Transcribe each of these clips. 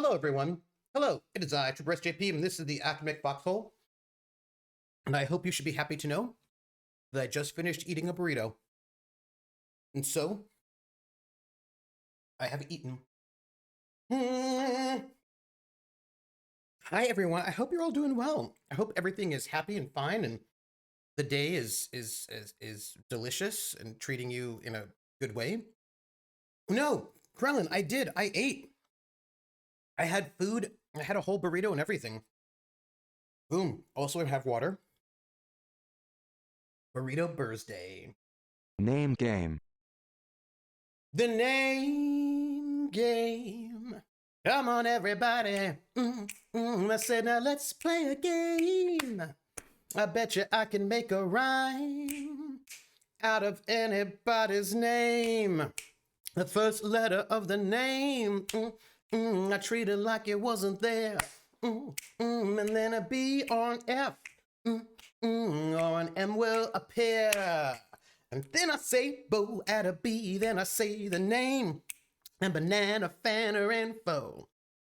Hello, everyone. Hello, it is I, Traverse JP, and this is the Academic Foxhole. And I hope you should be happy to know that I just finished eating a burrito. And so, I have eaten. Hi, everyone. I hope you're all doing well. I hope everything is happy and fine, and the day is delicious and treating you in a good way. No, Krellin, I did. I ate. I had food. I had a whole burrito and everything. Boom. Also, I have water. Burrito Thursday. Name game. The name game. Come on, everybody. I said, now let's play a game. I bet you I can make a rhyme out of anybody's name. The first letter of the name. I treat it like it wasn't there. And then a B or an F. Or an M will appear. And then I say bo at a B, then I say the name, and banana, fan, or info.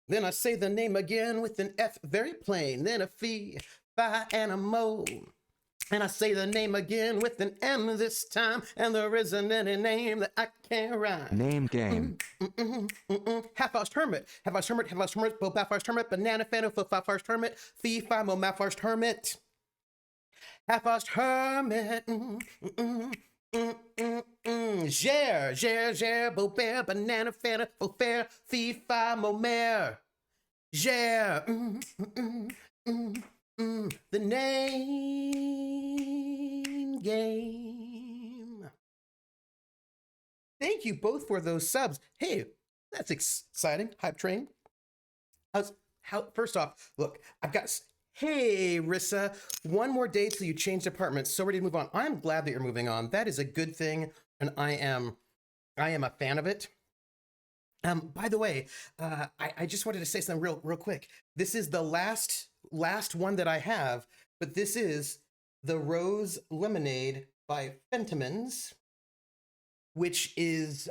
Then I say the name again with an F, very plain, then a fee, fi, and a mo. And I say the name again with an M this time, and there isn't any name that I can't rhyme. Name game. Half-housed hermit, half-housed hermit, half-housed hermit, bo, half-housed hermit, banana, fan, fo, half-housed hermit, fee, fi, mo, half-housed hermit. Half-housed hermit. Gère, beau-père, banana, fana, faux-faire, fee-fi, mo-mère. Gère. The name game. Thank you both for those subs. Hey, that's exciting. Hype train. First off, look, I've got... Hey, Rissa, one more day till you change departments. So ready to move on. I'm glad that you're moving on. That is a good thing, and I am a fan of it. By the way, I just wanted to say something real quick. This is the last one that I have, but this is the Rose Lemonade by Fentimans, which is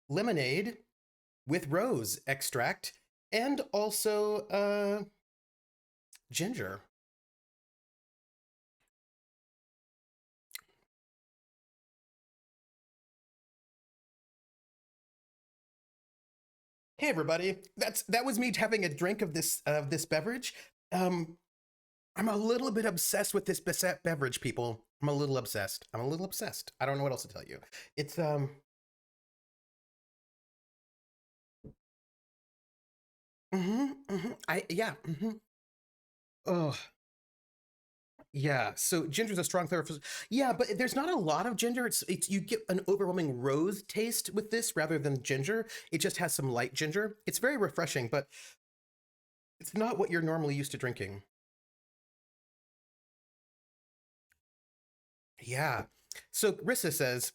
lemonade with rose extract. And also, ginger. Hey everybody, that was me having a drink of this beverage. I'm a little bit obsessed with this beverage, people. I'm a little obsessed. I don't know what else to tell you. It's Oh, yeah. So ginger's a strong flavor. Yeah, but there's not a lot of ginger. It's you get an overwhelming rose taste with this rather than ginger. It just has some light ginger. It's very refreshing, but it's not what you're normally used to drinking. Yeah. So Rissa says,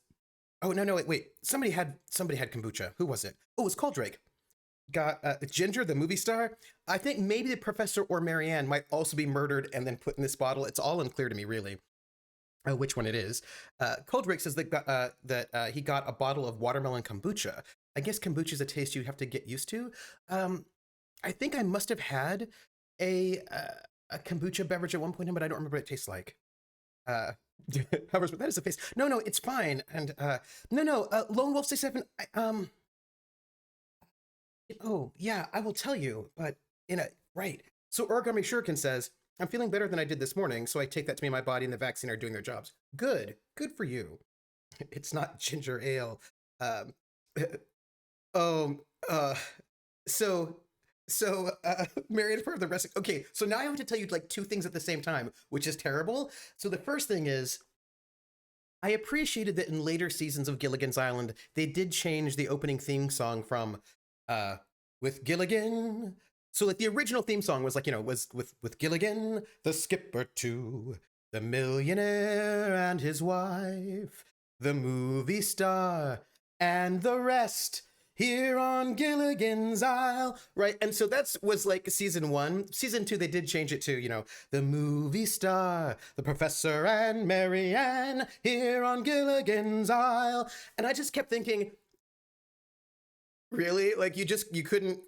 "Oh no, wait. Somebody had kombucha. Who was it? Oh, it was Drake. Got Ginger, the movie star. I think maybe the professor or Marianne might also be murdered and then put in this bottle. It's all unclear to me, really, which one it is. Drake says that he got a bottle of watermelon kombucha. I guess kombucha is a taste you have to get used to. I think I must have had a kombucha beverage at one point, but I don't remember what it tastes like. However, that is the face. No, it's fine. And Lone Wolf 67. Oh, yeah, I will tell you, but right. So Origami Shuriken says, I'm feeling better than I did this morning, so I take that to mean my body and the vaccine are doing their jobs. Good for you. It's not ginger ale. Um, so, Marianne, part of the rest. Okay, so now I have to tell you like two things at the same time, which is terrible. So the first thing is, I appreciated that in later seasons of Gilligan's Island, they did change the opening theme song from with Gilligan. So like the original theme song was like, was with Gilligan, the skipper too, the millionaire and his wife, the movie star, and the rest here on Gilligan's Isle, right? And so that was like season 1. Season 2, they did change it to, the movie star, the professor and Marianne here on Gilligan's Isle. And I just kept thinking, Really? Like you couldn't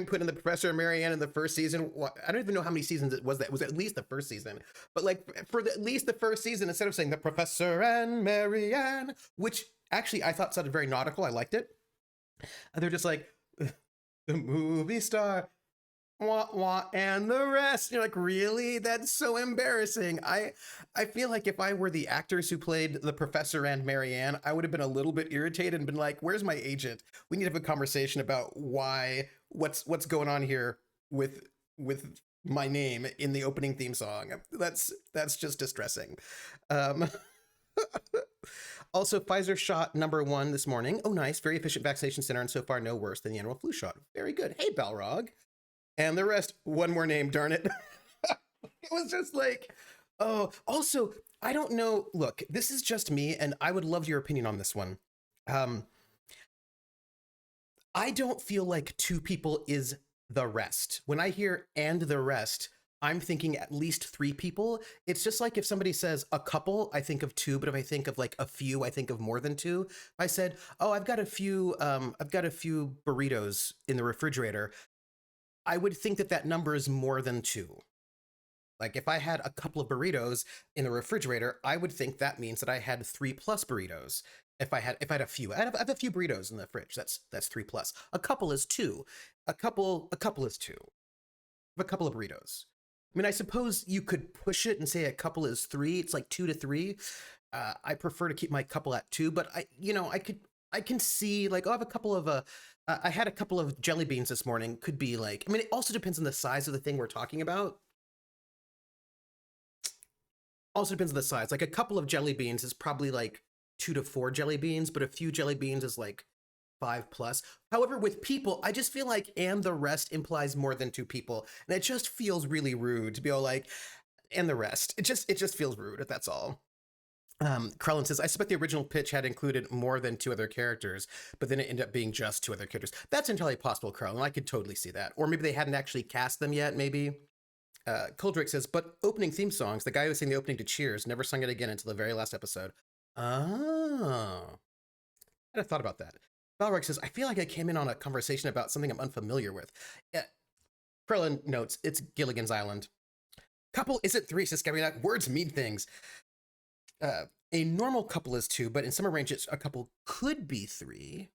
put in the Professor and Marianne in the first season. I don't even know how many seasons it was. That was at least the first season. But like for at least the first season, instead of saying the Professor and Marianne, which actually I thought sounded very nautical, I liked it. And they're just like the movie star, wah wah, and the rest. You're like, really? That's so embarrassing. I feel like if I were the actors who played the Professor and Marianne, I would have been a little bit irritated and been like, where's my agent? We need to have a conversation about what's going on here with my name in the opening theme song. That's just distressing. Um, Also, Pfizer shot #1 this morning. Oh, nice. Very efficient vaccination center, and so far no worse than the annual flu shot. Very good. Hey, Balrog. And the rest, one more name, darn it. It was just like, oh, also, I don't know. Look, this is just me, and I would love your opinion on this one. I don't feel like two people is the rest. When I hear and the rest, I'm thinking at least three people. It's just like if somebody says a couple, I think of two, but if I think of like a few, I think of more than two. If I said, oh, I've got a few burritos in the refrigerator, I would think that that number is more than two. Like if I had a couple of burritos in the refrigerator, I would think that means that I had 3+ burritos. If I had a few, I have a few burritos in the fridge. That's 3+. A couple is two. A couple is two. A couple of burritos. I mean, I suppose you could push it and say a couple is 3. It's like 2 to 3. I prefer to keep my couple at 2, but I can see like, oh, I have a couple of I had a couple of jelly beans this morning. Could be like, I mean, it also depends on the size of the thing we're talking about. Also depends on the size. Like a couple of jelly beans is probably like 2 to 4 jelly beans, but a few jelly beans is like 5+. However, with people, I just feel like and the rest implies more than two people, and it just feels really rude to be all like and the rest. It just feels rude. That's all. Krellin says, I suspect the original pitch had included more than 2 other characters, but then it ended up being just 2 other characters. That's entirely possible, Krellin. I could totally see that. Or maybe they hadn't actually cast them yet, maybe. Coldrick says, but opening theme songs, the guy who sang the opening to Cheers never sung it again until the very last episode. Oh. I had thought about that. Balrog says, I feel like I came in on a conversation about something I'm unfamiliar with. Yeah. Krellin notes, it's Gilligan's Island. Couple isn't 3, says Gabriella. Words mean things. A normal couple is 2, but in some arrangements, a couple could be 3.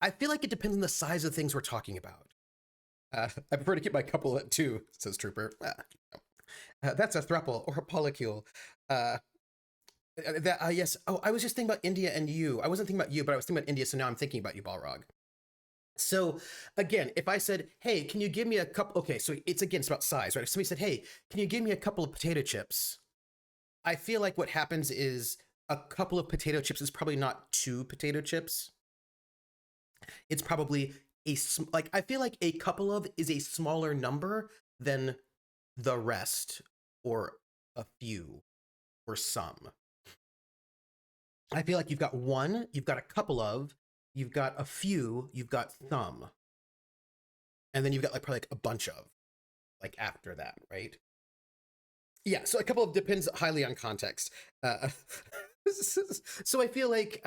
I feel like it depends on the size of things we're talking about. I prefer to keep my couple at 2, says Trooper. That's a throuple or a polycule. Yes. Oh, I was just thinking about India and you. I wasn't thinking about you, but I was thinking about India, so now I'm thinking about you, Balrog. So again, if I said, hey, can you give me a couple? Okay, so it's about size, right? If somebody said, hey, can you give me a couple of potato chips? I feel like what happens is a couple of potato chips is probably not 2 potato chips. It's probably I feel like a couple of is a smaller number than the rest or a few or some. I feel like you've got 1, you've got a couple of, you've got a few, you've got some. And then you've got like probably like a bunch of like after that, right? Yeah, so a couple of depends highly on context. So I feel like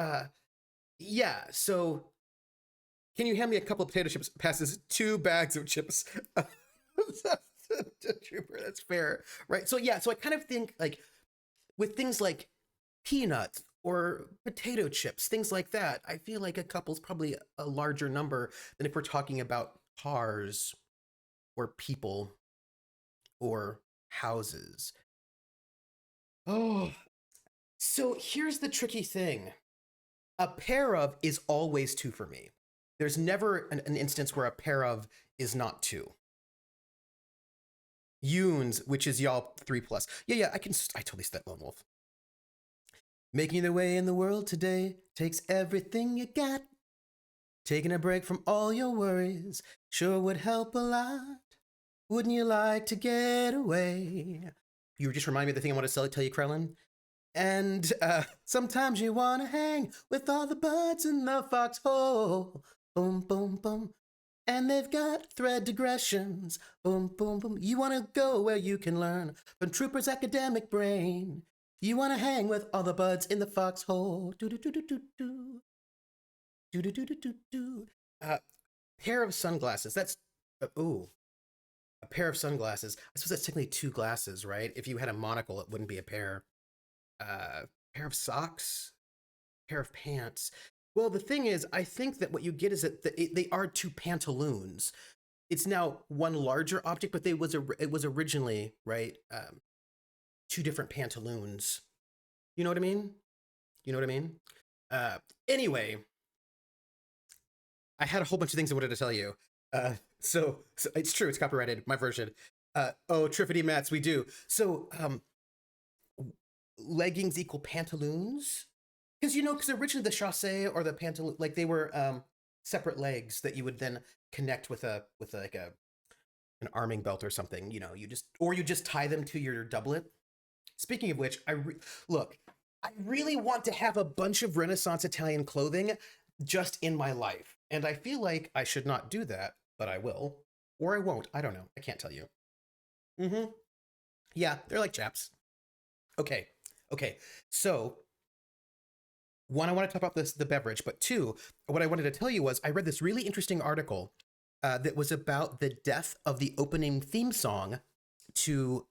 yeah, so can you hand me a couple of potato chips passes 2 bags of chips? Trooper, that's fair, right? So yeah, so I kind of think like with things like peanuts or potato chips, things like that, I feel like a couple's probably a larger number than if we're talking about cars or people or houses. Oh, so here's the tricky thing. A pair of is always 2 for me. There's never an instance where a pair of is not 2. Yoons, which is y'all 3+. Yeah, I totally see that, Lone Wolf. Making the way in the world today takes everything you got. Taking a break from all your worries sure would help a lot. Wouldn't you like to get away? You just remind me of the thing I want to tell you, Krellin. And sometimes you want to hang with all the buds in the foxhole. Boom, boom, boom. And they've got thread digressions. Boom, boom, boom. You want to go where you can learn from Trooper's academic brain. You want to hang with all the buds in the foxhole. Do, do, do, do, do, do. Do do do do do do. Pair of sunglasses. That's ooh, a pair of sunglasses. I suppose that's technically two glasses, right? If you had a monocle, it wouldn't be a pair. Uh, pair of socks. Pair of pants. Well, the thing is, I think that what you get is that they are two pantaloons. It's now one larger object, but it was originally right two different pantaloons. You know what I mean? You know what I mean? Uh, anyway, I had a whole bunch of things I wanted to tell you. So it's true, it's copyrighted, my version. Oh, Triffity Mats, we do. So, leggings equal pantaloons? Because, because originally the chassé or the pantaloon, like they were separate legs that you would then connect with like an arming belt or something. You just tie them to your doublet. Speaking of which, look, I really want to have a bunch of Renaissance Italian clothing just in my life. And I feel like I should not do that, but I will. Or I won't. I don't know. I can't tell you. Mm-hmm. Yeah, they're like chaps. Okay. So, one, I want to talk about the beverage, but two, what I wanted to tell you was I read this really interesting article that was about the death of the opening theme song to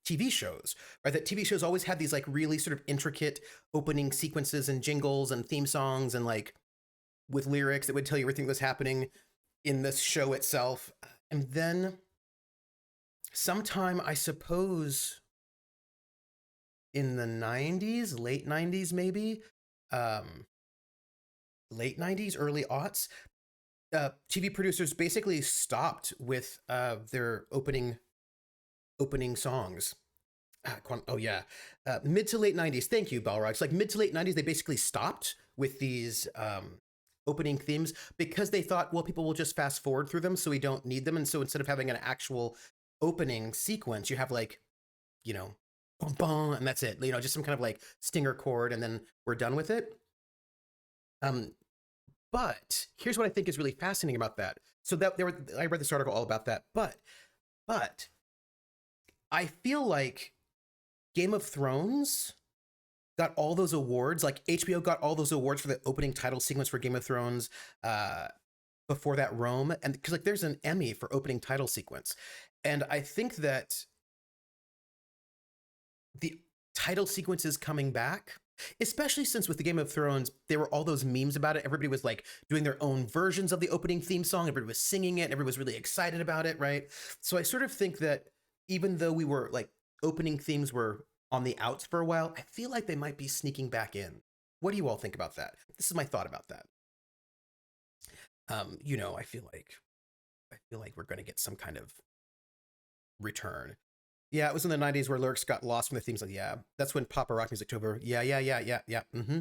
TV shows, right? That TV shows always had these like really sort of intricate opening sequences and jingles and theme songs and like with lyrics that would tell you everything that was happening in the show itself. And then sometime, I suppose, in the 90s, late 90s maybe, late 90s, early aughts, TV producers basically stopped with their opening songs. Oh yeah, mid to late 90s. Thank you, Balrogs. Like mid to late 90s, they basically stopped with these opening themes because they thought, well, people will just fast forward through them, so we don't need them. And so instead of having an actual opening sequence, you have like, bum bum, and that's it. Just some kind of like stinger chord, and then we're done with it. But here's what I think is really fascinating about that. So I read this article all about that, but I feel like Game of Thrones got all those awards. Like HBO got all those awards for the opening title sequence for Game of Thrones. Before that, Rome, and because like there's an Emmy for opening title sequence, and I think that the title sequence is coming back, especially since with the Game of Thrones, there were all those memes about it. Everybody was like doing their own versions of the opening theme song. Everybody was singing it. Everybody was really excited about it, right? So I sort of think that even though we were like opening themes were on the outs for a while, I feel like they might be sneaking back in. What do you all think about that? This is my thought about that. I feel like we're going to get some kind of return. Yeah, it was in the 90s where lyrics got lost from the themes. Like, yeah, that's when pop or rock music took over. Yeah. Mm-hmm.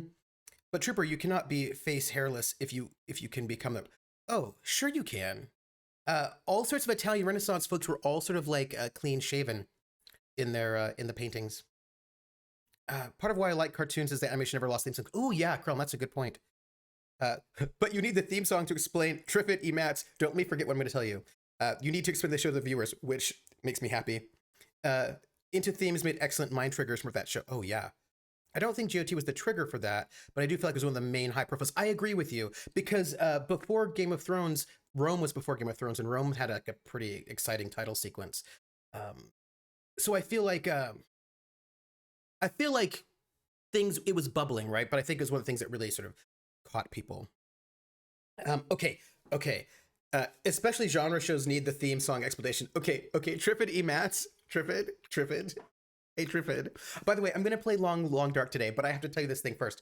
But Trooper, you cannot be face hairless if you can become them. Oh, sure you can. All sorts of Italian Renaissance folks were all sort of like clean shaven in their in the paintings. Part of why I like cartoons is the animation never lost theme song. Oh yeah, Krell, that's a good point. But you need the theme song to explain. Triffit, Emats, don't let me forget what I'm going to tell you. You need to explain the show to the viewers, which makes me happy. Into Themes made excellent mind triggers from that show. Oh yeah. I don't think GOT was the trigger for that, but I do feel like it was one of the main high profiles. I agree with you because before Game of Thrones, Rome was before Game of Thrones, and Rome had a pretty exciting title sequence. So I feel like it was bubbling, right? But I think it was one of the things that really sort of caught people. Okay. Especially genre shows need the theme song explanation. Okay. Triffid Emats. Triffid. Hey, Triffid. By the way, I'm going to play Long Dark today, but I have to tell you this thing first.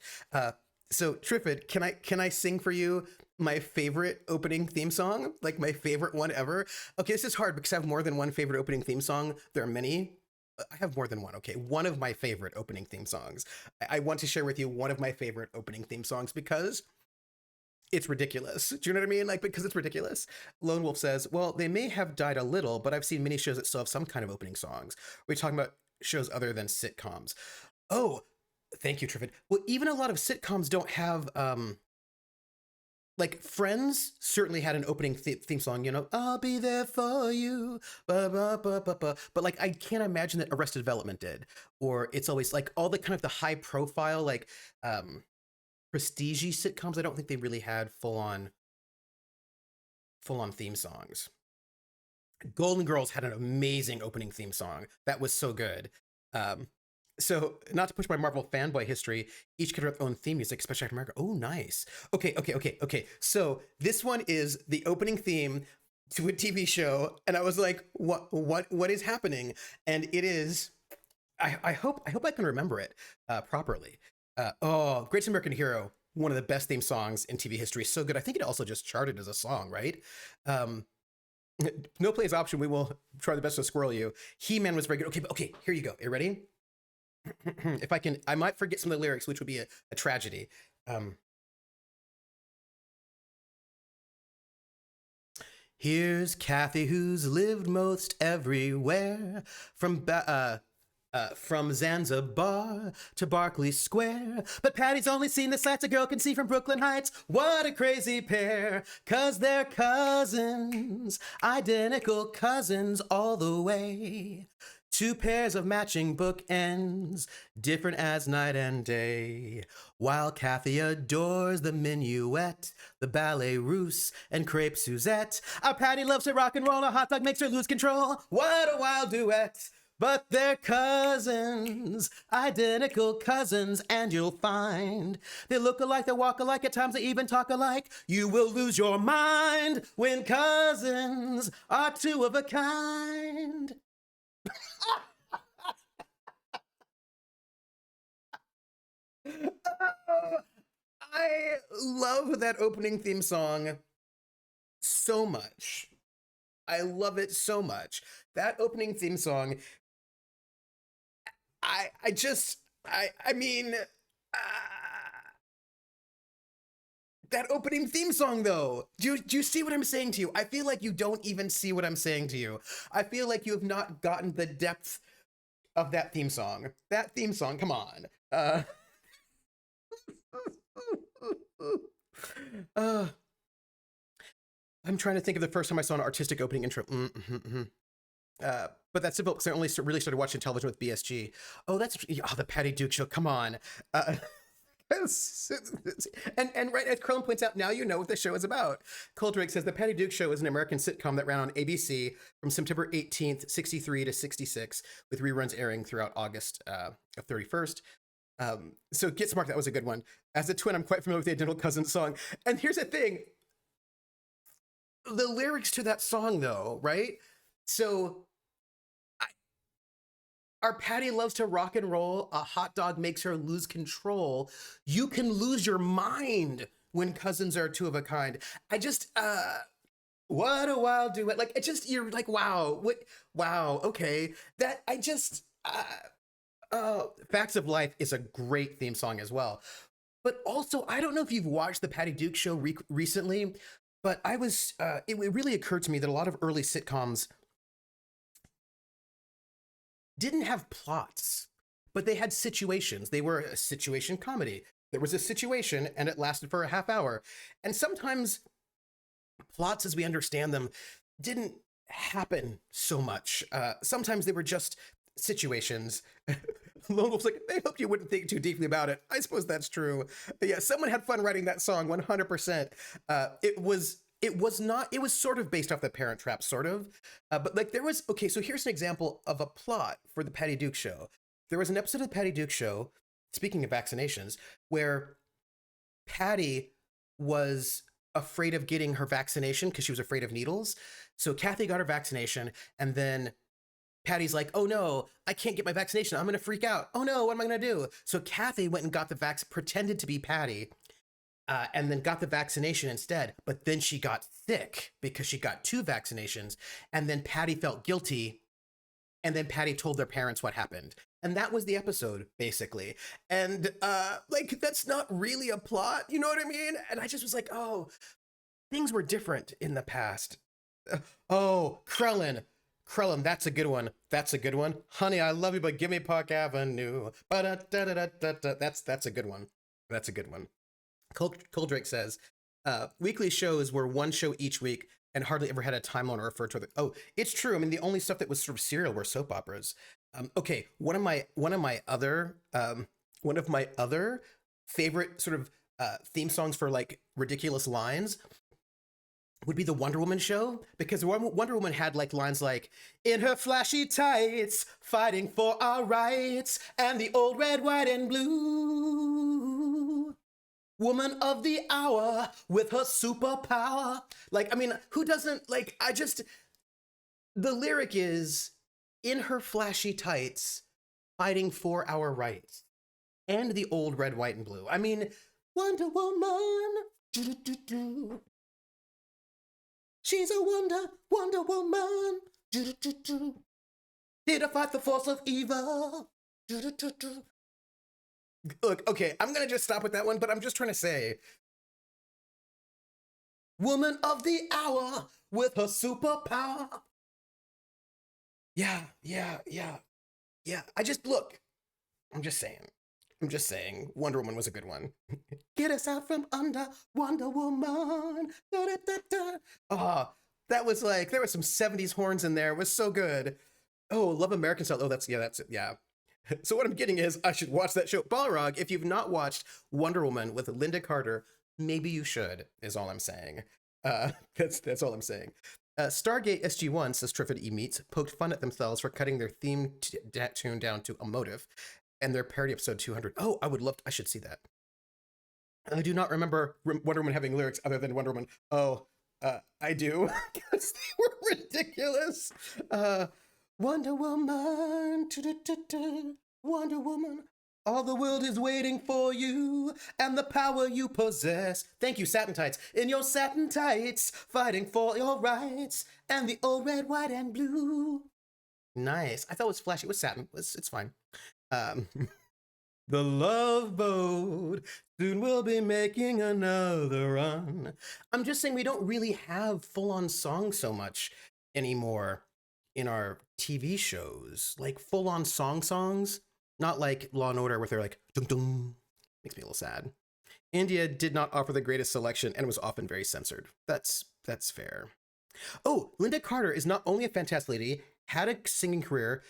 So Triffid, can I sing for you my favorite opening theme song? Like my favorite one ever? Okay, this is hard because I have more than one favorite opening theme song. There are many. I have more than one. Okay, one of my favorite opening theme songs. I want to share with you one of my favorite opening theme songs because it's ridiculous. Do you know what I mean? Like, because it's ridiculous. Lone Wolf says, well, they may have died a little, but I've seen many shows that still have some kind of opening songs. We're talking about shows other than sitcoms. Oh, thank you, Triffid. Well, even a lot of sitcoms don't have, like Friends certainly had an opening theme song, I'll be there for you, but like I can't imagine that Arrested Development did, or It's Always like all the kind of the high profile, like prestige sitcoms, I don't think they really had full-on theme songs. Golden Girls had an amazing opening theme song that was so good. So not to push my Marvel fanboy history, each could have their own theme music, especially after America. Oh, nice. Okay. So this one is the opening theme to a TV show, and I was like, what is happening? And it is. I hope I can remember it properly. Greatest American Hero, one of the best theme songs in TV history. So good. I think it also just charted as a song, right? No plays option. We will try the best to squirrel you. He-Man was very good. Okay, here you go. You ready? If I can, I might forget some of the lyrics, which would be a tragedy. Here's Kathy, who's lived most everywhere, from Zanzibar to Berkeley Square. But Patty's only seen the sights a girl can see from Brooklyn Heights. What a crazy pair, 'cause they're cousins, identical cousins all the way. Two pairs of matching bookends, different as night and day. While Kathy adores the minuet, the ballet russe, and crepe Suzette, our Patty loves to rock and roll, a hot dog makes her lose control. What a wild duet! But they're cousins, identical cousins, and you'll find they look alike, they walk alike, at times they even talk alike. You will lose your mind when cousins are two of a kind. I love that opening theme song so much. I love it so much. That opening theme song, I mean, that opening theme song though, do you see what I'm saying to you? I feel like you don't even see what I'm saying to you. I feel like you have not gotten the depth of that theme song. That theme song, come on. I'm trying to think of the first time I saw an artistic opening intro. But that's simple because I only really started watching television with BSG. Oh, the Patty Duke Show. Come on. And right as Crone points out, now you know what the show is about. Cole Drake says the Patty Duke Show is an American sitcom that ran on ABC from September 18th, 63 to 66, with reruns airing throughout August of 31st. So Get Smart, that was a good one. As a twin, I'm quite familiar with the Identical Cousins song. And here's the thing. The lyrics to that song, though, right? So our Patty loves to rock and roll. A hot dog makes her lose control. You can lose your mind when cousins are two of a kind. I just, what a wild duet. Like, you're like, wow, okay. Facts of Life is a great theme song as well. But also, I don't know if you've watched the Patty Duke Show recently, but it really occurred to me that a lot of early sitcoms didn't have plots, but they had situations. They were a situation comedy. There was a situation and it lasted for a half hour. And sometimes plots as we understand them didn't happen so much. Sometimes they were just situations. Lone Wolf's like, I hope you wouldn't think too deeply about it. I suppose that's true. But yeah, someone had fun writing that song, 100%. It was sort of based off The Parent Trap, sort of. But like so here's an example of a plot for the Patty Duke Show. There was an episode of the Patty Duke Show, speaking of vaccinations, where Patty was afraid of getting her vaccination because she was afraid of needles. So Kathy got her vaccination, and then Patty's like, oh no, I can't get my vaccination. I'm going to freak out. Oh no, what am I going to do? So Kathy went and got the pretended to be Patty, and then got the vaccination instead. But then she got sick because she got 2 vaccinations. And then Patty felt guilty. And then Patty told their parents what happened. And that was the episode, basically. And that's not really a plot. You know what I mean? And I just was like, oh, things were different in the past. Krellin, that's a good one. Honey, I love you, but give me Park Avenue. That's a good one. That's a good one. Cole Drake says, weekly shows were one show each week and hardly ever had a timeline or referred to it. Oh, it's true. I mean, the only stuff that was sort of serial were soap operas. Okay, one of my other favorite sort of theme songs for like ridiculous lines would be the Wonder Woman show, because Wonder Woman had like lines like, in her flashy tights, fighting for our rights, and the old red, white, and blue. Woman of the hour with her superpower. Like, I mean, who doesn't, like, the lyric is, in her flashy tights, fighting for our rights, and the old red, white, and blue. I mean, Wonder Woman. Do-do-do-do. She's a Wonder Woman. Do-do-do-do. Here to fight the force of evil. Do-do-do-do. Look, okay, I'm gonna just stop with that one, but I'm just trying to say, woman of the hour with her superpower. Yeah. I'm just saying, Wonder Woman was a good one. Get us out from under, Wonder Woman. Da, da, da, da. Oh, that was like, there was some 70s horns in there. It was so good. Oh, Love American Style. Oh, that's it. Yeah. So what I'm getting is, I should watch that show. Balrog, if you've not watched Wonder Woman with Linda Carter, maybe you should, is all I'm saying. That's all I'm saying. Stargate SG-1, says Triffid E. Meats, poked fun at themselves for cutting their theme tune down to a motive, and their parody episode 200. Oh, I should see that. I do not remember Wonder Woman having lyrics other than Wonder Woman. Oh, I do, because they were ridiculous. Wonder Woman, Wonder Woman, all the world is waiting for you and the power you possess. Thank you, Satin Tights. In your satin tights, fighting for your rights and the old red, white, and blue. Nice. I thought it was flashy. It was satin. It's fine. The Love Boat soon will be making another run. I'm just saying we don't really have full-on songs so much anymore in our TV shows, like full-on songs, not like Law and Order where they're like dum dum. Makes me a little sad. India did not offer the greatest selection and was often very censored. That's fair. Oh, Linda Carter is not only a fantastic lady, had a singing career.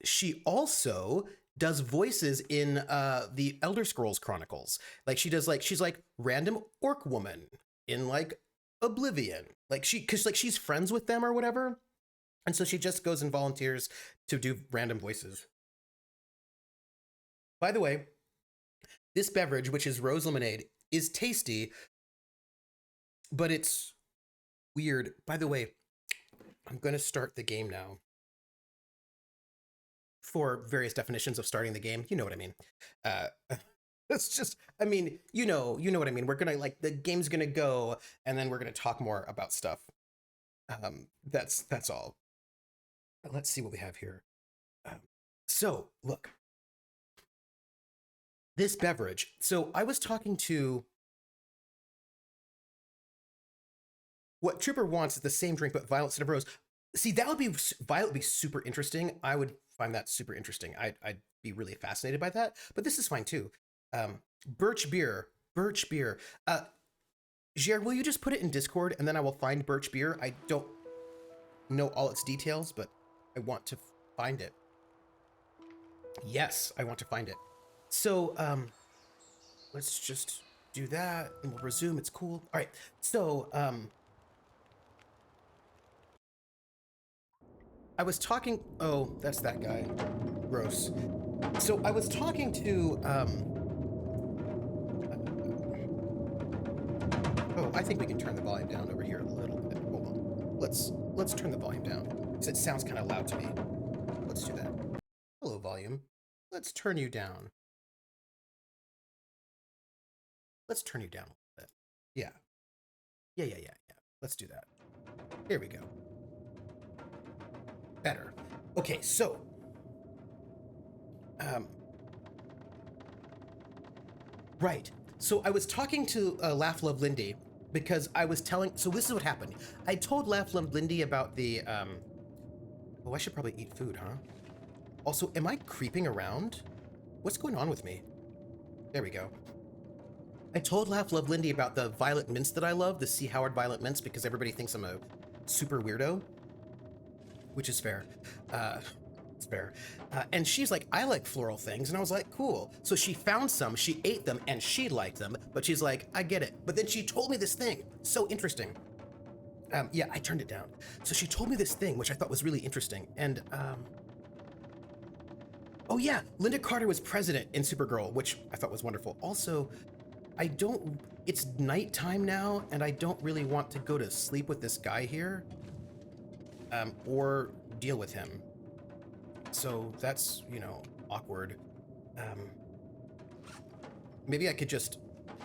She also does voices in the Elder Scrolls Chronicles. Like she's like random orc woman in like Oblivion. Like she's friends with them or whatever. And so she just goes and volunteers to do random voices. By the way, this beverage, which is rose lemonade, is tasty, but it's weird. By the way, I'm going to start the game now. For various definitions of starting the game, you know what I mean. It's just, I mean, you know what I mean. We're going to, like, the game's going to go, and then we're going to talk more about stuff. That's all. Let's see what we have here. So, look. This beverage. So, I was talking to... What Trooper wants is the same drink, but violet instead of rose. See, Violet would be super interesting. I would find that super interesting. I'd be really fascinated by that. But this is fine, too. Birch beer. Jared, will you just put it in Discord, and then I will find birch beer? I don't know all its details, but I want to find it. Yes, I want to find it. So, let's just do that, and we'll resume. It's cool. All right, so, I was talking... Oh, that's that guy. Gross. So, I was talking to, Oh, I think we can turn the volume down over here a little bit. Hold on. Let's turn the volume down, because it sounds kind of loud to me. Let's do that. Hello, volume. Let's turn you down. Let's turn you down a little bit. Yeah. Yeah. Let's do that. Here we go. Better. Okay, so... Right. So I was talking to Laugh Love Lindy because I was telling... So this is what happened. I told Laugh Love Lindy about the... Oh, I should probably eat food, huh? Also, am I creeping around? What's going on with me? There we go. I told Laugh Love Lindy about the violet mints that I love, the C. Howard violet mints, because everybody thinks I'm a super weirdo. Which is fair. It's fair. And she's like, I like floral things. And I was like, cool. So she found some, she ate them, and she liked them. But she's like, I get it. But then she told me this thing. So interesting. Yeah, I turned it down. So she told me this thing, which I thought was really interesting. And, oh yeah, Linda Carter was president in Supergirl, which I thought was wonderful. Also, it's nighttime now, and I don't really want to go to sleep with this guy here, or deal with him. So that's, awkward. Maybe I could just,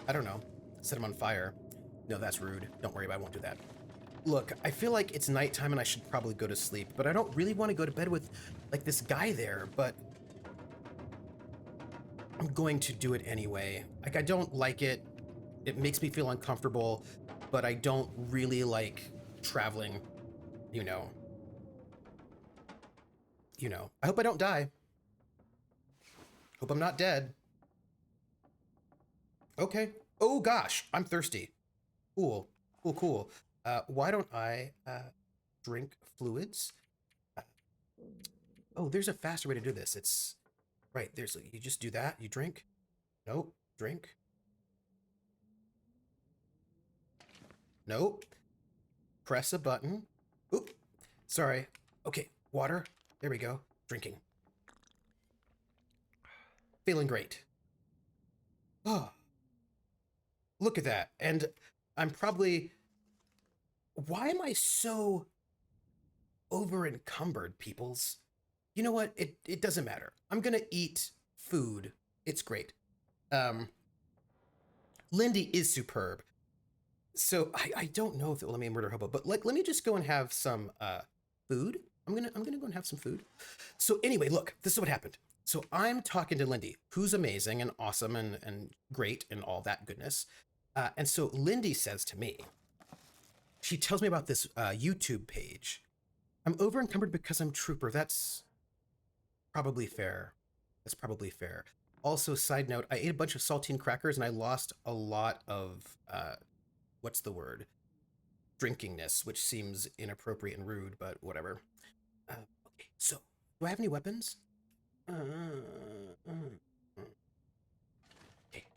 I don't know, set him on fire. No, that's rude. Don't worry, I won't do that. Look, I feel like it's nighttime and I should probably go to sleep, but I don't really want to go to bed with, like, this guy there, but I'm going to do it anyway. Like, I don't like it. It makes me feel uncomfortable, but I don't really like traveling, you know. I hope I don't die. Hope I'm not dead. Okay. Oh gosh, I'm thirsty. Cool, cool, cool. Why don't I drink fluids? Oh, there's a faster way to do this. It's right. You just do that. You drink. Nope. Drink. Nope. Press a button. Oop. Sorry. Okay. Water. There we go. Drinking. Feeling great. Oh. Look at that. And I'm probably... Why am I so over encumbered, peoples? You know what? It doesn't matter. I'm gonna eat food. It's great. Lindy is superb. So I don't know if it'll let me murder hobo, but let me just go and have some food. I'm gonna go and have some food. So anyway, look, this is what happened. So I'm talking to Lindy, who's amazing and awesome and great and all that goodness. And so Lindy says to me, she tells me about this YouTube page. I'm over encumbered because I'm trooper. That's probably fair. That's probably fair. Also, side note, I ate a bunch of saltine crackers and I lost a lot of, what's the word? Drinkingness, which seems inappropriate and rude, but whatever. Okay, so, do I have any weapons? Okay,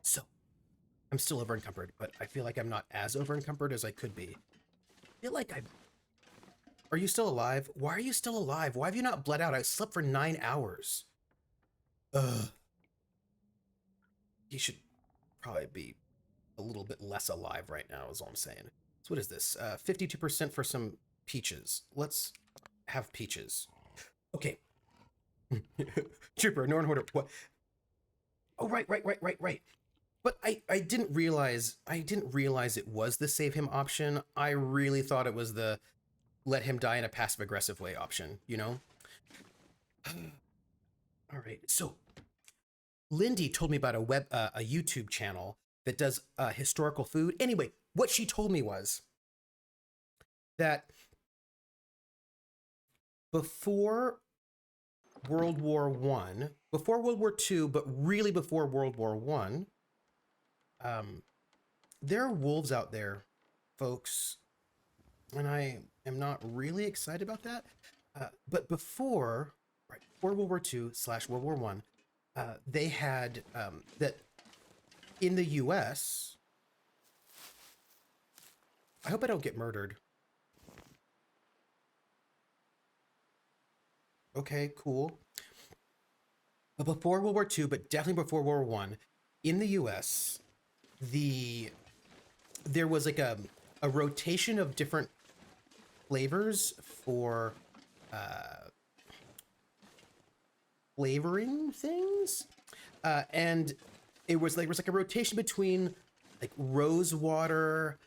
so, I'm still over encumbered, but I feel like I'm not as over encumbered as I could be. I feel like I'm... Are you still alive? Why are you still alive? Why have you not bled out? I slept for 9 hours. Ugh. You should probably be a little bit less alive right now, is all I'm saying. So what is this? 52% for some peaches. Let's have peaches. Okay. Trooper, Norn Hoarder. What? Oh, right. But I didn't realize it was the save him option. I really thought it was the let him die in a passive aggressive way option, you know? All right. So Lindy told me about a YouTube channel that does historical food. Anyway, what she told me was that before World War I, before World War II, but really before World War I, there are wolves out there, folks, and I am not really excited about that. But before World War II / World War I, they had that in the U.S. I hope I don't get murdered. Okay, cool. But before World War II, but definitely before World War I, in the U.S., there was like a rotation of different flavors for flavoring things, and it was like a rotation between like rose water,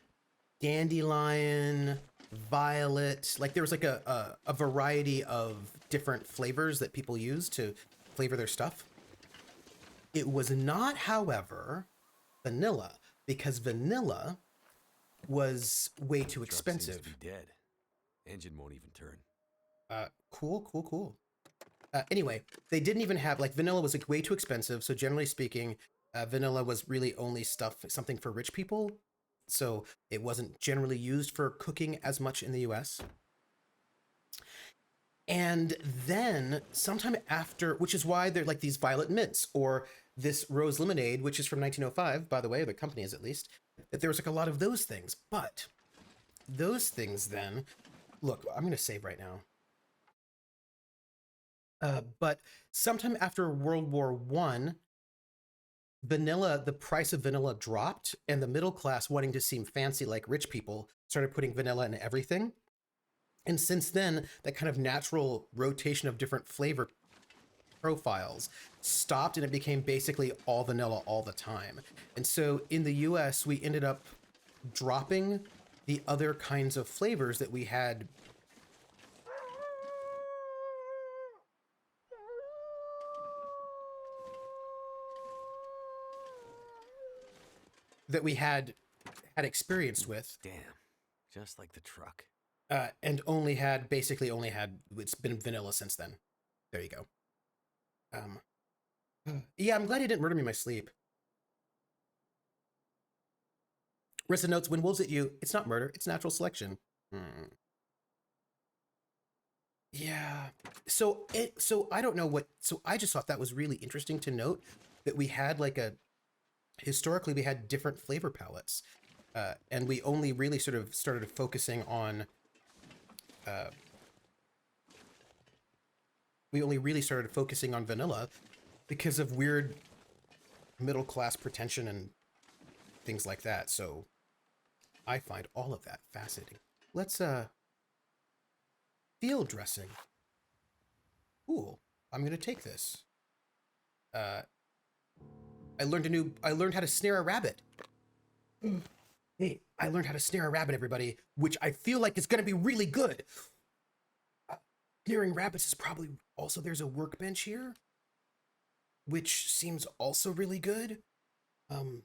dandelion, violet. Like there was like a variety of different flavors that people use to flavor their stuff. It was not, however, vanilla, because vanilla was way too expensive. Seems to be dead. Engine won't even turn. Cool. Anyway, they didn't even have, like, vanilla was like way too expensive. So generally speaking, vanilla was really only something for rich people. So it wasn't generally used for cooking as much in the US. And then sometime after, which is why they're like these violet mints or this rose lemonade, which is from 1905, by the way, the company is at least, that there was like a lot of those things. But those things then, look, I'm going to save right now. But sometime after World War One, vanilla, the price of vanilla dropped, and the middle class, wanting to seem fancy like rich people, started putting vanilla in everything. And since then, that kind of natural rotation of different flavor profiles stopped, and it became basically all vanilla all the time. And so in the US, we ended up dropping the other kinds of flavors that we had had experienced with, Damn. Just like the truck. and only had basically only had it's been vanilla since then. There you go. Yeah, I'm glad he didn't murder me in my sleep. Rissa notes, when wolves at you, it's not murder, it's natural selection. Yeah. So I don't know what, so I just thought that was really interesting to note that we had like historically we had different flavor palettes. And we only really sort of started focusing on, vanilla because of weird middle class pretension and things like that. So I find all of that fascinating. Let's field dressing. Cool. I'm gonna take this. I learned how to snare a rabbit. Hey, I learned how to snare a rabbit, everybody, which I feel like is gonna be really good. Snaring rabbits is probably also, there's a workbench here, which seems also really good. I'm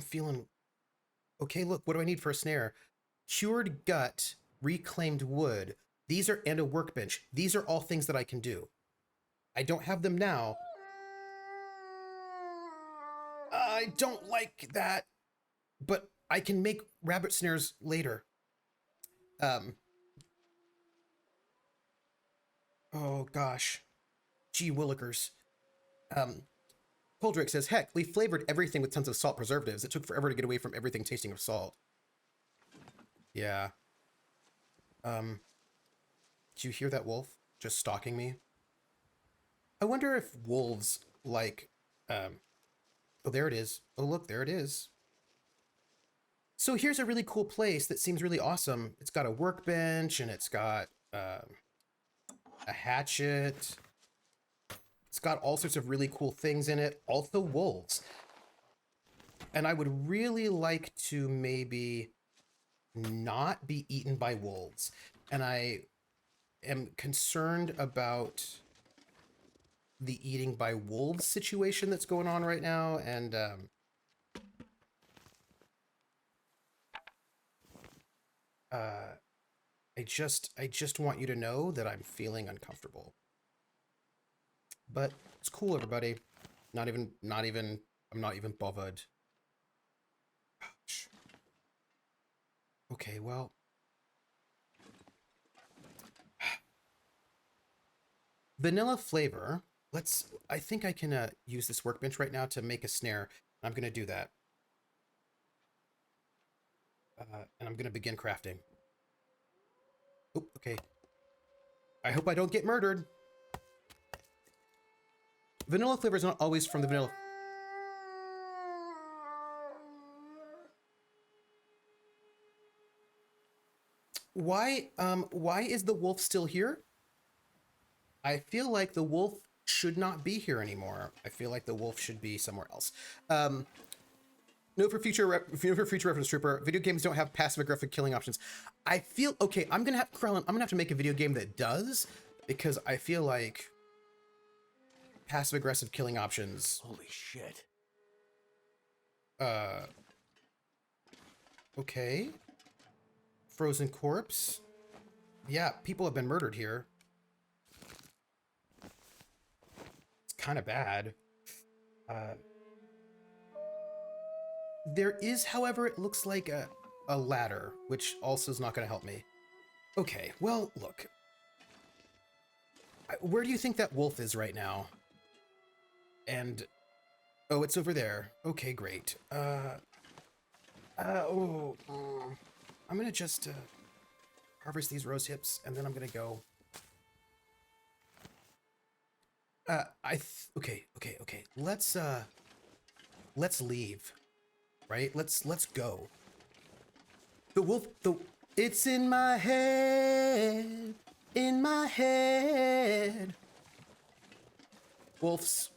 feeling okay. Look, what do I need for a snare? Cured gut, reclaimed wood. These are, and a workbench. These are all things that I can do. I don't have them now. I don't like that, but I can make rabbit snares later. Oh gosh. Gee willikers. Coldrick says, heck, we flavored everything with tons of salt preservatives. It took forever to get away from everything tasting of salt. Yeah. Did you hear that wolf just stalking me? I wonder if wolves like, oh, there it is. Oh, look, there it is. So here's a really cool place that seems really awesome. It's got a workbench and it's got a hatchet. It's got all sorts of really cool things in it. Also wolves. And I would really like to maybe not be eaten by wolves. And I am concerned about the eating by wolves situation that's going on right now. And I just want you to know that I'm feeling uncomfortable. But it's cool, everybody. I'm not even bothered. Gosh. Okay, well. Vanilla flavor. I think I can use this workbench right now to make a snare. I'm going to do that. And I'm going to begin crafting. Oh, okay. I hope I don't get murdered. Vanilla flavor is not always from the vanilla. Why is the wolf still here? I feel like the wolf should not be here anymore. I feel like the wolf should be somewhere else. Note for future reference, Trooper. Video games don't have passive aggressive killing options. I feel okay. I'm gonna have to make a video game that does, because I feel like passive aggressive killing options. Holy shit. Okay. Frozen corpse. Yeah, people have been murdered here. It's kind of bad. There is, however, it looks like a ladder, which also is not going to help me. Okay, well, look. Where do you think that wolf is right now? And oh, it's over there. Okay, great. I'm gonna just harvest these rose hips, and then I'm gonna go. Okay. Let's leave, right? Let's go. The wolf, it's in my head, in my head. Wolves.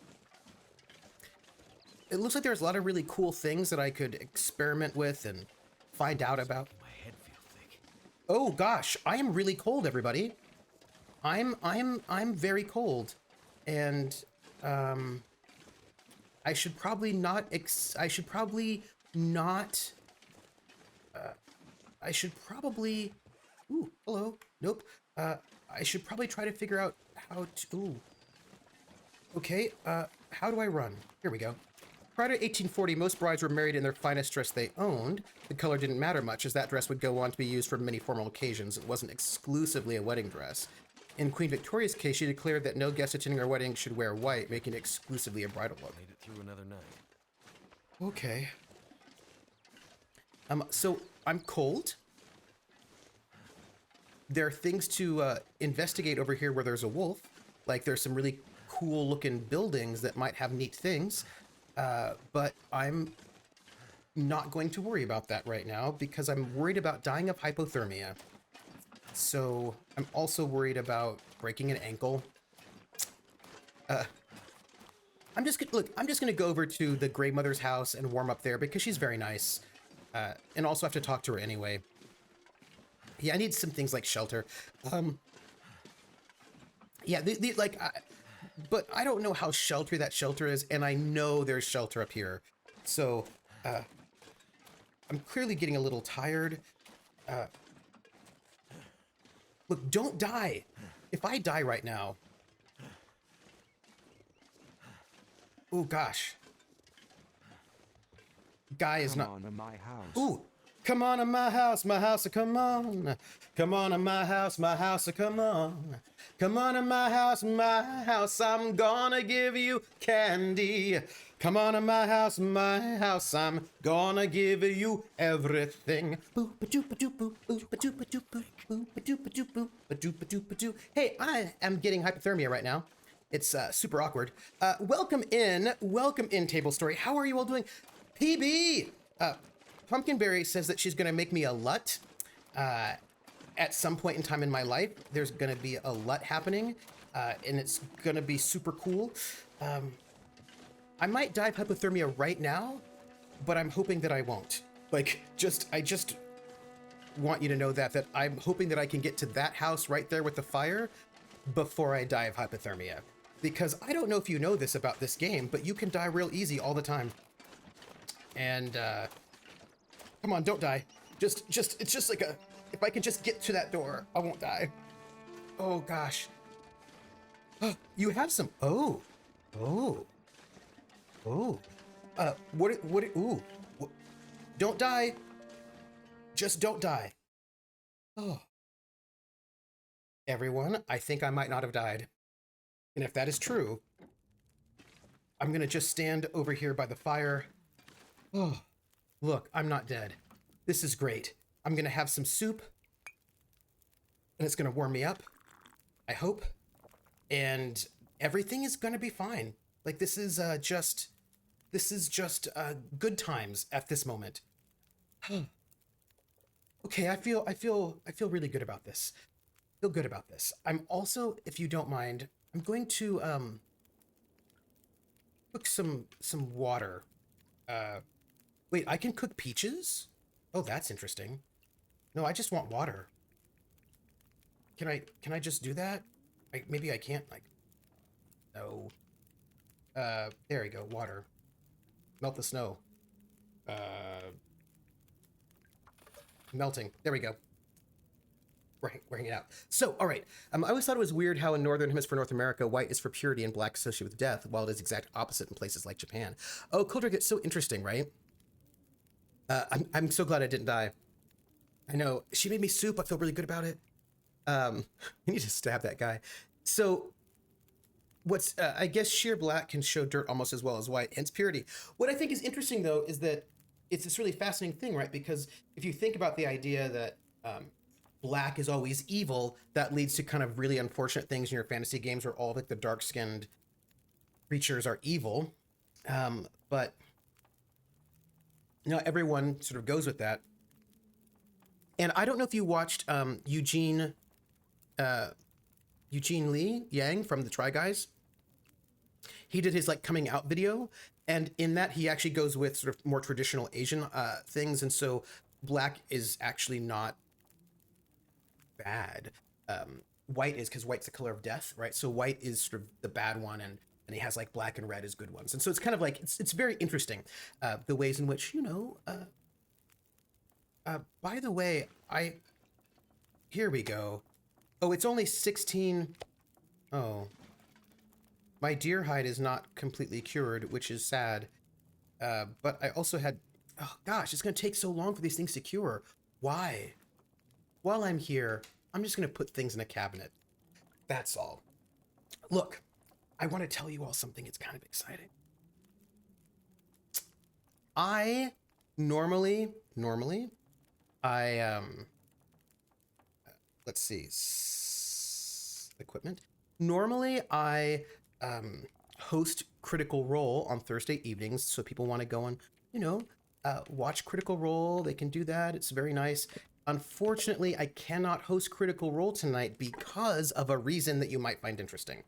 It looks like there's a lot of really cool things that I could experiment with and find out about. My head feels thick. Oh gosh, I am really cold, everybody. I'm very cold, and I should probably not. I should probably. Ooh, hello. Nope. I should probably try to figure out how to. Ooh. Okay. How do I run? Here we go. Prior to 1840, most brides were married in their finest dress they owned. The color didn't matter much, as that dress would go on to be used for many formal occasions. It wasn't exclusively a wedding dress. In Queen Victoria's case, she declared that no guest attending her wedding should wear white, making it exclusively a bridal look. Made it through another night. Okay. So I'm cold. There are things to investigate over here where there's a wolf. Like there's some really cool looking buildings that might have neat things. But I'm not going to worry about that right now because I'm worried about dying of hypothermia. So I'm also worried about breaking an ankle. I'm just gonna go over to the Grey Mother's house and warm up there because she's very nice. And also have to talk to her anyway. Yeah, I need some things like shelter. Yeah, but I don't know how sheltery that shelter is, and I know there's shelter up here. So, I'm clearly getting a little tired. Look, don't die. If I die right now... Oh, gosh. Guy is not... Come on to my house. Ooh, come on to my house, come on. Come on to my house, come on. Come on to my house, I'm gonna give you candy. Come on to my house, I'm gonna give you everything. Hey, I am getting hypothermia right now. It's super awkward. Welcome in, Table Story. How are you all doing? PB! Pumpkinberry says that she's gonna make me a LUT. At some point in time in my life, there's gonna be a LUT happening, and it's gonna be super cool. I might die of hypothermia right now, but I'm hoping that I won't. Like, I just want you to know that I'm hoping that I can get to that house right there with the fire before I die of hypothermia. Because I don't know if you know this about this game, but you can die real easy all the time. And, come on, don't die. It's just like if I can just get to that door, I won't die. Oh, gosh. Oh, you have some, ooh. Don't die. Just don't die. Oh. Everyone, I think I might not have died. And if that is true, I'm gonna just stand over here by the fire. Oh, look, I'm not dead. This is great. I'm gonna have some soup, and it's gonna warm me up, I hope. And everything is gonna be fine. Like, this is just good times at this moment. Okay, I feel really good about this. Feel good about this. I'm also, if you don't mind, I'm going to cook some water. Wait, I can cook peaches? Oh, that's interesting. No, I just want water. Can I just do that? Maybe I can't, like... No. There we go, water. Melt the snow. Melting. There we go. Wearing it out. So, all right. I always thought it was weird how in Northern Hemisphere North America, white is for purity and black associated with death, while it is exact opposite in places like Japan. Oh, Coldrick, it's so interesting, right? I'm so glad I didn't die. I know. She made me soup. I feel really good about it. I need to stab that guy. So what's I guess sheer black can show dirt almost as well as white, hence purity. What I think is interesting though is that it's this really fascinating thing, right? Because if you think about the idea that black is always evil, that leads to kind of really unfortunate things in your fantasy games where all like the dark-skinned creatures are evil. But everyone sort of goes with that. And I don't know if you watched Eugene Lee Yang from the Try Guys. He did his like coming out video, and in that he actually goes with sort of more traditional Asian things, and so black is actually not bad. White is, because white's the color of death, right? So white is sort of the bad one, and he has like black and red as good ones, and so it's kind of like it's very interesting the ways in which by the way, here we go. Oh, it's only 16. Oh. My deer hide is not completely cured, which is sad. But I also had... Oh, gosh, it's going to take so long for these things to cure. Why? While I'm here, I'm just going to put things in a cabinet. That's all. Look, I want to tell you all something. It's kind of exciting. I normally, let's see, equipment. Normally, I host Critical Role on Thursday evenings, so people want to go and, watch Critical Role. They can do that. It's very nice. Unfortunately, I cannot host Critical Role tonight because of a reason that you might find interesting.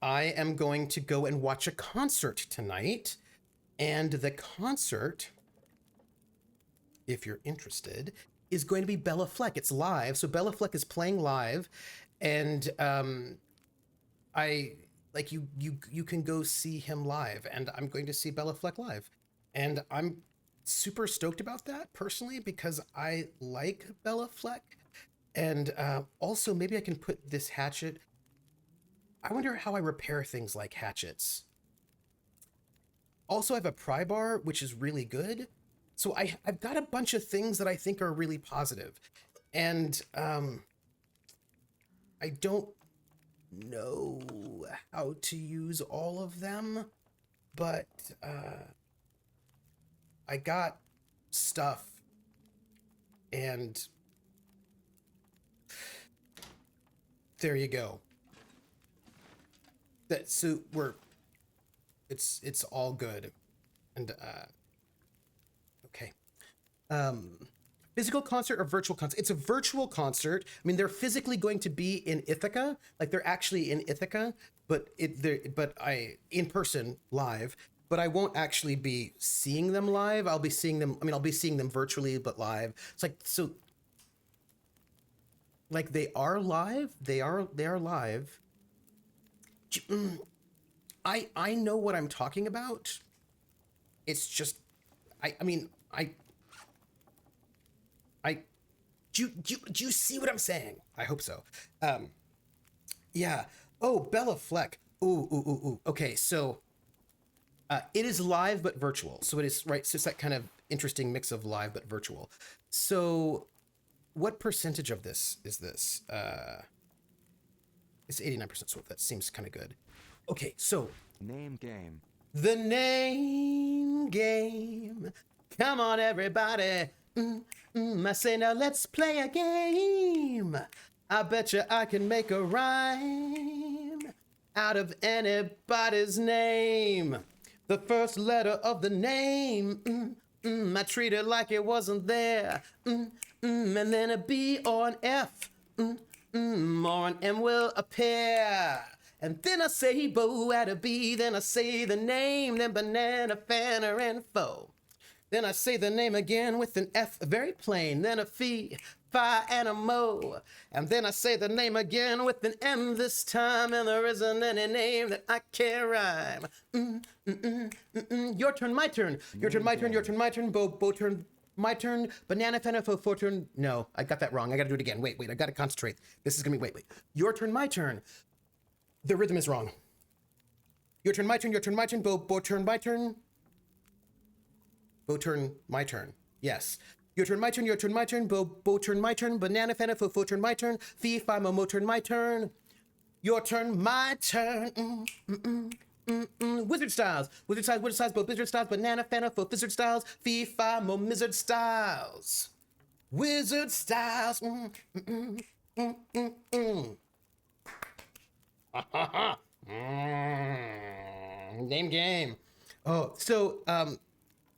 I am going to go and watch a concert tonight, and the concert, if you're interested, is going to be Bella Fleck. It's live, so Bella Fleck is playing live, and you can go see him live, and I'm going to see Bella Fleck live, and I'm super stoked about that personally because I like Bella Fleck, and also maybe I can put this hatchet. I wonder how I repair things like hatchets. Also, I have a pry bar, which is really good. So I've got a bunch of things that I think are really positive. And I don't know how to use all of them, but I got stuff. And there you go. So it's all good. And okay. Physical concert or virtual concert? It's a virtual concert. I mean, they're physically going to be in Ithaca, like they're actually in Ithaca, but in person live. But I won't actually be seeing them live. I'll be seeing them. I mean, I'll be seeing them virtually, but live. It's like so. Like they are live. They are live. I know what I'm talking about. It's just, do you see what I'm saying? I hope so. Yeah. Oh, Bella Fleck. Ooh. Okay, so it is live but virtual. So it is, right? So it's that kind of interesting mix of live but virtual. So what percentage of this is this? It's 89%, so that seems kind of good. Okay, so Name game. the name game. Come on, everybody. I say now let's play a game. I bet you I can make a rhyme out of anybody's name. The first letter of the name. I treat it like it wasn't there. And then a B or an F. Or an M will appear. And then I say bo at a B, then I say the name, then banana, fanner, and foe. Then I say the name again with an F, very plain, then a fee, fi, and a mo. And then I say the name again with an M this time, and there isn't any name that I can't rhyme. Your turn, my turn. Your turn, my turn, your turn, my turn, bo turn, my turn, banana, fanner, foe, turn. No, I got that wrong. I gotta do it again. Wait, I gotta concentrate. This is gonna be, wait. Your turn, my turn. The rhythm is wrong. Your turn, my turn, your turn, my turn, bo turn, my turn. Bo turn, my turn. Yes. Your turn, my turn, your turn, my turn, bo turn, my turn, banana fana fo turn, my turn, fee fi mo turn, my turn. Your turn, my turn. Wizard styles, bo wizard styles, banana fana fo wizard styles, fee fi mo wizard styles. Wizard styles. Name game. Oh, so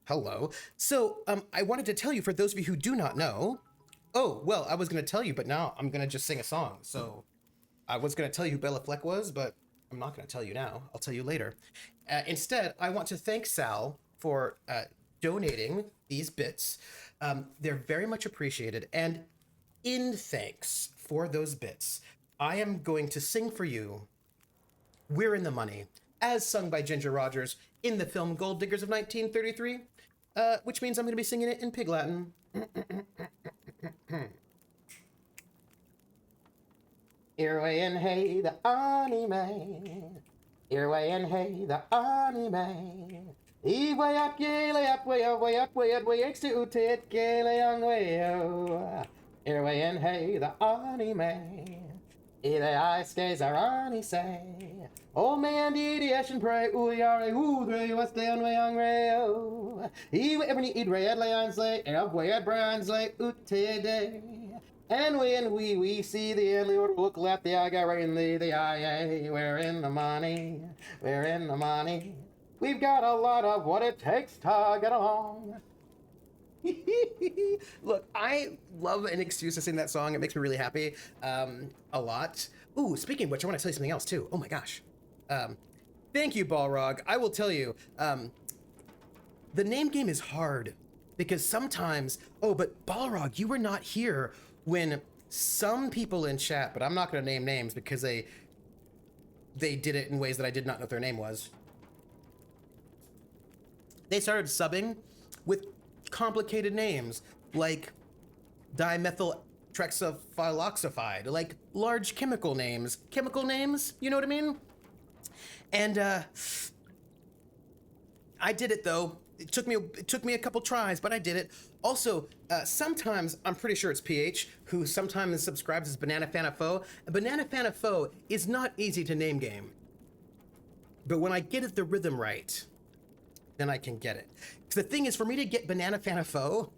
hello. So I wanted to tell you, for those of you who do not know. Oh, well, I was gonna tell you, but now I'm gonna just sing a song. So I was gonna tell you who Bella Fleck was, but I'm not gonna tell you now. I'll tell you later. Instead, I want to thank Sal for donating these bits. They're very much appreciated, and in thanks for those bits, I am going to sing for you "We're in the Money," as sung by Ginger Rogers in the film Gold Diggers of 1933, which means I'm going to be singing it in Pig Latin. Irway and hey, the anime. Irway and hey, the anime. Way up, way up, way up, way up, way up, way up, to tit, young way oh. Irway and hey, the anime. The ice skates are on, he say. Old man did the action pray, ooh, yare, ooh, three, what's the way young rail? He ever need red lions lay, up way at Brown's lay, ooh, today. And when we see the early look left, the eye got right in the eye, we're in the money, we're in the money. We've got a lot of what it takes to get along. Look, I love an excuse to sing that song. It makes me really happy, a lot. Ooh, speaking of which, I want to tell you something else too. Oh my gosh. Thank you, Balrog. I will tell you, the name game is hard because sometimes, oh, but Balrog, you were not here when some people in chat, but I'm not going to name names because they did it in ways that I did not know what their name was. They started subbing with complicated names like dimethyl trexophyloxifide, like large chemical names, you know what I mean? And I did it though. It took me a couple tries, but I did it. Also, sometimes I'm pretty sure it's PH who sometimes subscribes as Banana Fana Fo. Banana Fana Fo is not easy to name game, but when I get it the rhythm right, then I can get it. Because the thing is, for me to get Banana Fana Fo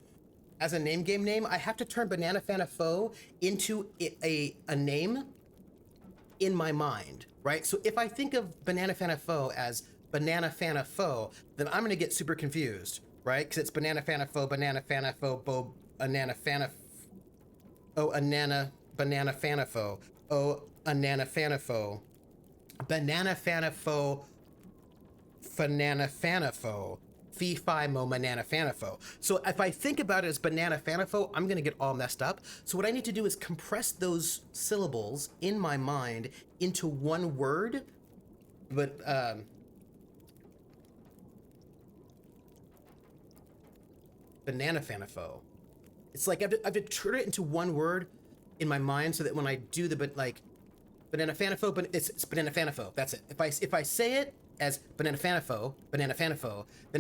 as a name game name, I have to turn Banana Fana Fo into a name in my mind, right? So if I think of Banana Fana Fo as Banana Fana Fo, then I'm gonna get super confused, right? Because it's Banana Fana Fo, Banana Fana Fo, Bo, Anana Fana, oh, Anana, Banana Fana Fo, oh, Anana Fana Fo, Banana Fana Fo, Fanana Fana Fo, Fee Fi Mo Banana Fana Fo. So if I think about it as Banana Fana Fo, I'm gonna get all messed up. So what I need to do is compress those syllables in my mind into one word, but Banana Fana Fo. It's like I have to turn it into one word in my mind so that when I do Banana Fana Fo, but it's Banana Fana Fo. That's it. If I say it as Banana Fana Fo, then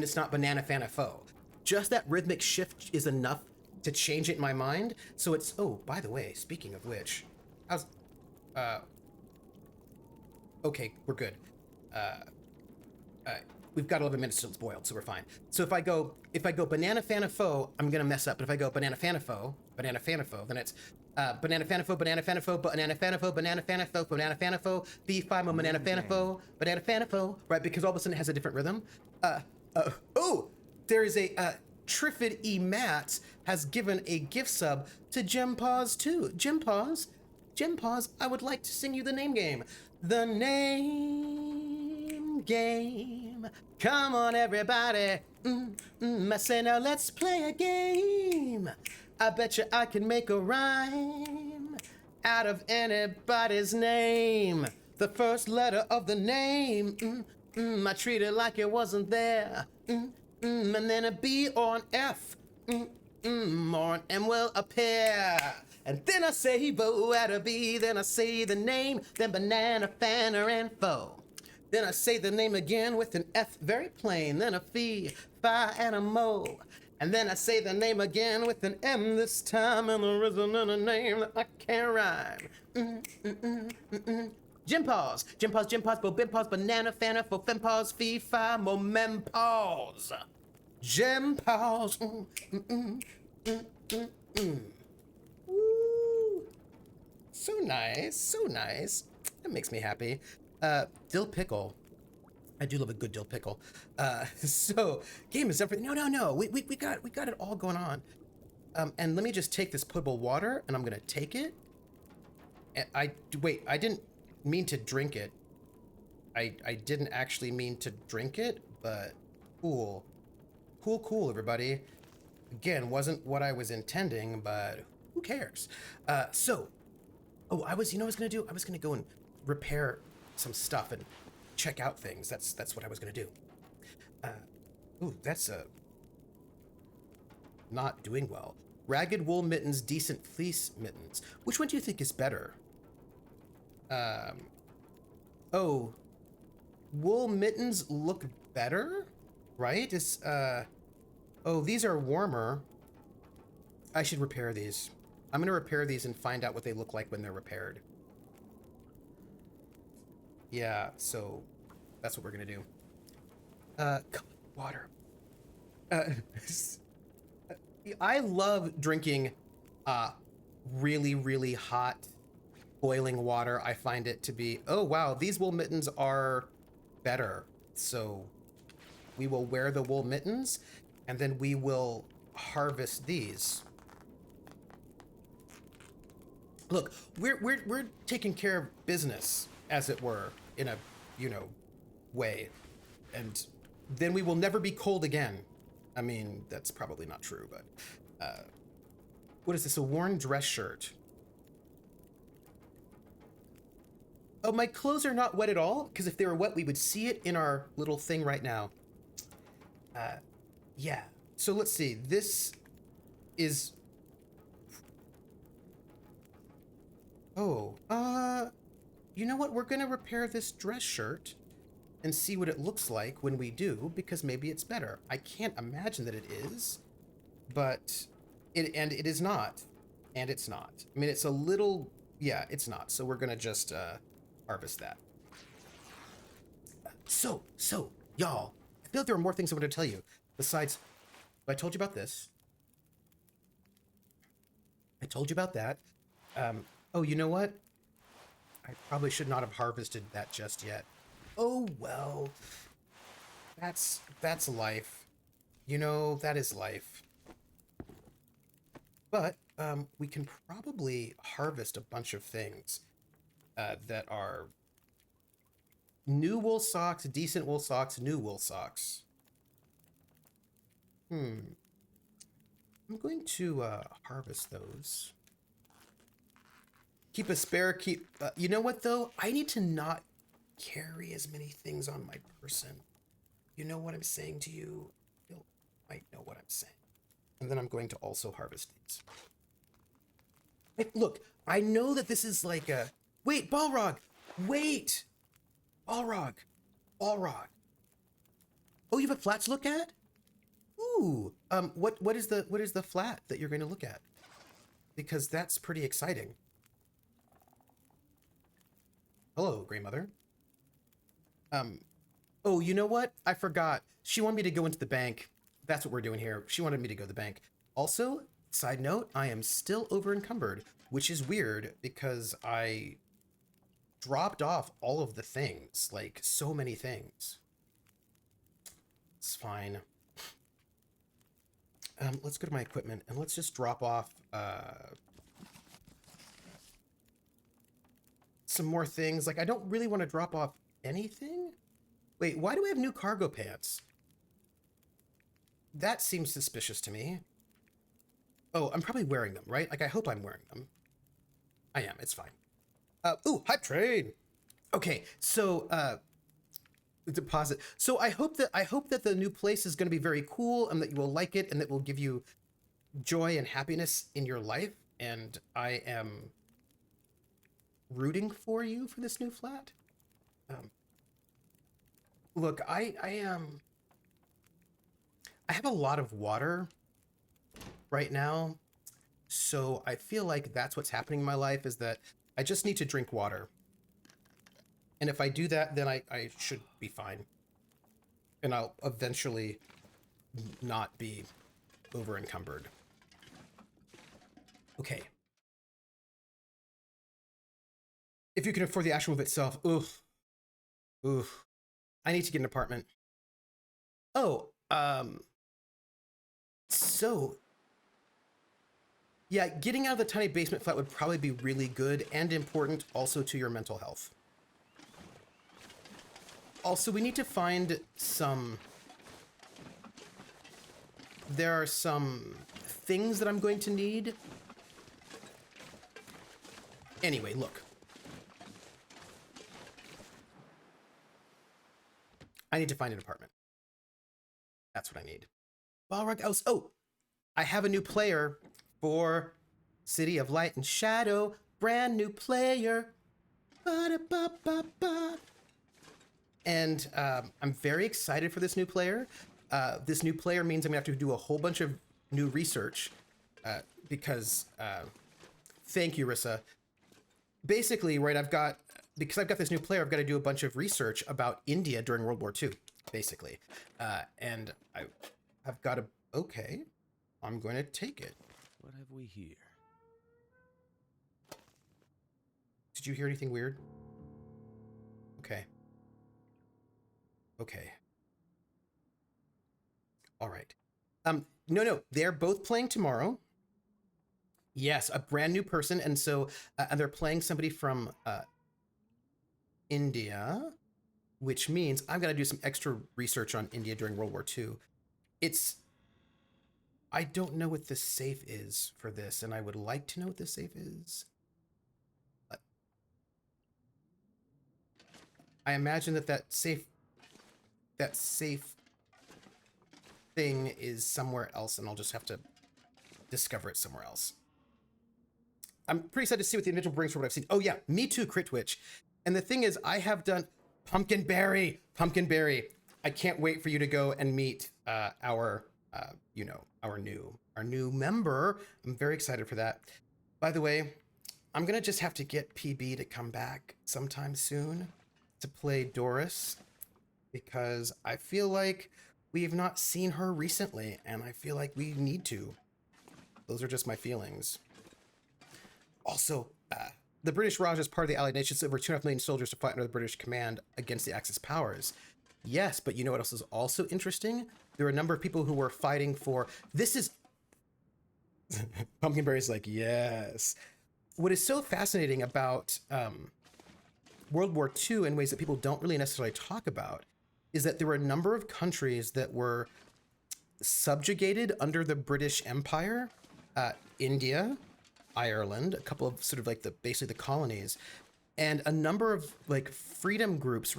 it's not Banana Fana Fo. Just that rhythmic shift is enough to change it in my mind. So it's, oh, by the way, speaking of which, okay, we're good. We've got 11 minutes till it's boiled, so we're fine. So if I go Banana Fana Fo, I'm gonna mess up. But if I go Banana Fana Fo, then it's Banana Fana Fo, Banana Fana Fo, Banana Fana Fo, Banana Fana Fo, Banana Fana Fo, B5 Mo Banana Fana Fo, Banana Fana Fo, right? Because all of a sudden it has a different rhythm. Oh, there is a Triffid E. Matz has given a gift sub to Gem Paws too. Gem Paws, I would like to sing you the name game. The name game. Come on, everybody. I say now let's play a game. I bet you I can make a rhyme out of anybody's name. The first letter of the name. I treat it like it wasn't there. And then a B or an F. Or an M will appear. And then I say bo at a B. Then I say the name. Then Banana Fana and Fo. Then I say the name again with an F, very plain. Then a Fee, Fi, and a Mo. And then I say the name again with an M this time, and there isn't a name that I can't rhyme. Gym pause, gym pause, gym pause, bo bim pause, banana fana, fo fem pause, fee fi, mo mem pause. Gym pause. Woo. So nice, so nice. That makes me happy. Dill pickle. I do love a good dill pickle. So game is everything. No. We got it all going on. And let me just take this potable water, and I'm gonna take it. And wait. I didn't mean to drink it. I didn't actually mean to drink it, but cool, everybody. Again, wasn't what I was intending, but who cares? I was gonna do? I was gonna go and repair some stuff and check out things. That's what I was gonna do. That's not doing well. Ragged wool mittens, decent fleece mittens. Which one do you think is better? Wool mittens look better, right? These are warmer. I should repair these. I'm gonna repair these and find out what they look like when they're repaired. Yeah, so that's what we're gonna do. Water. I love drinking really, really hot boiling water. I find it to be, oh wow, these wool mittens are better. So we will wear the wool mittens, and then we will harvest these. Look, we're taking care of business, as it were, in a, way. And then we will never be cold again. I mean, that's probably not true, but what is this? A worn dress shirt. Oh, my clothes are not wet at all, because if they were wet, we would see it in our little thing right now. Yeah. So let's see. This is... Oh, you know what? We're gonna repair this dress shirt and see what it looks like when we do, because maybe it's better. I can't imagine that it is, but it is not, and it's not. I mean, it's a little, yeah, it's not. So we're gonna just harvest that. So y'all, I feel like there are more things I want to tell you besides. I told you about this. I told you about that. Oh, you know what? I probably should not have harvested that just yet. Oh, well, that's life. That is life. But we can probably harvest a bunch of things that are new wool socks, decent wool socks, new wool socks. I'm going to harvest those. Keep a spare, you know what, though? I need to not carry as many things on my person. You know what I'm saying to you? You might know what I'm saying. And then I'm going to also harvest these. Look, I know that this is like a... Wait, Balrog! Wait! Balrog! Oh, you have a flat to look at? Ooh, what is the flat that you're going to look at? Because that's pretty exciting. Hello, Grey Mother. Oh, you know what? I forgot. She wanted me to go into the bank. That's what we're doing here. She wanted me to go to the bank. Also, side note, I am still over encumbered, which is weird because I dropped off all of the things, like so many things. It's fine. Let's go to my equipment and let's just drop off some more things. Like, I don't really want to drop off anything. Wait, why do we have new cargo pants? That seems suspicious to me. Oh, I'm probably wearing them, right? Like, I hope I'm wearing them. I am, it's fine. Ooh, hype train. Okay, so deposit. So I hope that the new place is going to be very cool and that you will like it and that will give you joy and happiness in your life. And I am rooting for you for this new flat. Look, I have a lot of water right now. So I feel like that's what's happening in my life, is that I just need to drink water. And if I do that, then I should be fine. And I'll eventually not be over encumbered. Okay. If you can afford the actual move itself, oof. Oof. I need to get an apartment. Oh, so yeah, getting out of the tiny basement flat would probably be really good and important also to your mental health. Also, we need to find some... There are some things that I'm going to need. Anyway, look. I need to find an apartment. That's what I need. Balrog House. Oh, I have a new player for City of Light and Shadow. Brand new player. Ba-da-ba-ba-ba. And I'm very excited for this new player. This new player means I'm gonna have to do a whole bunch of new research because thank you, Rissa. Basically, right, because I've got this new player, I've got to do a bunch of research about India during World War II, basically. And I've got to, okay, I'm going to take it. What have we here? Did you hear anything weird? Okay. Okay. All right. No, they're both playing tomorrow. Yes, a brand new person, and so and they're playing somebody from India, which means I've got to do some extra research on India during World War II. I don't know what the safe is for this, and I would like to know what the safe is. I imagine that safe thing is somewhere else, and I'll just have to discover it somewhere else. I'm pretty excited to see what the individual brings for what I've seen. Oh yeah, me too, Crit Twitch. And the thing is, I have done Pumpkinberry. I can't wait for you to go and meet our new member. I'm very excited for that. By the way, I'm gonna just have to get PB to come back sometime soon to play Doris, because I feel like we have not seen her recently, and I feel like we need to. Those are just my feelings. Also, the British Raj is part of the Allied nations, over 2.5 million soldiers to fight under the British command against the Axis powers. Yes, but you know what else is also interesting? There are a number of people who were fighting for... This is... Pumpkinberry's like, yes. What is so fascinating about World War II in ways that people don't really necessarily talk about is that there were a number of countries that were subjugated under the British Empire. India, Ireland, a couple of sort of like basically the colonies, and a number of like freedom groups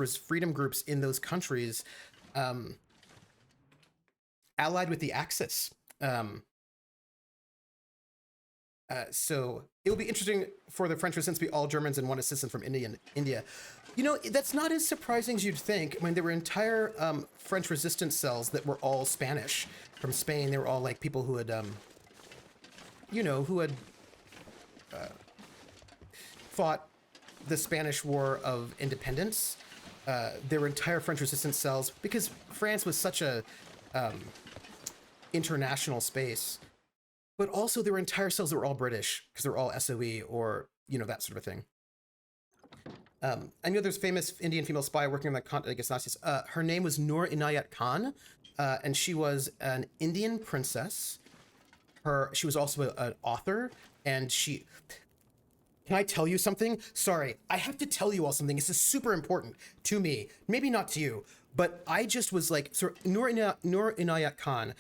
in those countries allied with the Axis. So it will be interesting for the French resistance to be all Germans and one assistant from India. You know, that's not as surprising as you'd think. I mean, there were entire French resistance cells that were all Spanish from Spain. They were all like people who had, fought the Spanish War of Independence. There were entire French resistance cells because France was such a international space. But also there were entire cells that were all British because they're all SOE or, that sort of a thing. I know there's a famous Indian female spy working on the continent against Nazis. Her name was Noor Inayat Khan, and she was an Indian princess. She was also an author, and she... Can I tell you something? Sorry, I have to tell you all something. This is super important to me. Maybe not to you, but I just was like, so Noor Inayat Khan,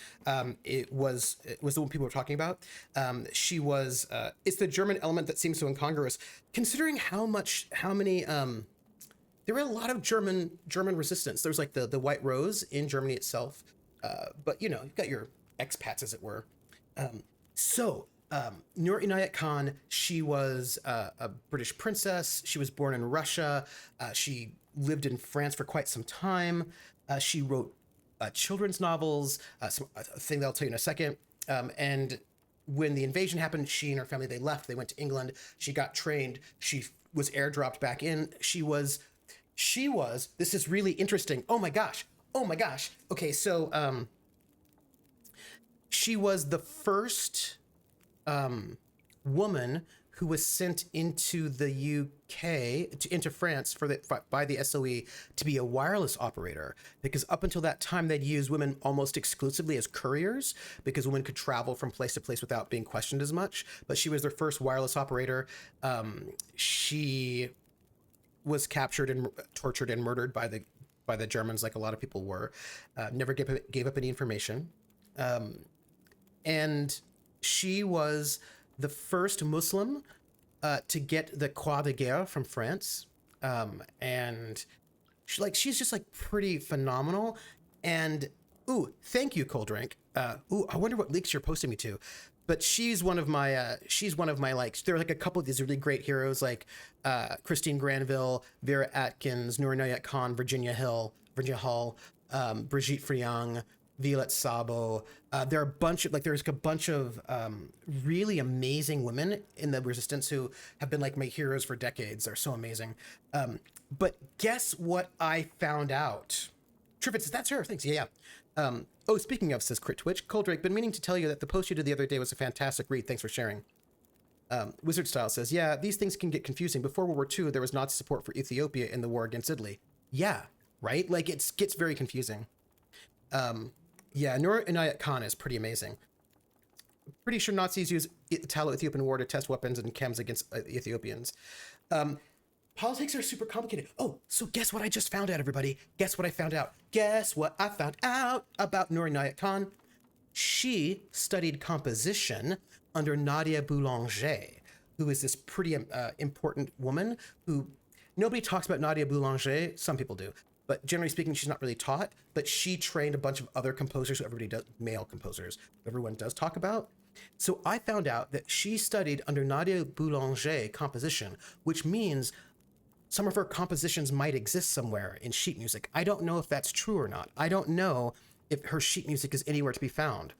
it was the one people were talking about. She was, it's the German element that seems so incongruous, considering how many, there were a lot of German resistance. There's like the White Rose in Germany itself, but you've got your expats, as it were. Noor Inayat Khan, she was a British princess. She was born in Russia. She lived in France for quite some time. She wrote children's novels, a thing that I'll tell you in a second. And when the invasion happened, she and her family, they left. They went to England. She got trained. She was airdropped back in. She was. This is really interesting. Oh my gosh. Oh my gosh. Okay, so she was the first woman who was sent into the UK, into France by the SOE to be a wireless operator, because up until that time they'd used women almost exclusively as couriers because women could travel from place to place without being questioned as much. But she was their first wireless operator. She was captured and tortured and murdered by the Germans, like a lot of people were. Never gave up any information. And she was the first Muslim to get the Croix de Guerre from France. And she's just like pretty phenomenal. And ooh, thank you, Cold Drink. Ooh, I wonder what leaks you're posting me to. But she's one of my like, there are like a couple of these really great heroes like Christine Granville, Vera Atkins, Noor Inayat Khan, Virginia Hall, Brigitte Friang, Violette Sabo. There's a bunch of really amazing women in the resistance who have been like my heroes for decades. They're so amazing. But guess what I found out? Triffids, that's her. Thanks. Yeah. Oh, speaking of, says Crit Twitch, Cold Drake, been meaning to tell you that the post you did the other day was a fantastic read. Thanks for sharing. Wizard Style says, yeah, these things can get confusing. Before World War II, there was Nazi support for Ethiopia in the war against Italy. Yeah, right? Like, it gets very confusing. Yeah, Noor Inayat Khan is pretty amazing. Pretty sure Nazis use the Italo-Ethiopian war to test weapons and chems against Ethiopians. Politics are super complicated. Oh, so guess what I just found out, everybody? Guess what I found out? Guess what I found out about Noor Inayat Khan? She studied composition under Nadia Boulanger, who is this pretty important woman who nobody talks about. Nadia Boulanger. Some people do, but generally speaking, she's not really taught. But she trained a bunch of other composers who everybody does, male composers, everyone does talk about. So I found out that she studied under Nadia Boulanger composition, which means some of her compositions might exist somewhere in sheet music. I don't know if that's true or not. I don't know if her sheet music is anywhere to be found.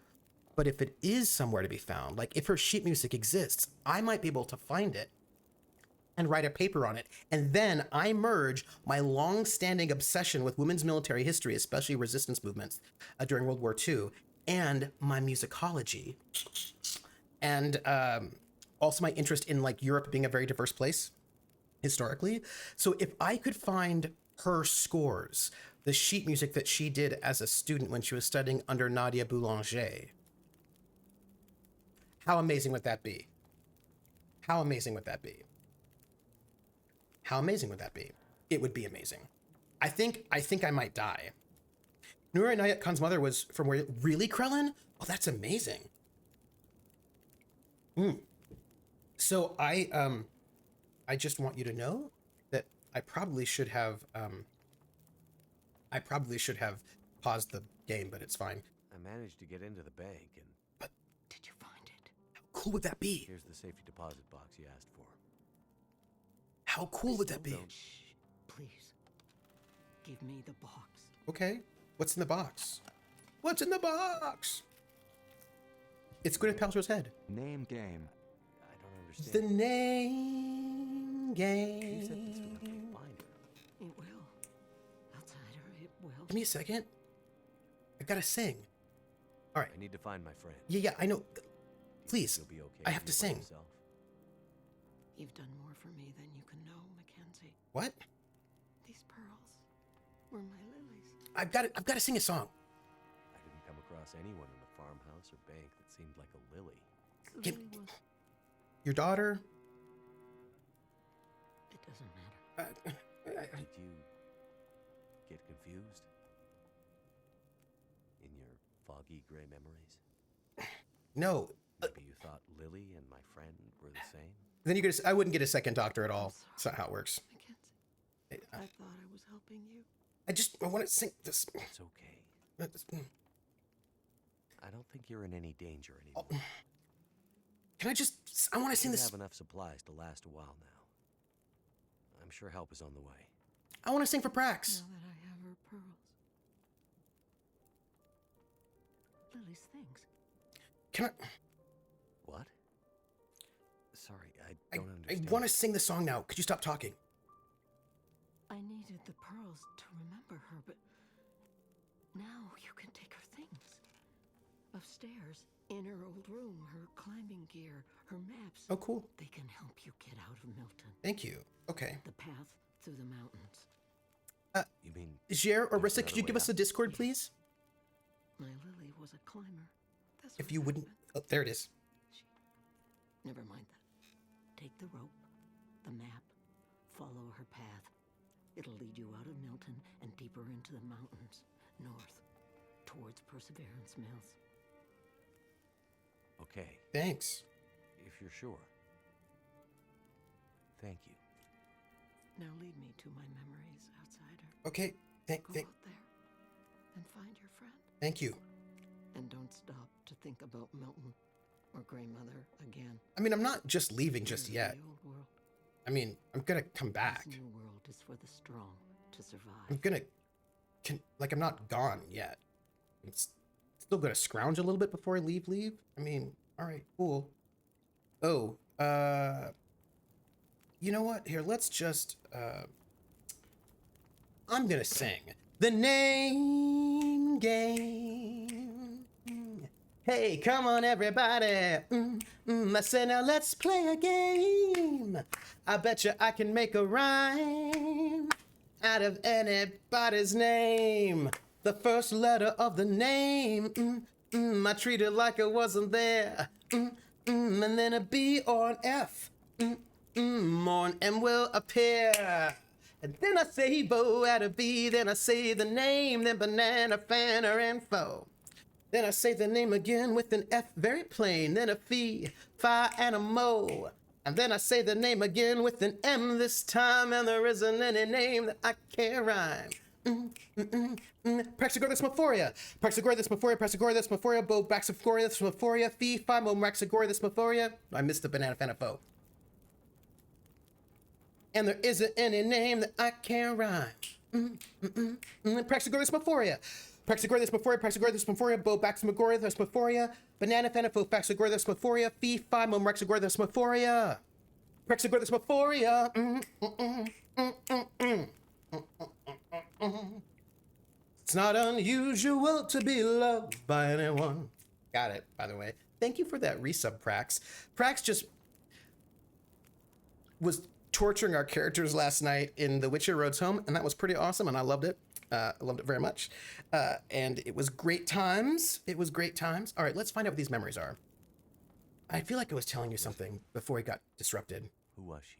But if it is somewhere to be found, like if her sheet music exists, I might be able to find it and write a paper on it. And then I merge my long-standing obsession with women's military history, especially resistance movements during World War II, and my musicology. And also my interest in like Europe being a very diverse place historically. So if I could find her scores, the sheet music that she did as a student when she was studying under Nadia Boulanger, how amazing would that be? How amazing would that be? How amazing would that be? It would be amazing. I think I might die. Noor Inayat Khan's mother was from where? Really, Krellin? Oh, that's amazing. So I just want you to know that I probably should have paused the game, but it's fine. I managed to get into the bank, and But did you find it? How cool would that be? here's the safety deposit box you asked for. How cool would that be? Shh, please. Give me the box. Okay, what's in the box? What's in the box? It's Gwyneth Paltrow's head. Name game. I don't The understand. name You game. said this would help you find her. It will. Outsider, it will. Give me a second. I gotta sing. All right. I need to find my friend. Yeah, I know. Please, You'll be okay. I have when to you're by sing. yourself. You've done more for me than you can know, Mackenzie. What? These pearls were my lilies. I've got to sing a song. I didn't come across anyone in a farmhouse or bank that seemed like a lily. The Give- lily was... Your daughter. It doesn't matter. Did you get confused? In your foggy gray memories? No. Maybe you thought Lily and my friend were the same? Then you get. I wouldn't get a second doctor at all. That's not how it works. Mackenzie, I thought I was helping you. I want to sing this. It's okay. I don't think you're in any danger anymore. Can I just? I want to sing We this. have enough supplies to last a while now. I'm sure help is on the way. I want to sing for Prax. Now that I have her pearls. Lily's things. Can I? What? Sorry, I I don't understand. want to sing the song now. Could you stop talking? I needed the pearls to remember her, but now you can take her things. Upstairs, in her old room, her climbing gear, her maps. Oh, cool. They can help you get out of Milton. Thank you. Okay. The path through the mountains. You mean Jer or There's Rissa, could you another give way us a out? Discord, please? My Lily was a climber. That's If what you wouldn't. happened. Oh, there it is. Never mind that. Take the rope, the map, follow her path. It'll lead you out of Milton and deeper into the mountains, north, towards Perseverance Mills. okay? Thanks. If you're sure. Thank you. Now lead me to my memories, outsider. Okay. Go out there and find your friend. Thank you. And don't stop to think about Milton or Grey Mother again. I mean, I'm not just leaving just Here's yet. The old world. I mean, I'm gonna come back. This new world is for the strong to survive. I'm gonna, I'm not gone yet. I'm still gonna scrounge a little bit before I leave. I mean, all right, cool. Oh, you know what? Here, let's just, I'm gonna sing the name game. Hey, come on, everybody. I say now let's play a game. I bet you I can make a rhyme out of anybody's name. The first letter of the name, I treat it like it wasn't there. And then a B or an F, or an M will appear. And then I say bow at a B, then I say the name, then banana, fan, or info. Then I say the name again with an F, very plain, then a fee, fi, and a mo. And then I say the name again with an M this time, and there isn't any name that I can't rhyme. Praxagorismophoria, Praxagorismophoria, Praxagorismophoria, Bo Baxaphoria, Fee, Fi, Mo Praxagorismophoria. I missed the banana, fan, fo. And there isn't any name that I can't rhyme. Praxagorismophoria. Praxagorismophoria, Praxagorismophoria, Bo Baxagorismophoria, Banana Fanafo, Praxagorismophoria, Fee, Fi, Mo Praxagorismophoria. Praxagorismophoria. It's not unusual to be loved by anyone. Got it, by the way. Thank you for that resub, Prax. Prax just was torturing our characters last night in The Witcher Roads Home, and that was pretty awesome, and I loved it. I loved it very much. And it was great times. It was great times. All right, let's find out what these memories are. I feel like I was telling you something before he got disrupted. Who was she?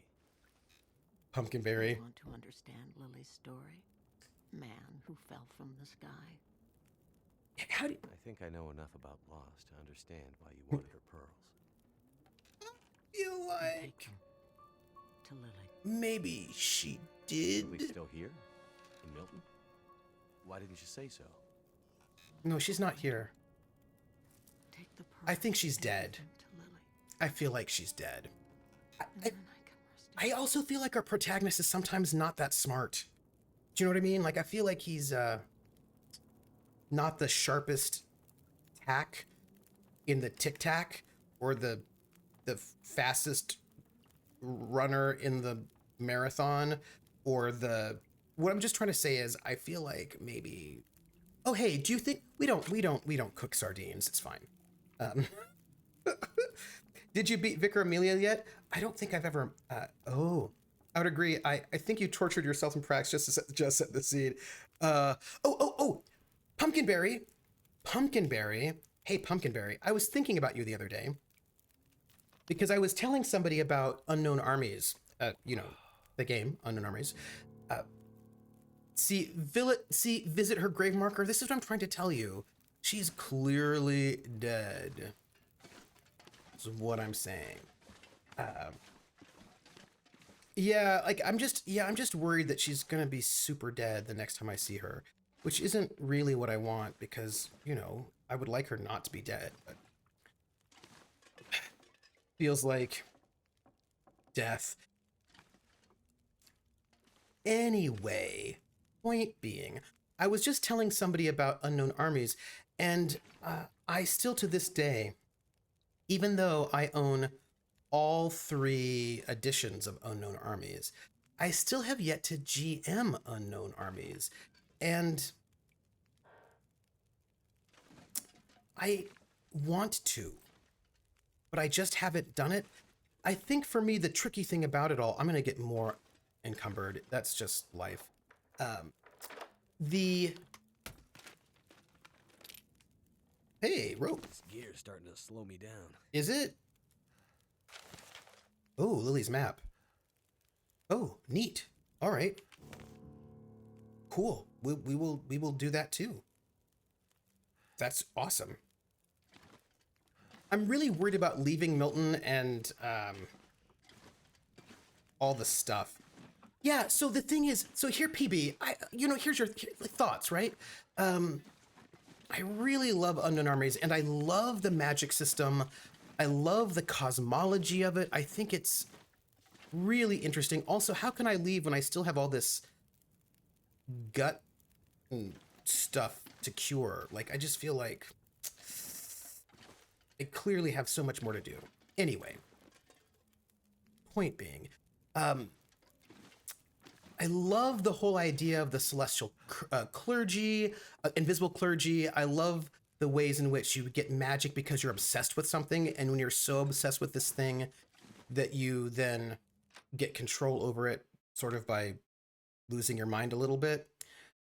Pumpkinberry. You want to understand Lily's story? Man who fell from the sky. How do I think I know enough about Lost to understand why you wanted her pearls. you like? Take them to Lily. Maybe she did. Lily's still here? In Milton? Why didn't you say so? No, she's not here. Take the pearls I think she's and dead. give them to Lily. I feel like she's dead. And then I can rest I also feel like our protagonist is sometimes not that smart. Do you know what I mean? Like, I feel like he's not the sharpest tack in the tic-tac or the fastest runner in the marathon or the... What I'm just trying to say is I feel like maybe... Oh, hey, do you think... We don't cook sardines. It's fine. Did you beat Vicar Amelia yet? I don't think I've ever... oh... I would agree. I think you tortured yourself in Prax just to set the scene. Oh! Pumpkinberry. Hey, Pumpkinberry. I was thinking about you the other day because I was telling somebody about Unknown Armies. You know, the game Unknown Armies. Visit her grave marker. This is what I'm trying to tell you. She's clearly dead. Is what I'm saying. Yeah, like I'm just worried that she's gonna be super dead the next time I see her, which isn't really what I want because, you know, I would like her not to be dead, but feels like death. Anyway, point being, I was just telling somebody about Unknown Armies, and I still to this day even though I own all 3 editions of Unknown Armies, I still have yet to GM Unknown Armies. And I want to, but I just haven't done it. I think for me, the tricky thing about it all, I'm going to get more encumbered. That's just life. Hey, rope. This gear's starting to slow me down. Is it? Oh, Lily's map. Oh, neat. All right. Cool. We will do that too. That's awesome. I'm really worried about leaving Milton and all the stuff. Yeah, so the thing is, so here, PB, here's your thoughts, right? I really love Unknown Armies, and I love the magic system. I love the cosmology of it. I think it's really interesting. Also, how can I leave when I still have all this gut stuff to cure? Like, I just feel like I clearly have so much more to do. Anyway, point being, I love the whole idea of the celestial clergy, invisible clergy. I love the ways in which you get magic because you're obsessed with something. And when you're so obsessed with this thing that you then get control over it sort of by losing your mind a little bit.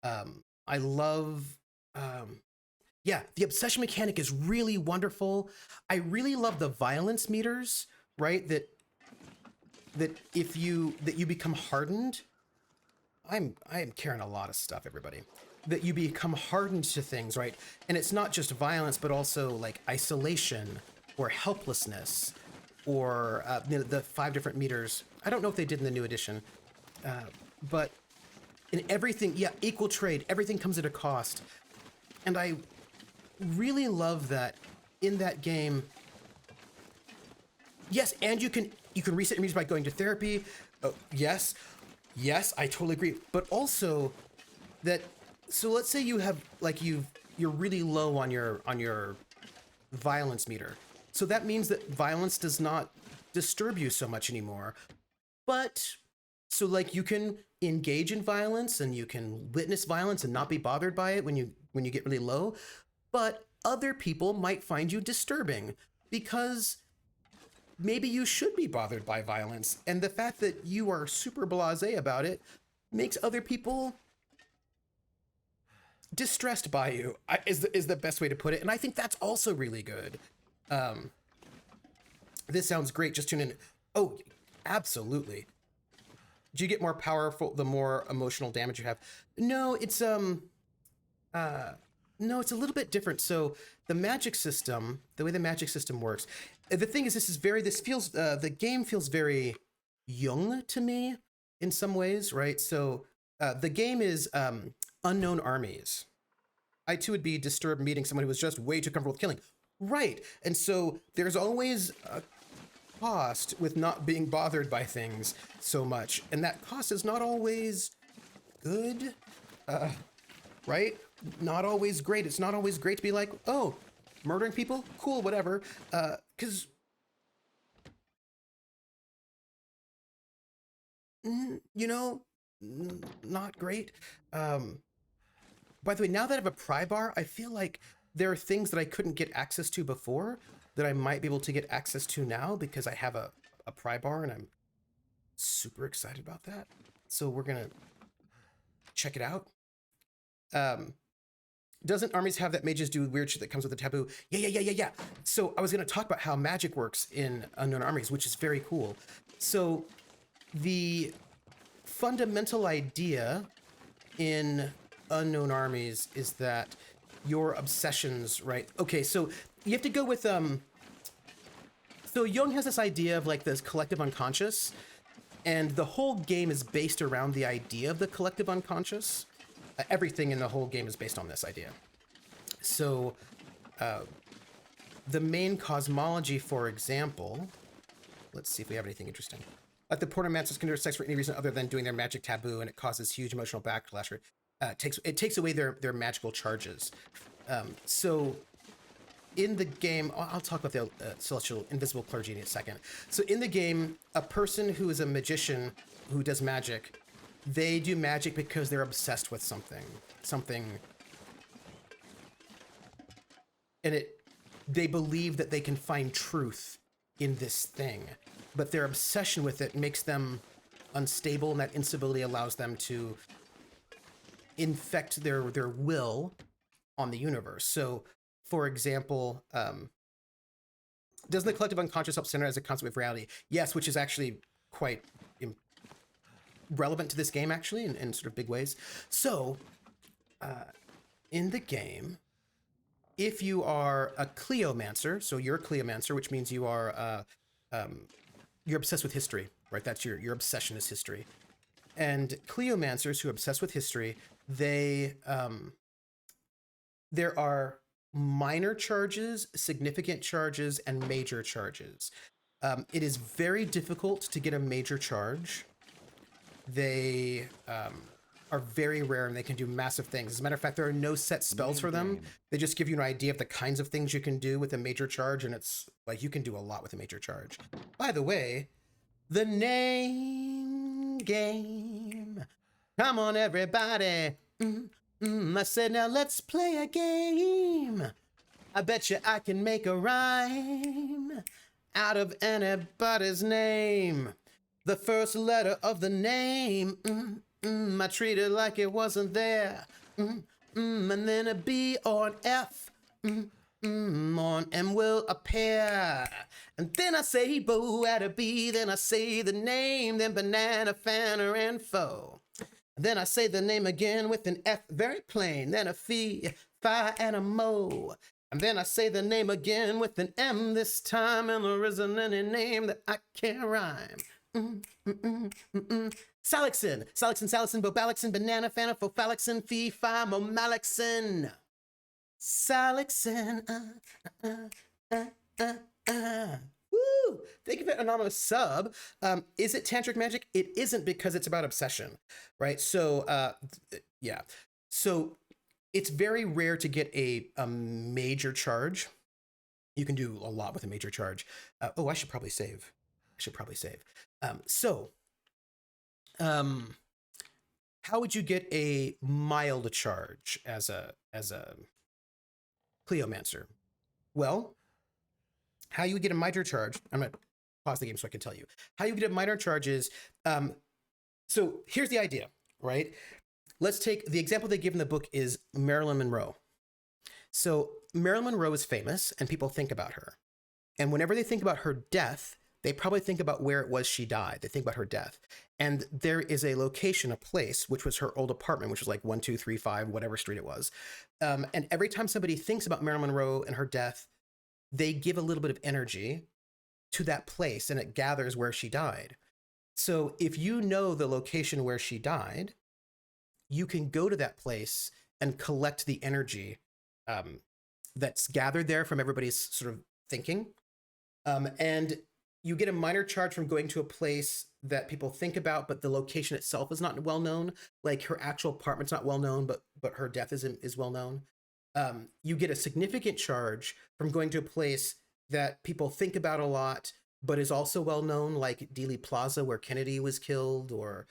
I love, the obsession mechanic is really wonderful. I really love the violence meters, right? That you become hardened. I am carrying a lot of stuff, everybody. That you become hardened to things, right? And it's not just violence, but also like isolation or helplessness or the 5 different meters. I don't know if they did in the new edition, but in everything, equal trade, everything comes at a cost. And I really love that in that game. Yes, and you can reset your meters by going to therapy. Yes, I totally agree. But also that, so let's say you have you're really low on your violence meter. So that means that violence does not disturb you so much anymore. But so you can engage in violence and you can witness violence and not be bothered by it when you get really low. But other people might find you disturbing because maybe you should be bothered by violence. And the fact that you are super blasé about it makes other people distressed by you, is the best way to put it. And I think that's also really good. This sounds great. Just tune in. Oh, absolutely. Do you get more powerful the more emotional damage you have? No, it's no, it's a little bit different. So the magic system, the way the magic system works, the thing is, the game feels very young to me in some ways, right? So the game is Unknown Armies. I too would be disturbed meeting someone who was just way too comfortable with killing. Right. And so there's always a cost with not being bothered by things so much. And that cost is not always good, right? Not always great. It's not always great to be like, oh, murdering people? Cool, whatever. Because not great. By the way, now that I have a pry bar, I feel like there are things that I couldn't get access to before that I might be able to get access to now because I have a pry bar, and I'm super excited about that. So we're gonna check it out. Doesn't armies have that mages do weird shit that comes with the taboo? Yeah. So I was gonna talk about how magic works in Unknown Armies, which is very cool. So the fundamental idea in Unknown Armies is that your obsessions, right? Okay, so you have to go with so Jung has this idea of this collective unconscious, and the whole game is based around the idea of the collective unconscious. Everything in the whole game is based on this idea. So the main cosmology, for example, let's see if we have anything interesting. The Portomancers can do sex for any reason other than doing their magic taboo, and it causes huge emotional backlash. It takes away their magical charges. So in the game, I'll talk about the celestial invisible clergy in a second. So in the game, a person who is a magician who does magic, they do magic because they're obsessed with something, and they believe that they can find truth in this thing, but their obsession with it makes them unstable, and that instability allows them to infect their will on the universe. So, for example, doesn't the collective unconscious help center as a concept of reality? Yes, which is actually quite relevant to this game, actually, in sort of big ways. So, in the game, if you are a Cleomancer, so you're a Cleomancer, which means you are you're obsessed with history, right? That's your obsession is history. And Cleomancers who are obsessed with history, they there are minor charges, significant charges, and major charges. It is very difficult to get a major charge. They are very rare and they can do massive things. As a matter of fact, there are no set spells for them. They just give you an idea of the kinds of things you can do with a major charge, and it's like you can do a lot with a major charge. By the way, the name game. Come on, everybody. I said, now let's play a game. I bet you I can make a rhyme out of anybody's name. The first letter of the name, I treat it like it wasn't there. And then a B or an F, on M will appear. And then I say Bo at a B, then I say the name, then banana, fanner, and foe. Then I say the name again with an F, very plain, then a fee, fi, and a mo. And then I say the name again with an M this time, and there isn't any name that I can't rhyme. Salixin, Bobalixin, Banana, Fana, Fofalixin, Fee, Fi, Momalixin. Salixin, Woo! Thank you for anonymous sub. Is it tantric magic? It isn't, because it's about obsession, right? So, yeah. So it's very rare to get a major charge. You can do a lot with a major charge. Oh, I should probably save. How would you get a mild charge as a Cleomancer? Well, how you would get a minor charge, I'm going to pause the game so I can tell you. How you get a minor charge is, so here's the idea, right? Let's take, the example they give in the book is Marilyn Monroe. So Marilyn Monroe is famous and people think about her. And whenever they think about her death, they probably think about where it was she died. They think about her death. And there is a location, a place, which was her old apartment, which was like 1235, whatever street it was. And every time somebody thinks about Marilyn Monroe and her death, they give a little bit of energy to that place and it gathers where she died. So if you know the location where she died, you can go to that place and collect the energy that's gathered there from everybody's sort of thinking. And you get a minor charge from going to a place that people think about, but the location itself is not well known. Like her actual apartment's not well known, but her death is well known. You get a significant charge from going to a place that people think about a lot, but is also well known, like Dealey Plaza, where Kennedy was killed, or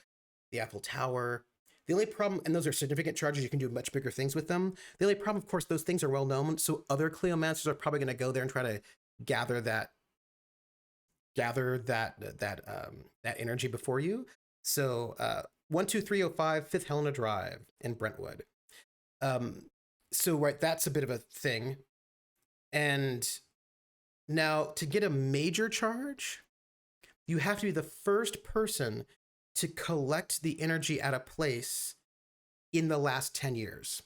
the Eiffel Tower. The only problem, and those are significant charges, you can do much bigger things with them. The only problem, of course, those things are well known, so other Cleomancers are probably going to go there and try to gather that energy before you. So 12305 5th Helena Drive in Brentwood. So right, that's a bit of a thing. And now to get a major charge, you have to be the first person to collect the energy at a place in the last 10 years.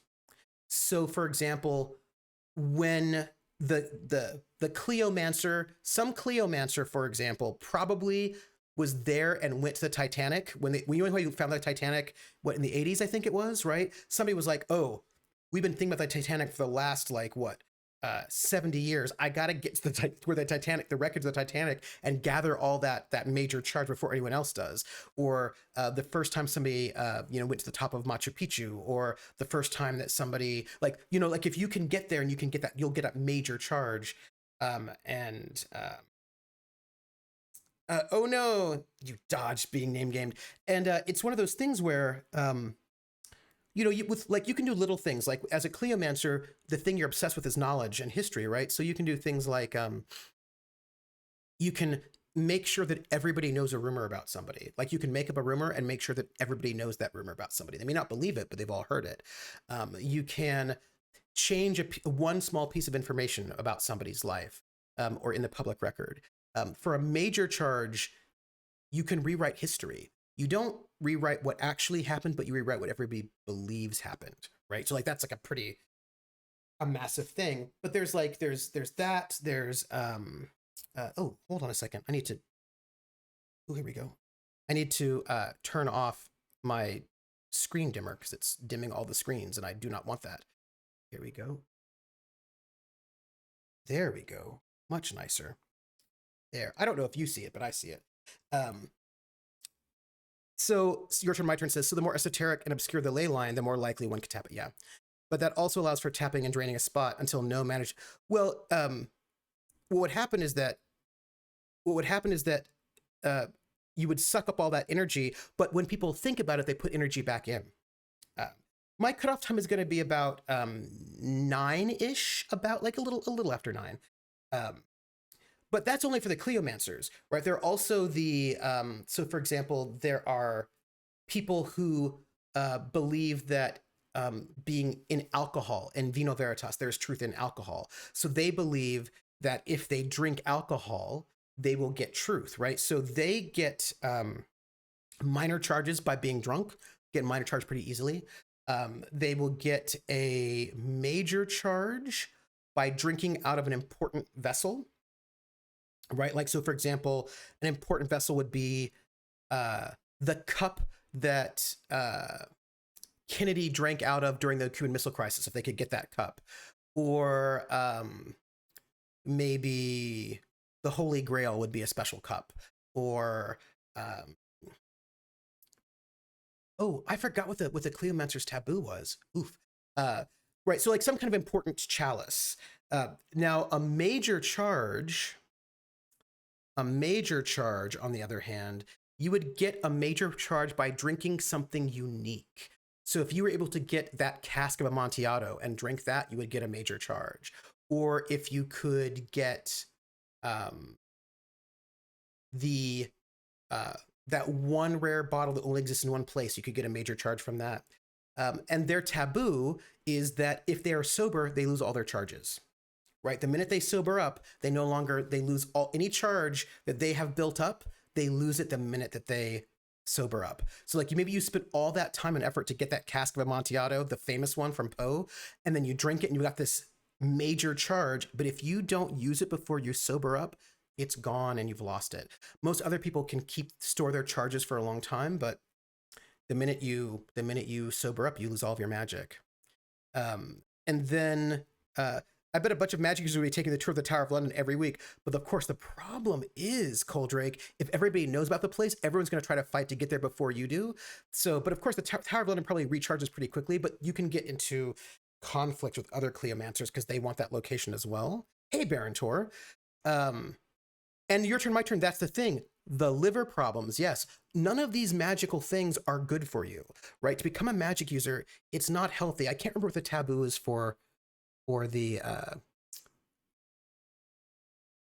So for example, when the Cleomancer, some Cleomancer, for example, probably was there and went to the Titanic when you know how you found the Titanic, what, in the 80s, I think it was, right? Somebody was like, oh, we've been thinking about the Titanic for the last, like, what, 70 years, I gotta get to the records of the Titanic, and gather all that major charge before anyone else does. Or the first time somebody went to the top of Machu Picchu, or the first time that somebody like if you can get there and you can get that, you'll get a major charge. Oh no, you dodged being name gamed. And it's one of those things where you can do little things. Like as a Cleomancer, the thing you're obsessed with is knowledge and history, right? So you can do things like you can make sure that everybody knows a rumor about somebody. Like you can make up a rumor and make sure that everybody knows that rumor about somebody. They may not believe it, but they've all heard it. You can change one small piece of information about somebody's life, or in the public record. For a major charge, you can rewrite history. You don't rewrite what actually happened, but you rewrite what everybody believes happened, right? So like that's like a massive thing. But there's that. There's oh, hold on a second. I need to. Oh, here we go. I need to turn off my screen dimmer because it's dimming all the screens, and I do not want that. Here we go. There we go. Much nicer. There. I don't know if you see it, but I see it. So your turn, my turn says, so the more esoteric and obscure the ley line, the more likely one could tap it. Yeah. But that also allows for tapping and draining a spot until no managed. Well, what would happen is that you would suck up all that energy, but when people think about it, they put energy back in. My cutoff time is going to be about 9-ish, about like a little after 9. But that's only for the Cleomancers, right? There are also the, so for example, there are people who believe that being in alcohol, and vino veritas, there's truth in alcohol. So they believe that if they drink alcohol, they will get truth, right? So they get minor charges by being drunk, get minor charge pretty easily. They will get a major charge by drinking out of an important vessel. Right? Like, so for example, an important vessel would be the cup that Kennedy drank out of during the Cuban Missile Crisis, if they could get that cup. Or maybe the Holy Grail would be a special cup. Or, oh, I forgot what the Cleomancer's taboo was. Oof. Right, so like some kind of important chalice. Now, a major charge, on the other hand, you would get a major charge by drinking something unique. So if you were able to get that cask of Amontillado and drink that, you would get a major charge. Or if you could get that one rare bottle that only exists in one place, you could get a major charge from that. And their taboo is that if they are sober, they lose all their charges. Right? The minute they sober up, they lose any charge that they have built up, they lose it the minute that they sober up. So like maybe you spent all that time and effort to get that cask of Amontillado, the famous one from Poe, and then you drink it and you got this major charge, but if you don't use it before you sober up, it's gone and you've lost it. Most other people can store their charges for a long time, but the minute you sober up, you lose all of your magic. And then I bet a bunch of magic users will be taking the tour of the Tower of London every week. But of course, the problem is, Coldrake, if everybody knows about the place, everyone's going to try to fight to get there before you do. So, but of course, the Tower of London probably recharges pretty quickly, but you can get into conflict with other Cleomancers because they want that location as well. Hey, Baron Tor. And your turn, my turn, that's the thing. The liver problems, yes. None of these magical things are good for you, right? To become a magic user, it's not healthy. I can't remember what the taboo is for the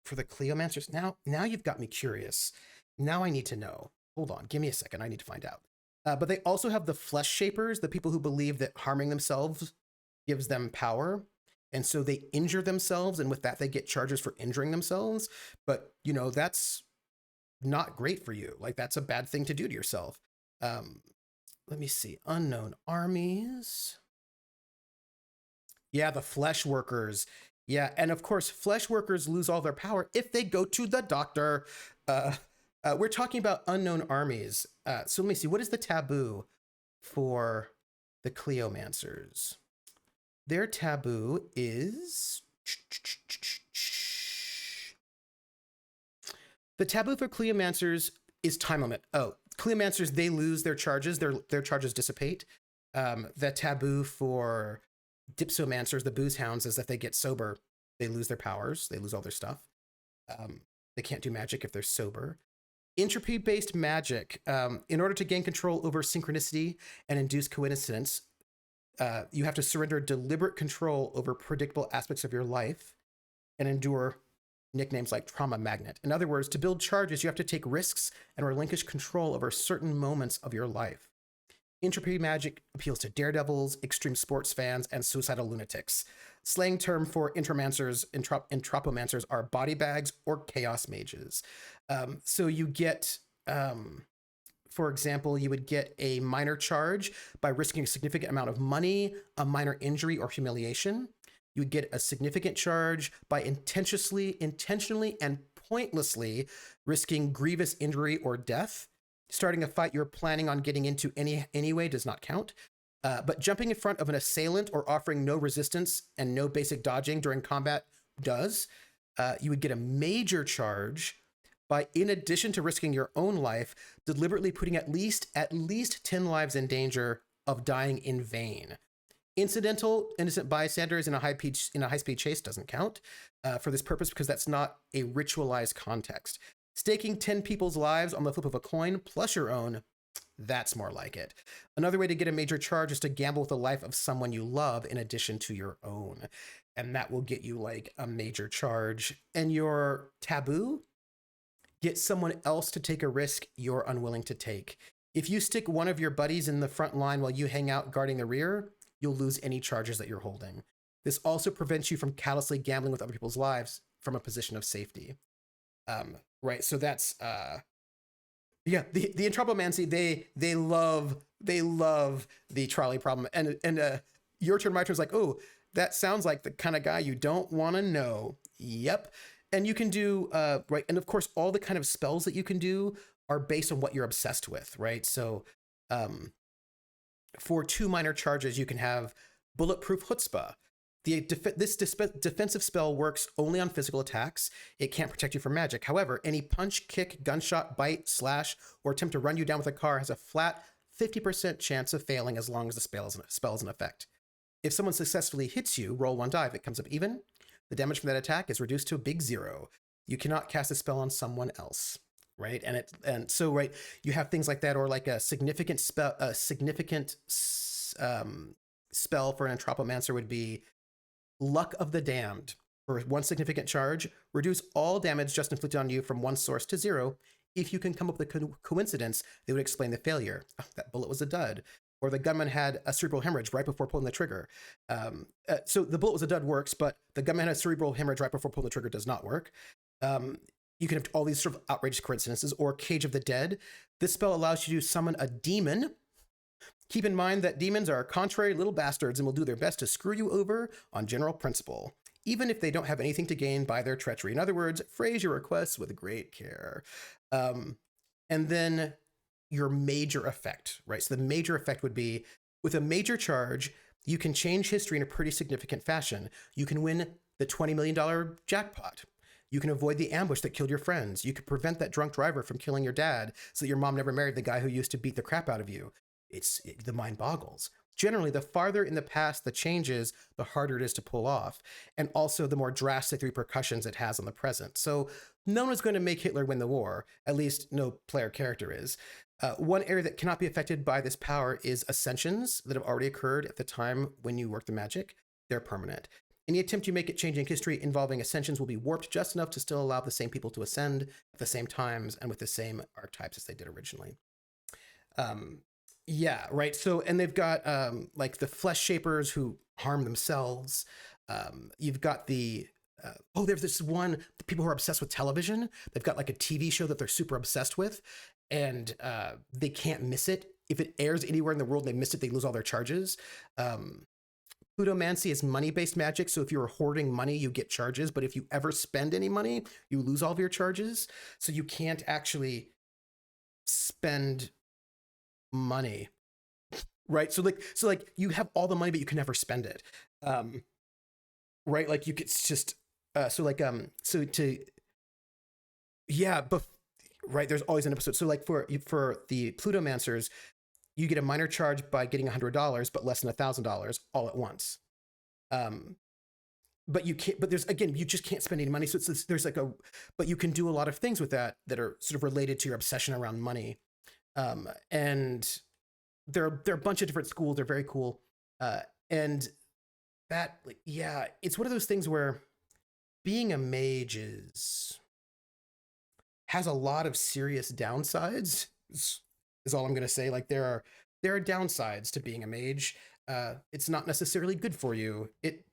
Cleomancers. Now you've got me curious. Now I need to know. Hold on, give me a second. I need to find out. But they also have the flesh shapers, the people who believe that harming themselves gives them power. And so they injure themselves, and with that, they get charges for injuring themselves. But, that's not great for you. Like, that's a bad thing to do to yourself. Let me see. Unknown armies. Yeah, the flesh workers. Yeah, and of course, flesh workers lose all their power if they go to the doctor. We're talking about unknown armies. So let me see. What is the taboo for the Cleomancers? Their taboo is The taboo for Cleomancers is time limit. Oh, Cleomancers, they lose their charges. Their charges dissipate. The taboo for Dipsomancers, the booze hounds, is that they get sober. They lose their powers. They lose all their stuff. They can't do magic if they're sober. Entropy-based magic. In order to gain control over synchronicity and induce coincidence, you have to surrender deliberate control over predictable aspects of your life and endure nicknames like trauma magnet. In other words, to build charges, you have to take risks and relinquish control over certain moments of your life. Entropy magic appeals to daredevils, extreme sports fans, and suicidal lunatics. Slang term for entropomancers are body bags or chaos mages. So you get, for example, you would get a minor charge by risking a significant amount of money, a minor injury, or humiliation. You would get a significant charge by intentionally and pointlessly risking grievous injury or death. Starting a fight you're planning on getting into anyway does not count. But jumping in front of an assailant or offering no resistance and no basic dodging during combat does. You would get a major charge by, in addition to risking your own life, deliberately putting at least 10 lives in danger of dying in vain. Incidental innocent bystanders in a high-speed chase doesn't count for this purpose because that's not a ritualized context. Staking 10 people's lives on the flip of a coin plus your own, that's more like it. Another way to get a major charge is to gamble with the life of someone you love in addition to your own. And that will get you like a major charge. And your taboo, get someone else to take a risk you're unwilling to take. If you stick one of your buddies in the front line while you hang out guarding the rear, you'll lose any charges that you're holding. This also prevents you from callously gambling with other people's lives from a position of safety. Right, so that's the entropomancy. They love the trolley problem, and your turn, my turn is like, oh, that sounds like the kind of guy you don't want to know. Yep, and you can do right, and of course, all the kind of spells that you can do are based on what you're obsessed with, right? So, for 2 minor charges, you can have bulletproof chutzpah. This defensive spell works only on physical attacks. It can't protect you from magic. However, any punch, kick, gunshot, bite, slash, or attempt to run you down with a car has a flat 50% chance of failing as long as the spell is in effect. If someone successfully hits you, roll 1 die. If it comes up even, the damage from that attack is reduced to a big 0. You cannot cast a spell on someone else, right? And so right, you have things like that, or like a significant spell. A significant spell for an entropomancer would be Luck of the Damned. For 1 significant charge, reduce all damage just inflicted on you from 1 source to 0. If you can come up with a coincidence, they would explain the failure. Oh, that bullet was a dud. Or the gunman had a cerebral hemorrhage right before pulling the trigger. So the bullet was a dud works, but the gunman had a cerebral hemorrhage right before pulling the trigger does not work. You can have all these sort of outrageous coincidences. Or Cage of the Dead. This spell allows you to summon a demon. Keep in mind that demons are contrary little bastards and will do their best to screw you over on general principle, even if they don't have anything to gain by their treachery. In other words, phrase your requests with great care. And then your major effect, right? So the major effect would be, with a major charge, you can change history in a pretty significant fashion. You can win the $20 million jackpot. You can avoid the ambush that killed your friends. You could prevent that drunk driver from killing your dad so that your mom never married the guy who used to beat the crap out of you. The mind boggles. Generally, the farther in the past the change is, the harder it is to pull off, and also the more drastic the repercussions it has on the present. So no one is going to make Hitler win the war, at least no player character is. One area that cannot be affected by this power is ascensions that have already occurred at the time when you work the magic. They're permanent. Any attempt you make at changing history involving ascensions will be warped just enough to still allow the same people to ascend at the same times and with the same archetypes as they did originally. Yeah, right. So, and they've got like the flesh shapers who harm themselves. You've got there's this one, the people who are obsessed with television. They've got like a TV show that they're super obsessed with, and they can't miss it. If it airs anywhere in the world, they miss it, they lose all their charges. Plutomancy is money-based magic. So if you're hoarding money, you get charges. But if you ever spend any money, you lose all of your charges. So you can't actually spend money, right? So like you have all the money, but you can never spend it, right? Like it's just so to Yeah, but right, there's always an episode. So like for the Plutomancers, you get a minor charge by getting $100, but less than $1,000 all at once. But you can't. But there's again, you just can't spend any money. So there's like but you can do a lot of things with that are sort of related to your obsession around money. And there are a bunch of different schools. They're very cool. And that, like, yeah, it's one of those things where being a mage has a lot of serious downsides. Is all I'm gonna say. Like there are downsides to being a mage. It's not necessarily good for you. It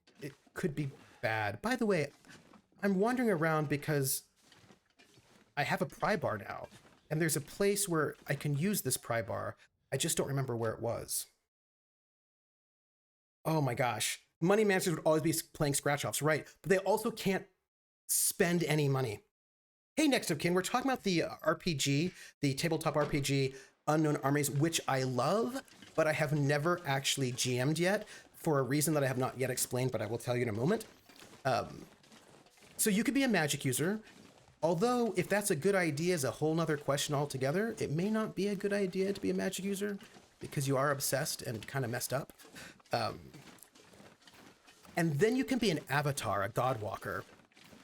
could be bad. By the way, I'm wandering around because I have a pry bar now, and there's a place where I can use this pry bar. I just don't remember where it was. Oh my gosh. Money managers would always be playing scratch offs, right? But they also can't spend any money. Hey, next of kin, we're talking about the RPG, the tabletop RPG, Unknown Armies, which I love, but I have never actually GM'd yet for a reason that I have not yet explained, but I will tell you in a moment. So you could be a magic user, although if that's a good idea is a whole nother question altogether. It may not be a good idea to be a magic user because you are obsessed and kind of messed up. And then you can be an avatar, a godwalker.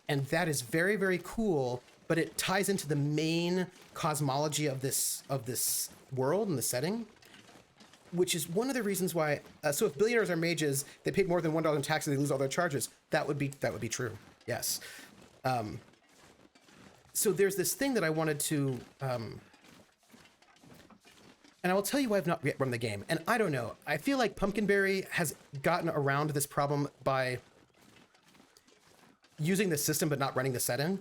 And that is very, very cool, but it ties into the main cosmology of this world and the setting, which is one of the reasons why. So if billionaires are mages, they paid more than $1 in taxes, they lose all their charges. That would be true. Yes. So there's this thing that I wanted to, and I will tell you why I've not yet run the game. And I don't know. I feel like Pumpkinberry has gotten around this problem by using the system but not running the setting.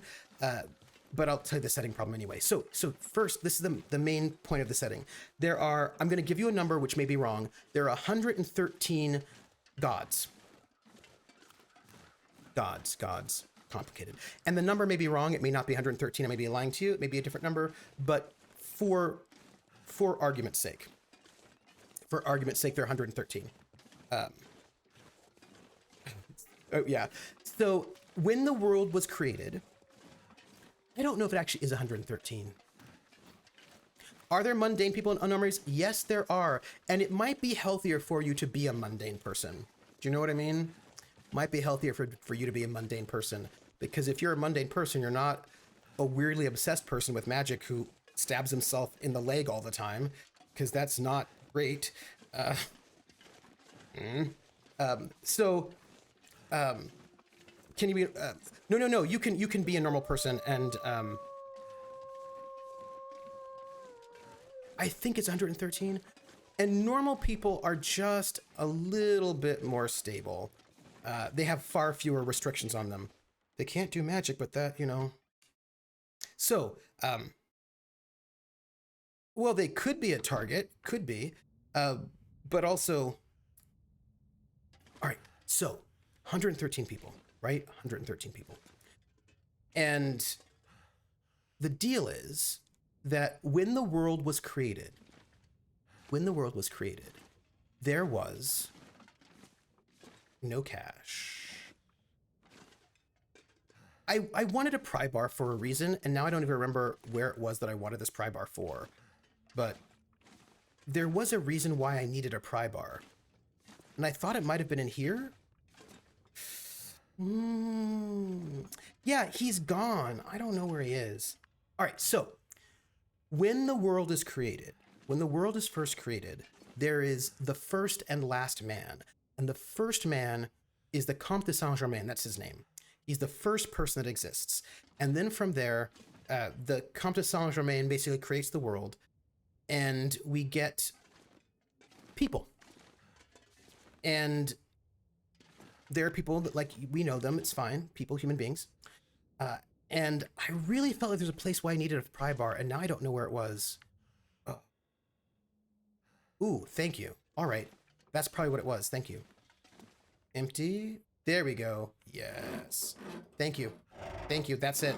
But I'll tell you the setting problem anyway. So first, this is the main point of the setting. I'm going to give you a number which may be wrong. There are 113 gods. Gods. Complicated. And the number may be wrong. It may not be 113. I may be lying to you. It may be a different number. But for argument's sake, there are 113. Oh, yeah. So when the world was created, I don't know if it actually is 113. Are there mundane people in Unknown Armies? Yes, there are. And it might be healthier for you to be a mundane person. Do you know what I mean? Might be healthier for you to be a mundane person. Because if you're a mundane person, you're not a weirdly obsessed person with magic who stabs himself in the leg all the time. Because that's not great. Can you be... No. You can be a normal person and... I think it's 113. And normal people are just a little bit more stable. They have far fewer restrictions on them. They can't do magic, but that, So, well, they could be a target. Could be. But also... All right, so 113 people, right? 113 people. And the deal is that when the world was created, there was no cash. I wanted a pry bar for a reason, and now I don't even remember where it was that I wanted this pry bar for. But there was a reason why I needed a pry bar. And I thought it might have been in here. Yeah, he's gone. I don't know where he is. All right, so when the world is first created, there is the first and last man. And the first man is the Comte de Saint-Germain. That's his name. He's the first person that exists. And then from there, the Comte de Saint-Germain basically creates the world. And we get people. And there are people that, like, we know them. It's fine. People, human beings. And I really felt like there's a place where I needed a pry bar, and now I don't know where it was. Oh. Ooh, thank you. All right. That's probably what it was. Thank you. Empty. There we go. Yes. Thank you. Thank you. That's it.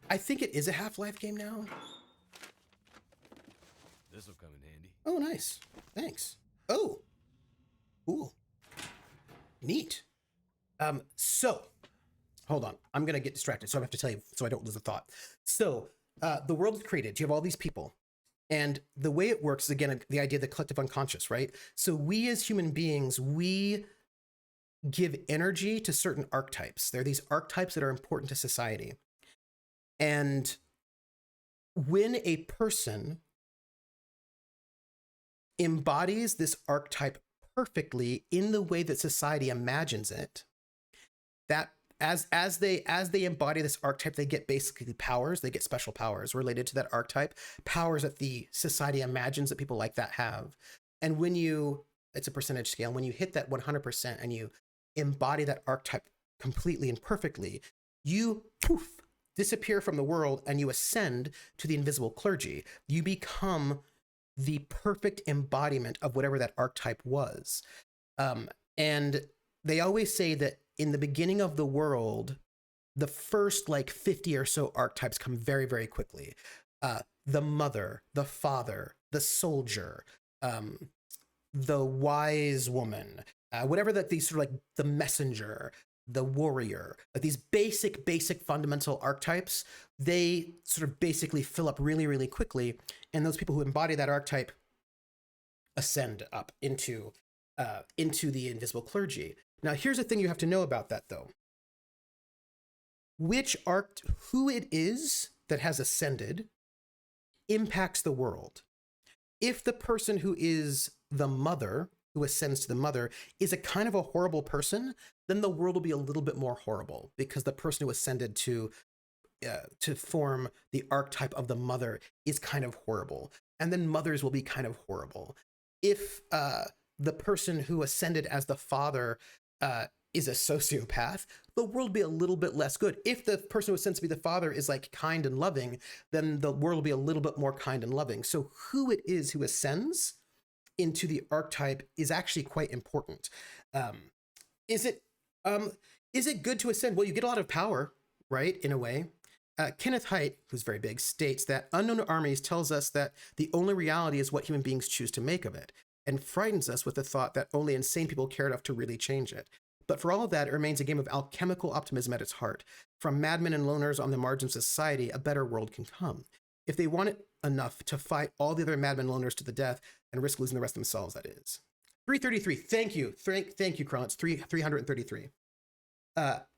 I think it is a Half-Life game now. This'll come in handy. Oh, nice. Thanks. Oh. Cool. Neat. So, hold on. I'm going to get distracted, so I have to tell you so I don't lose a thought. So the world is created. You have all these people. And the way it works is, again, the idea of the collective unconscious, right? So we as human beings, we give energy to certain archetypes. There are these archetypes that are important to society. And when a person embodies this archetype perfectly in the way that society imagines it, that as they embody this archetype, they get basically powers. They get special powers related to that archetype, powers that the society imagines that people like that have. And when it's a percentage scale, when you hit that 100% and you embody that archetype completely and perfectly, you poof, disappear from the world and you ascend to the invisible clergy. You become the perfect embodiment of whatever that archetype was. And they always say that in the beginning of the world, the first like 50 or so archetypes come very, very quickly. The mother, the father, the soldier, the wise woman, whatever that these sort of like the messenger, the warrior, like these basic fundamental archetypes, they sort of basically fill up really, really quickly. And those people who embody that archetype ascend up into the invisible clergy. Now, here's the thing you have to know about that, though. Who it is that has ascended impacts the world. If the person who is the mother, who ascends to the mother, is a kind of a horrible person, then the world will be a little bit more horrible, because the person who ascended to form the archetype of the mother is kind of horrible. And then mothers will be kind of horrible. If the person who ascended as the father is a sociopath, the world will be a little bit less good. If the person who ascends to be the father is like kind and loving, then the world will be a little bit more kind and loving. So who it is who ascends into the archetype is actually quite important. Is it good to ascend? Well, you get a lot of power, right? In a way. Kenneth Haidt, who's very big, states that Unknown Armies tells us that the only reality is what human beings choose to make of it, and frightens us with the thought that only insane people care enough to really change it. But for all of that, it remains a game of alchemical optimism at its heart. From madmen and loners on the margins of society, a better world can come. If they want it enough to fight all the other madmen loners to the death and risk losing the rest themselves, that is. 333. Thank you. Thank you, Kron. It's 333.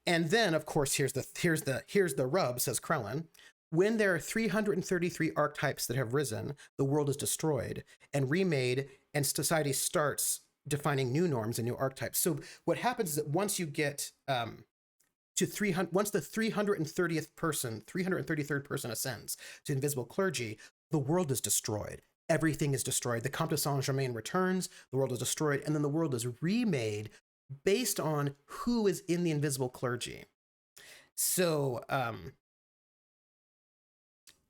And then, of course, here's the rub, says Krellin. When there are 333 archetypes that have risen, the world is destroyed and remade, and society starts defining new norms and new archetypes. So what happens is that once you get to 300, once the 333rd person ascends to invisible clergy, the world is destroyed. Everything is destroyed. The Comte de Saint-Germain returns, the world is destroyed, and then the world is remade based on who is in the invisible clergy. So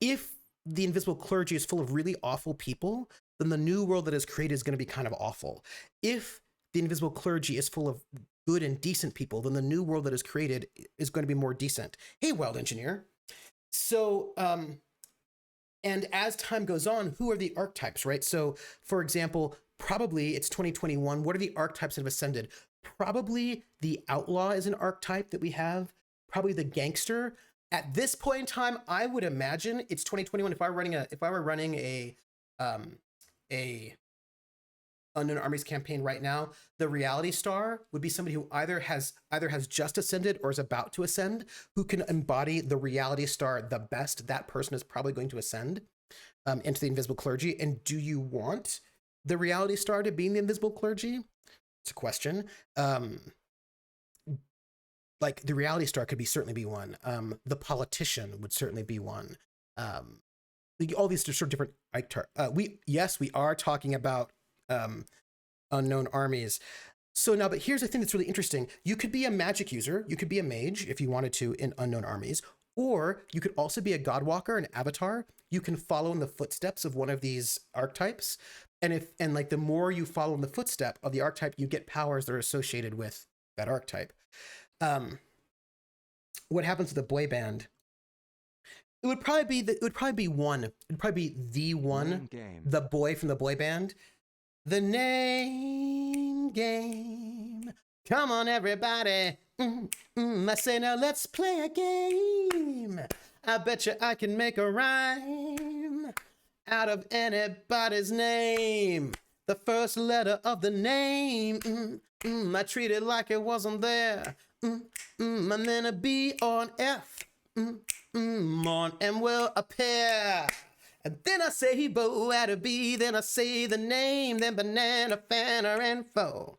if the invisible clergy is full of really awful people, then the new world that is created is going to be kind of awful. If the invisible clergy is full of good and decent people, then the new world that is created is going to be more decent. Hey, Wild Engineer. So, and as time goes on, who are the archetypes, right? So, for example, probably it's 2021. What are the archetypes that have ascended? Probably the outlaw is an archetype that we have. Probably the gangster. At this point in time, I would imagine it's 2021. If I were running a Unknown Armies campaign right now, the reality star would be somebody who either has just ascended or is about to ascend, who can embody the reality star the best. That person is probably going to ascend into the invisible clergy. And do you want the reality star to be in the invisible clergy? It's a question. Like the reality star could certainly be one. The politician would certainly be one. All these sort of different. We are talking about Unknown Armies. So now, but here's the thing that's really interesting. You could be a magic user. You could be a mage if you wanted to in Unknown Armies, or you could also be a godwalker, an avatar. You can follow in the footsteps of one of these archetypes. And the more you follow in the footstep of the archetype, you get powers that are associated with that archetype. What happens to the boy band? It would probably be the one, the boy from the boy band. The name game. Come on, everybody. I say now let's play a game. I bet you I can make a rhyme out of anybody's name. The first letter of the name, I treat it like it wasn't there. And then a B or an F, on M will appear. And then I say bo at a B, then I say the name, then banana, fanner, and foe.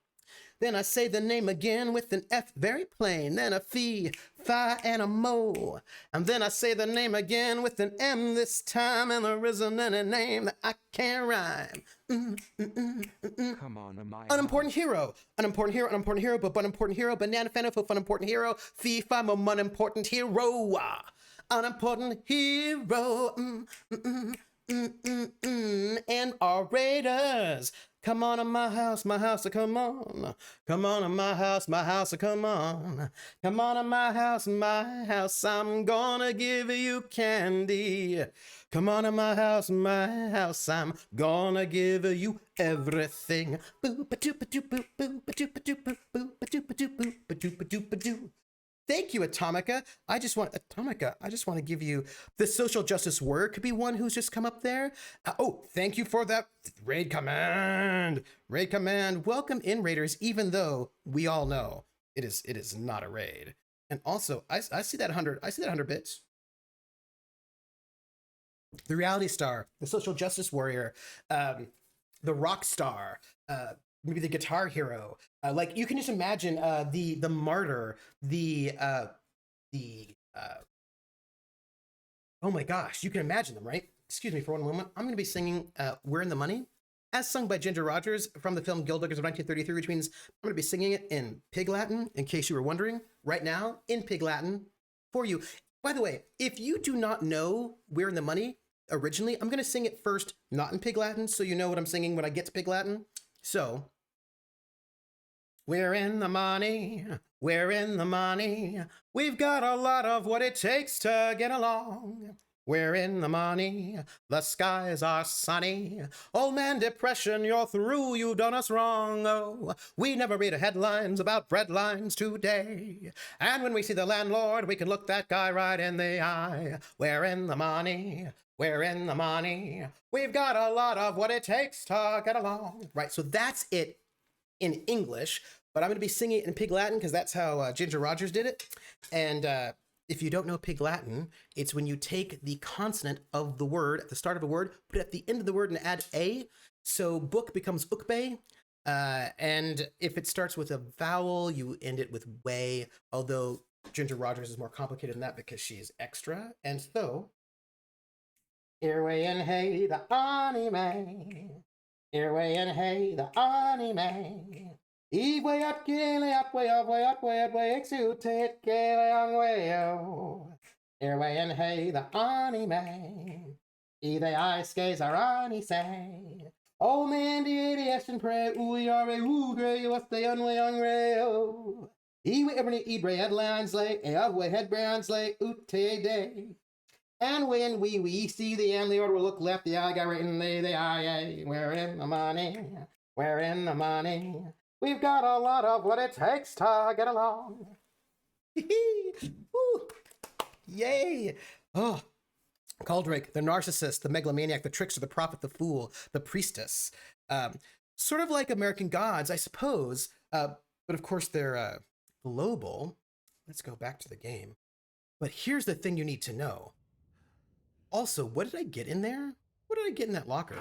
Then I say the name again with an F, very plain. Then a fee, fi, and a mo. And then I say the name again with an M this time, and there isn't any name that I can't rhyme. Come on, am I Unimportant hero, unimportant hero, unimportant hero, but unimportant hero, banana fan fun important hero, fee, fi, mo, unimportant hero, unimportant hero, and our raiders. Come on to my house, come on. Come on to my house, come on. Come on to my house, I'm gonna give you candy. Come on to my house, I'm gonna give you everything. Thank you, Atomica. I just want to give you the social justice warrior. Could be one who's just come up there. Oh, thank you for that raid command. Raid command. Welcome in, raiders. Even though we all know it is not a raid. And also, I see that 100. I see that 100 bits. The reality star, the social justice warrior, the rock star. Maybe the guitar hero, like you can just imagine the martyr, oh my gosh, you can imagine them, right? Excuse me for one moment. I'm going to be singing "We're in the Money," as sung by Ginger Rogers from the film Guild Diggers of 1933, which means I'm going to be singing it in Pig Latin, in case you were wondering, right now in Pig Latin for you. By the way, if you do not know "We're in the Money" originally, I'm going to sing it first, not in Pig Latin, so you know what I'm singing when I get to Pig Latin. So, we're in the money, we're in the money. We've got a lot of what it takes to get along. We're in the money, the skies are sunny. Old man depression, you're through, you've done us wrong. Oh, we never read headlines about bread lines today. And when we see the landlord, we can look that guy right in the eye. We're in the money, we're in the money. We've got a lot of what it takes to get along. Right, so that's it in English, but I'm going to be singing it in Pig Latin because that's how Ginger Rogers did it. And if you don't know Pig Latin, it's when you take the consonant of the word at the start of a word, put it at the end of the word, and add a. So book becomes ukbe. And if it starts with a vowel, you end it with way, although Ginger Rogers is more complicated than that because she's extra. And so, Earway and hey, the anime. Earway and hey, the anime. Igwe at gile at way of way at way at way exutate gale on way oh. Earway and hey, the anime. Either I skays are ani say. Oh man, the ADS and pray, ooh, are ooh, gray, what's the unway on rail? Ewe every ebre headlines lay, way headbrands lay, oot day. And when we see the end, the order will look left, the eye got right in the eye. We're in the money, we're in the money. We've got a lot of what it takes to get along. Ooh. Yay. Oh, Caldrake, the narcissist, the megalomaniac, the trickster, the prophet, the fool, the priestess. Sort of like American Gods, I suppose. But of course, they're global. Let's go back to the game. But here's the thing you need to know. Also, what did I get in there? What did I get in that locker?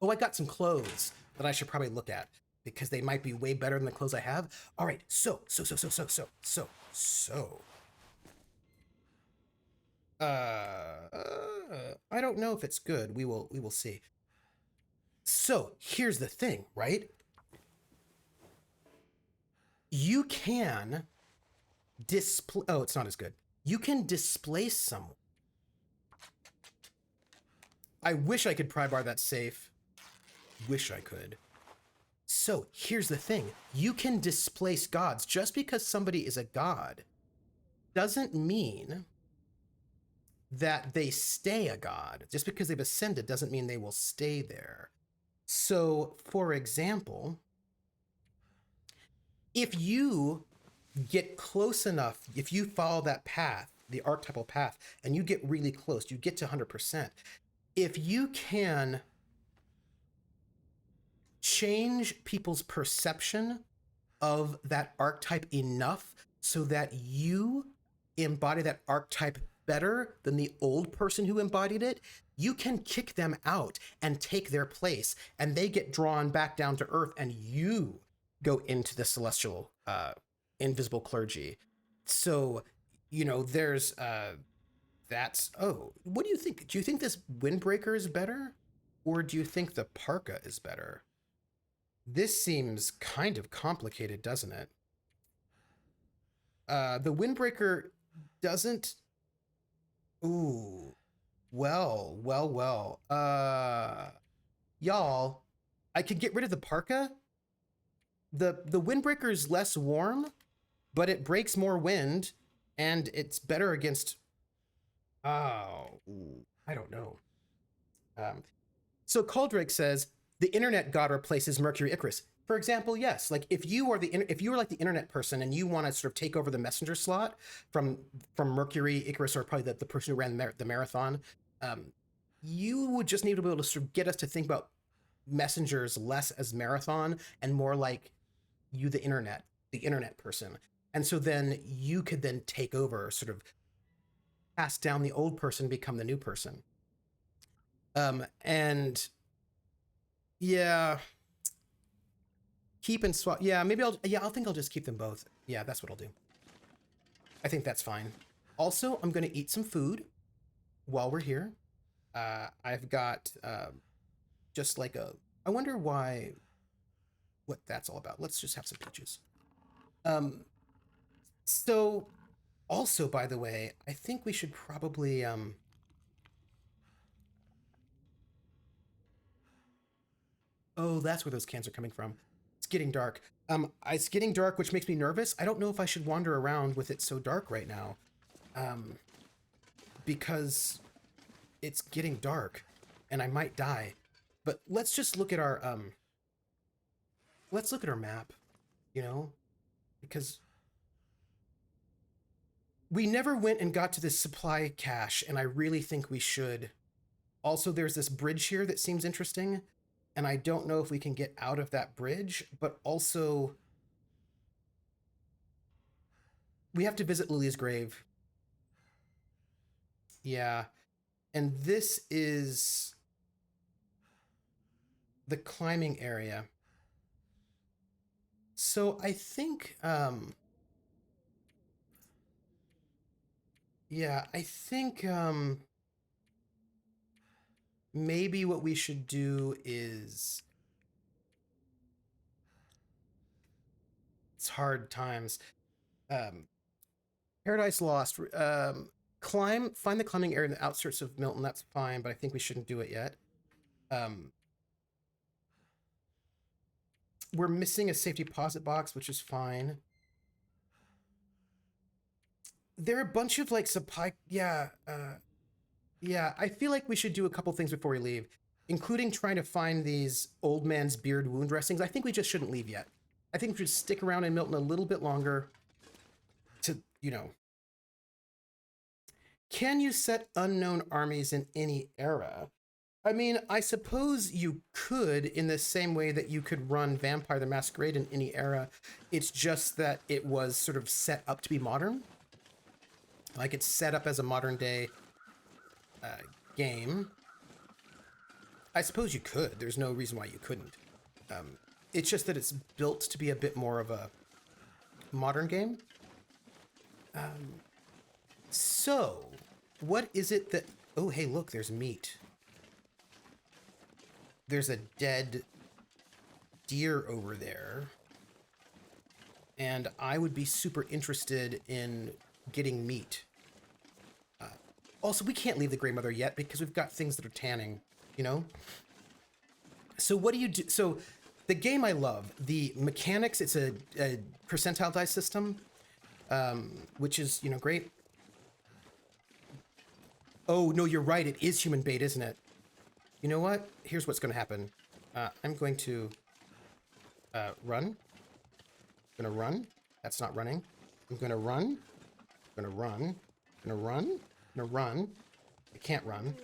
Oh, I got some clothes that I should probably look at because they might be way better than the clothes I have. All right, so. I don't know if it's good. We will see. So here's the thing, right? You can display. Oh, it's not as good. You can displace someone. I wish I could pry bar that safe. Wish I could. So here's the thing. You can displace gods. Just because somebody is a god doesn't mean that they stay a god. Just because they've ascended doesn't mean they will stay there. So, for example, if you get close enough, if you follow that path, the archetypal path, and you get really close, you get to 100%. If you can change people's perception of that archetype enough so that you embody that archetype better than the old person who embodied it, you can kick them out and take their place, and they get drawn back down to earth, and you go into the celestial invisible clergy. So, there's that's what do you think? Do you think this windbreaker is better, or do you think the parka is better? This seems kind of complicated, doesn't it? The windbreaker doesn't. Ooh, well. Y'all, I could get rid of the parka. The windbreaker is less warm, but it breaks more wind, and it's better against. Oh, I don't know. So Caldrake says the internet god replaces Mercury Icarus. For example, yes. Like if you were like the internet person and you want to sort of take over the messenger slot from Mercury Icarus, or probably the person who ran the marathon, you would just need to be able to sort of get us to think about messengers less as marathon and more like you, the internet person. And so then you could then take over, sort of pass down the old person, become the new person. And yeah, keep and swap. Yeah, maybe I'll think I'll just keep them both. Yeah, that's what I'll do. I think that's fine. Also, I'm going to eat some food while we're here. I've got just like I wonder what that's all about. Let's just have some peaches. So also, by the way, I think we should probably oh, that's where those cans are coming from. It's getting dark. It's getting dark, which makes me nervous. I don't know if I should wander around with it so dark right now. Because it's getting dark and I might die. But let's just look at our map, because we never went and got to this supply cache, and I really think we should. Also, there's this bridge here that seems interesting, and I don't know if we can get out of that bridge, but also we have to visit Lily's grave. Yeah. And this is the climbing area. So I think, maybe what we should do is, it's hard times. Paradise Lost, find the climbing area in the outskirts of Milton. That's fine, but I think we shouldn't do it yet. We're missing a safety deposit box, which is fine. There are a bunch of like supply. Yeah. I feel like we should do a couple things before we leave, including trying to find these old man's beard wound dressings. I think we just shouldn't leave yet. I think we should stick around in Milton a little bit longer to, Can you set unknown armies in any era? I mean, I suppose you could, in the same way that you could run Vampire the Masquerade in any era. It's just that it was sort of set up to be modern. Like it's set up as a modern day game. I suppose you could. There's no reason why you couldn't. It's just that it's built to be a bit more of a modern game. So, what is it that... Oh, hey, look, there's meat. There's a dead deer over there. And I would be super interested in getting meat. Also, we can't leave the Grey Mother yet because we've got things that are tanning, So what do you do? So the game I love, the mechanics, it's a percentile dice system, which is, great. Oh, no, you're right. It is human bait, isn't it? You know what? Here's what's going to happen. I'm going to run. I'm going to run. That's not running. I'm gonna run. I'm gonna run. I'm gonna run. I'm gonna run. I can't run.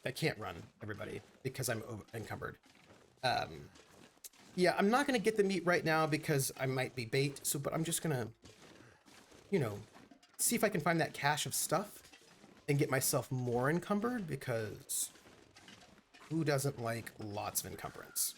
I can't run, everybody, because I'm encumbered. Yeah, I'm not gonna get the meat right now because I might be bait. So, but I'm just gonna, you know, see if I can find that cache of stuff and get myself more encumbered, because who doesn't like lots of encumbrance?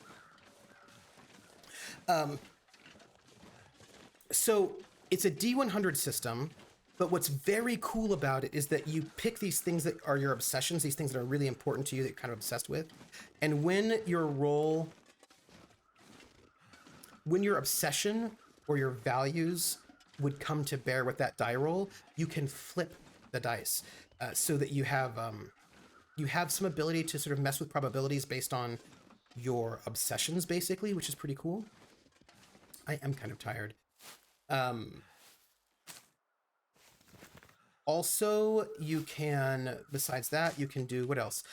So it's a D100 system, but what's very cool about it is that you pick these things that are your obsessions, these things that are really important to you that you're kind of obsessed with. And when your obsession or your values would come to bear with that die roll, you can flip the dice so that you have some ability to sort of mess with probabilities based on your obsessions, basically, which is pretty cool. I am kind of tired. Also, you can, besides that, you can do, what else?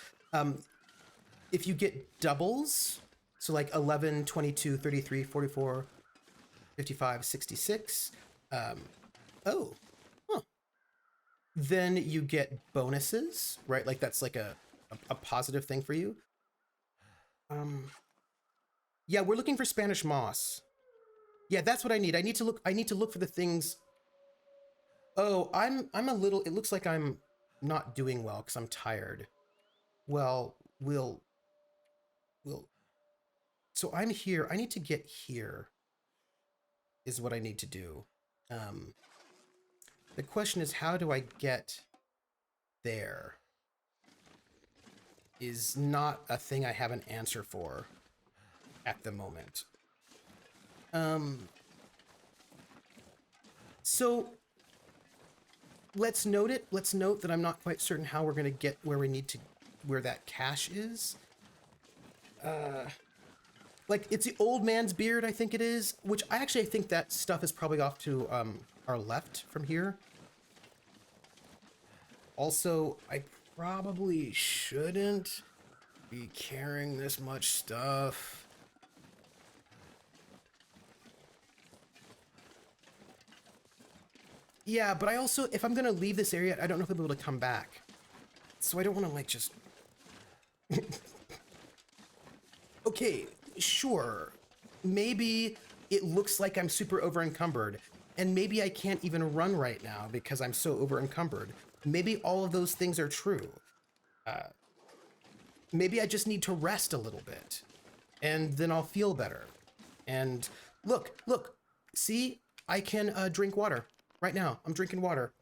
If you get doubles, so like 11, 22, 33, 44, 55, 66, then you get bonuses, right? Like that's like a positive thing for you. Yeah, we're looking for Spanish moss. Yeah, that's what I need. I need to look for the things. Oh, I'm a little, it looks like I'm not doing well because I'm tired. Well, so I'm here. I need to get here is what I need to do. The question is, how do I get there? Is not a thing I have an answer for at the moment. So let's note it. Let's note that I'm not quite certain how we're going to get where we need to, where that cache is. Like, it's the old man's beard, I think it is, which I think that stuff is probably off to our left from here. Also, I probably shouldn't be carrying this much stuff. Yeah, but I also, if I'm gonna leave this area, I don't know if I'll be able to come back. So I don't want to, like, just... Okay, sure. Maybe it looks like I'm super over-encumbered, and maybe I can't even run right now because I'm so over-encumbered. Maybe all of those things are true. Maybe I just need to rest a little bit, and then I'll feel better. And look, see? I can drink water. Right now, I'm drinking water.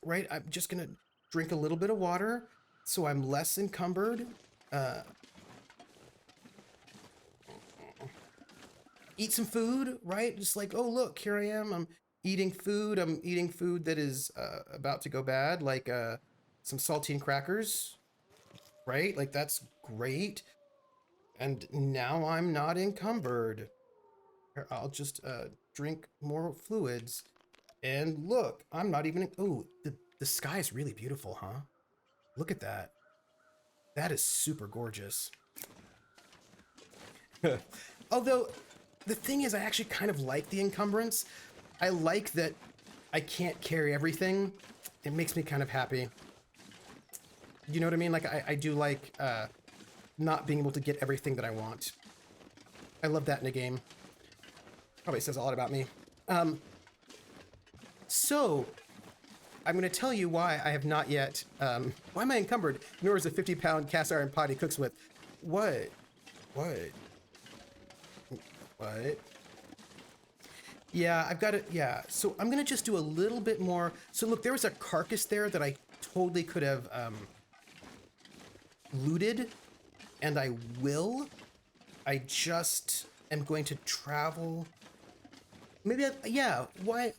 Right? I'm just gonna drink a little bit of water so I'm less encumbered. Eat some food, right? Just like, oh, look, here I am. I'm eating food. I'm eating food that is about to go bad, like some saltine crackers, right? Like, that's great. And now I'm not encumbered. Here, I'll just drink more fluids. And look, I'm not even... Oh, the sky is really beautiful, huh? Look at that. That is super gorgeous. Although, the thing is, I actually kind of like the encumbrance. I like that I can't carry everything. It makes me kind of happy. You know what I mean? Like, I do like not being able to get everything that I want. I love that in a game. Probably says a lot about me. So, I'm going to tell you why I have not yet... why am I encumbered? Nor is a 50-pound cast iron pot he cooks with. What? Yeah, I've got it. Yeah, so I'm going to just do a little bit more. So look, there was a carcass there that I totally could have looted, and I will. I just am going to travel. Maybe, yeah, why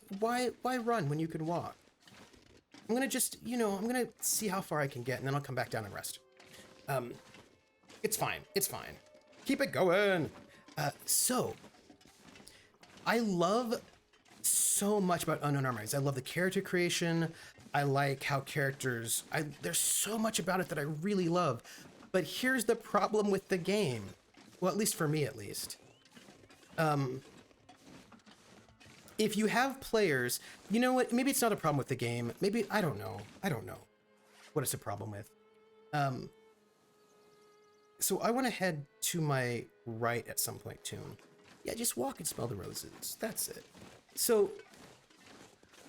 run when you can walk? I'm going to just, I'm going to see how far I can get, and then I'll come back down and rest. It's fine. Keep it going. So, I love so much about Unknown Armies. I love the character creation. I like how characters... there's so much about it that I really love. But here's the problem with the game. Well, at least for me, at least. if you have players, you know what? Maybe it's not a problem with the game. Maybe, I don't know. I don't know what it's a problem with. So I want to head to my right at some point, Toon. Yeah, just walk and smell the roses. That's it. So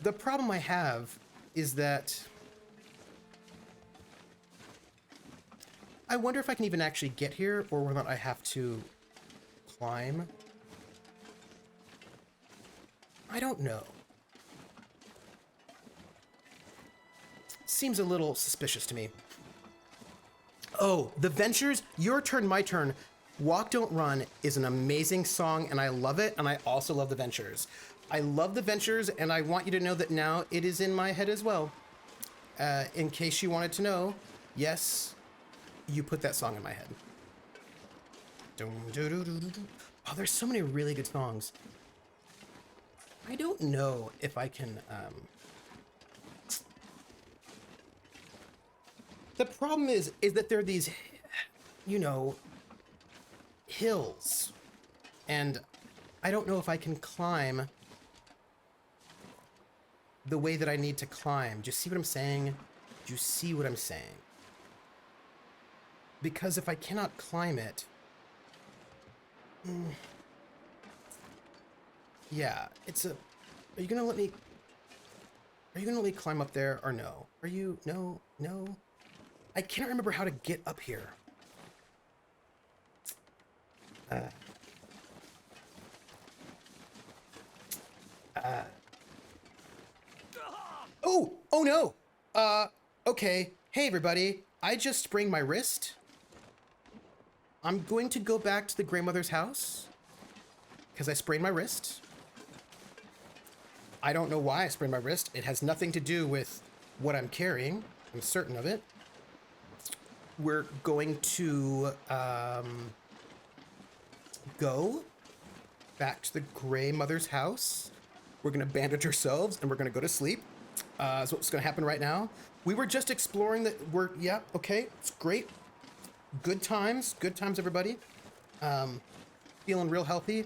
the problem I have is that I wonder if I can even actually get here or whether or not I have to climb. I don't know. Seems a little suspicious to me. Oh, The Ventures, Your Turn, My Turn, Walk Don't Run is an amazing song and I love it, and I also love The Ventures. I love The Ventures, and I want you to know that now it is in my head as well. In case you wanted to know, yes, you put that song in my head. Oh, there's so many really good songs. I don't know if I can... The problem is that there are these, you know, hills. And I don't know if I can climb the way that I need to climb. Do you see what I'm saying? Do you see what I'm saying? Because if I cannot climb it... yeah, it's a... Are you gonna let me... Are you gonna let me climb up there or no? Are you... No? No? I can't remember how to get up here. Oh! Oh no! Okay. Hey everybody. I just sprained my wrist. I'm going to go back to the grandmother's house because I sprained my wrist. I don't know why I sprained my wrist. It has nothing to do with what I'm carrying. I'm certain of it. We're going to go back to the gray mother's house. We're going to bandage ourselves and we're going to go to sleep. That's what's going to happen right now. We were just exploring that. Yeah, okay, it's great. Good times, everybody. Feeling real healthy.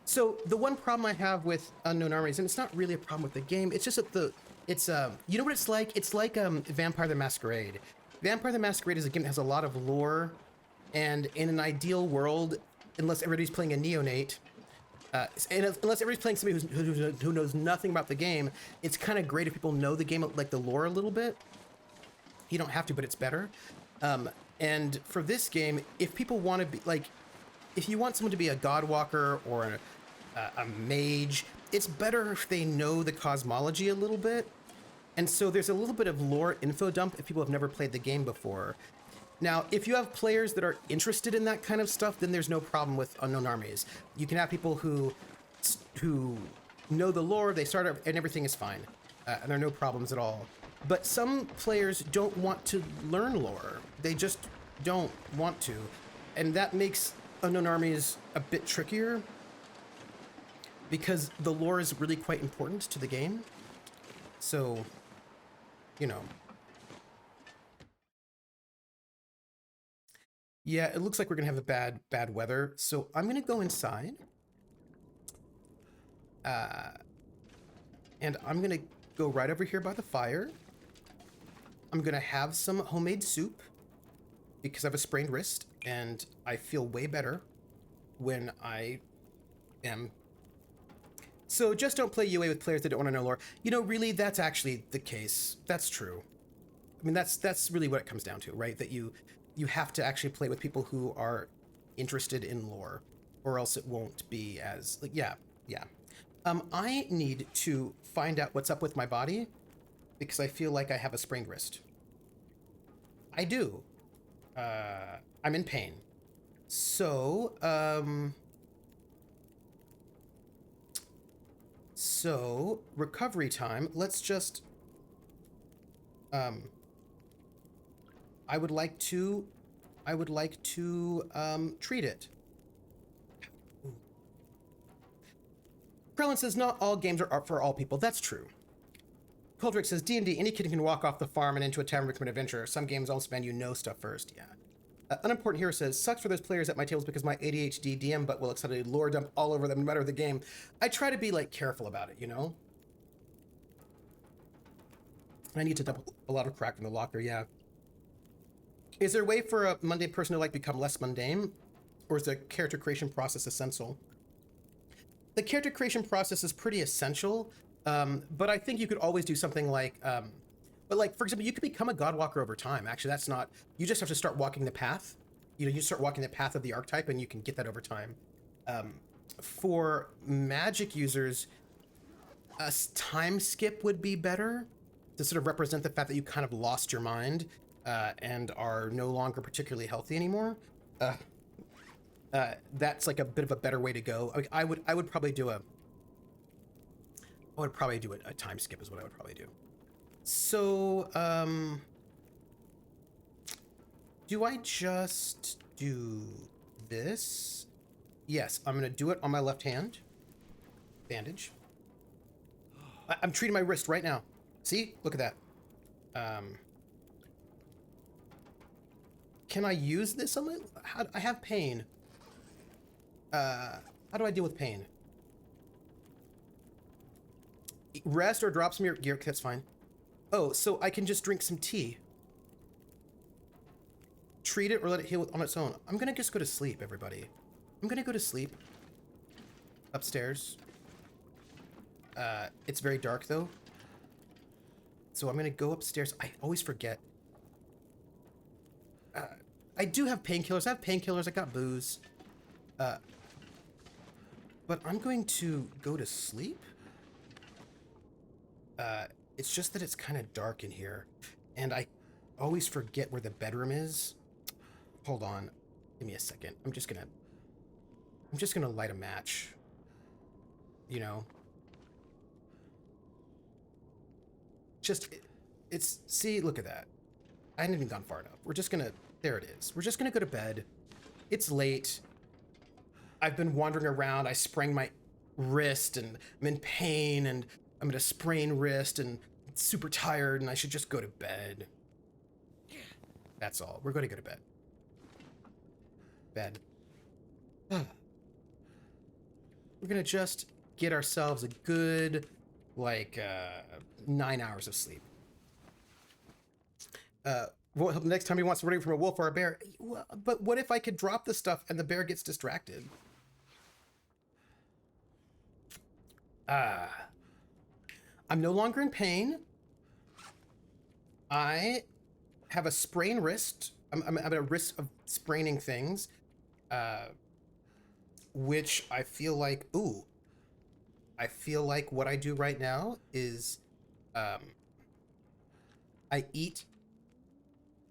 So the one problem I have with Unknown Armies, and it's not really a problem with the game, it's just that you know what it's like? It's like Vampire the Masquerade. Vampire the Masquerade is a game that has a lot of lore, and in an ideal world, unless everybody's playing a neonate, and unless everybody's playing somebody who knows nothing about the game, it's kind of great if people know the game, like the lore a little bit. You don't have to, but it's better. And for this game, if people want to be like, if you want someone to be a Godwalker or a mage, it's better if they know the cosmology a little bit. And so there's a little bit of lore info dump if people have never played the game before. Now, if you have players that are interested in that kind of stuff, then there's no problem with Unknown Armies. You can have people who know the lore, they start up, and everything is fine. And there are no problems at all. But some players don't want to learn lore. They just don't want to. And that makes Unknown Armies a bit trickier, because the lore is really quite important to the game. So, you know. Yeah, it looks like we're gonna have a bad weather. So I'm gonna go inside. And I'm gonna go right over here by the fire. I'm gonna have some homemade soup because I have a sprained wrist and I feel way better when I am. So just don't play UA with players that don't want to know lore. You know, really, that's actually the case. That's true. I mean, that's really what it comes down to, right? That you have to actually play with people who are interested in lore, or else it won't be as, like, yeah. I need to find out what's up with my body because I feel like I have a sprained wrist. I do. I'm in pain. So, recovery time. Let's just, I would like to treat it. Krellin says not all games are for all people. That's true. Coldrick says D&D, any kid can walk off the farm and into a tavern become an adventurer. Some games also demand you know stuff first. Yeah. Unimportant Hero says, sucks for those players at my tables because my ADHD DM but will excitedly lore dump all over them no matter the game. I try to be, like, careful about it, you know? I need to dump a lot of crack in the locker, yeah. Is there a way for a mundane person to, like, become less mundane? Or is the character creation process essential? The character creation process is pretty essential, but I think you could always do something like... But like, for example, you could become a Godwalker over time. Actually, that's not... You just have to start walking the path. You know, you start walking the path of the archetype and you can get that over time. For magic users, a time skip would be better to sort of represent the fact that you kind of lost your mind and are no longer particularly healthy anymore. That's like a bit of a better way to go. I would probably do a time skip is what I would probably do. So, do I just do this? Yes, I'm gonna do it on my left hand. Bandage. I'm treating my wrist right now. See? Look at that. Can I use this on my... I have pain. How do I deal with pain? Rest or drop some of your gear. That's fine. Oh, so I can just drink some tea. Treat it or let it heal on its own. I'm gonna just go to sleep, everybody. I'm gonna go to sleep. Upstairs. It's very dark, though. So I'm gonna go upstairs. I always forget. I do have painkillers. I have painkillers. I got booze. But I'm going to go to sleep. It's just that it's kind of dark in here, and I always forget where the bedroom is. Hold on, give me a second. I'm just gonna light a match. You know, see, look at that. I hadn't even gone far enough. We're just gonna, there it is. We're just gonna go to bed. It's late. I've been wandering around. I sprained my wrist and I'm in pain and I'm gonna sprain wrist and super tired and I should just go to bed. That's all. We're gonna go to bed. Bed. We're gonna just get ourselves a good, like, 9 hours of sleep. Well, next time he wants to run away from a wolf or a bear. But what if I could drop the stuff and the bear gets distracted? I'm no longer in pain. I have a sprained wrist. I'm at a risk of spraining things, which I feel like, I feel like what I do right now is I eat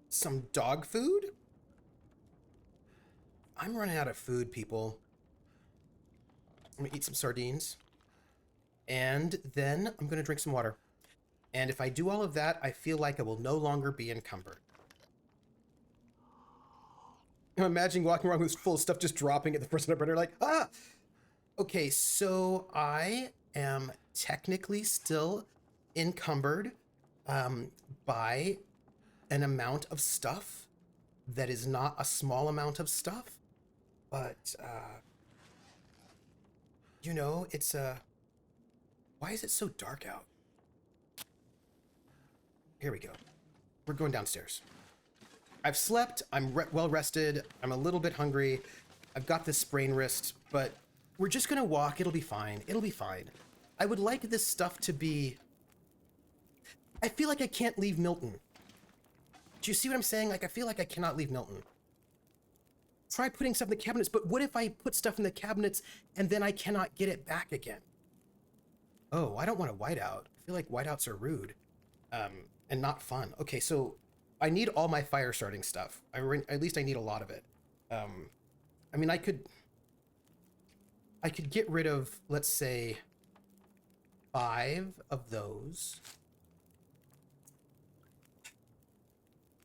some dog food. I'm running out of food, people. I'm gonna eat some sardines. And then I'm gonna drink some water. And if I do all of that, I feel like I will no longer be encumbered. I'm imagining walking around with full of stuff just dropping at the first number, like, ah! Okay, so I am technically still encumbered by an amount of stuff that is not a small amount of stuff, but, you know, it's why is it so dark out? Here we go. We're going downstairs. I've slept, I'm well rested, I'm a little bit hungry, I've got this sprained wrist, but we're just gonna walk, it'll be fine, it'll be fine. I would like this stuff to be... I feel like I can't leave Milton. Do you see what I'm saying? Like, I feel like I cannot leave Milton. Try putting stuff in the cabinets, but what if I put stuff in the cabinets and then I cannot get it back again? Oh, I don't want a whiteout. I feel like whiteouts are rude. And not fun. Okay, so I need all my fire starting stuff. At least I need a lot of it. I mean, I could get rid of, let's say, 5 of those.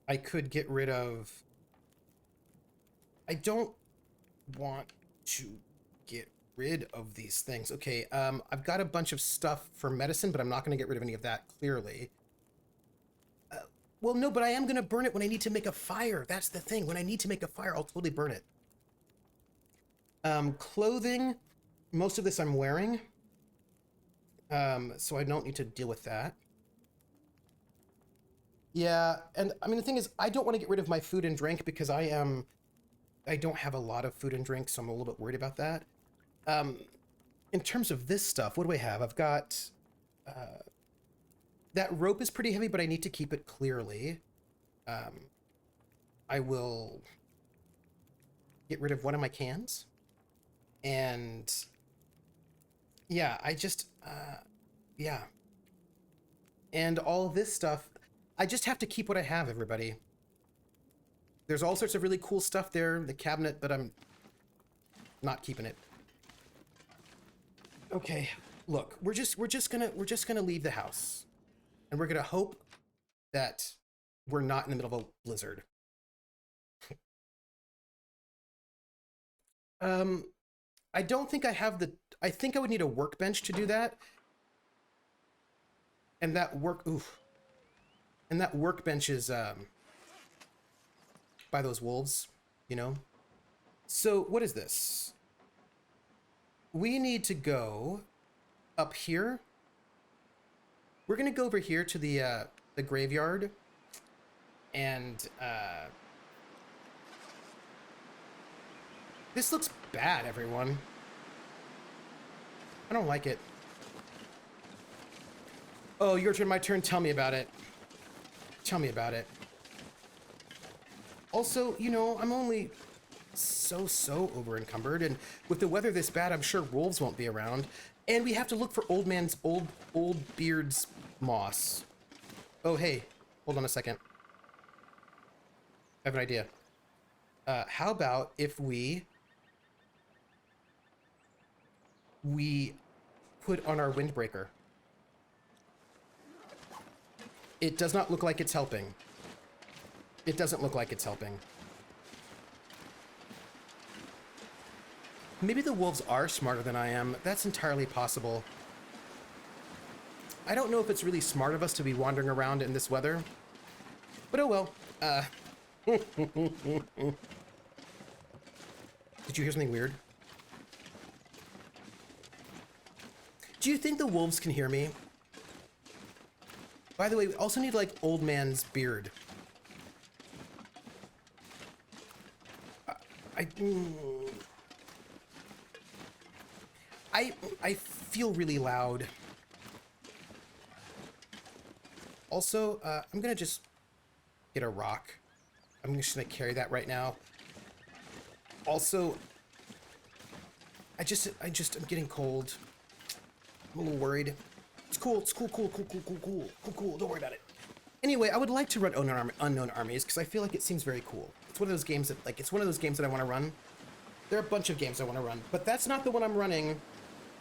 I could get rid of... I don't want to get rid of these things. Okay, I've got a bunch of stuff for medicine, but I'm not going to get rid of any of that, clearly. Well, no, but I am going to burn it when I need to make a fire. That's the thing. When I need to make a fire, I'll totally burn it. Clothing. Most of this I'm wearing. So I don't need to deal with that. Yeah, and I mean, the thing is, I don't want to get rid of my food and drink because I don't have a lot of food and drink, so I'm a little bit worried about that. In terms of this stuff, what do I have? I've got, that rope is pretty heavy, but I need to keep it clearly. I will get rid of one of my cans. And yeah, yeah. And all of this stuff, I just have to keep what I have, everybody. There's all sorts of really cool stuff there, the cabinet, but I'm not keeping it. Okay, look, we're just gonna leave the house. And we're gonna hope that we're not in the middle of a blizzard. I don't think I have the, I think I would need a workbench to do that. And that and that workbench is, by those wolves, you know? So what is this? We need to go up here. We're gonna go over here to the graveyard. And, this looks bad, everyone. I don't like it. Oh, your turn, my turn. Tell me about it. Tell me about it. Also, you know, I'm only so over encumbered, and with the weather this bad, I'm sure wolves won't be around. And we have to look for old man's old beard's moss. Oh, hey, hold on a second. I have an idea. How about if we put on our windbreaker? It does not look like it's helping. It doesn't look like it's helping. Maybe the wolves are smarter than I am. That's entirely possible. I don't know if it's really smart of us to be wandering around in this weather. But oh well. Did you hear something weird? Do you think the wolves can hear me? By the way, we also need, like, old man's beard. I feel really loud. Also, I'm gonna just get a rock. I'm just gonna carry that right now. Also, I'm getting cold. I'm a little worried. It's cool, cool. Don't worry about it. Anyway, I would like to run Unknown Armies because I feel like it seems very cool. It's one of those games that, like, it's one of those games that I want to run. There are a bunch of games I want to run, but that's not the one I'm running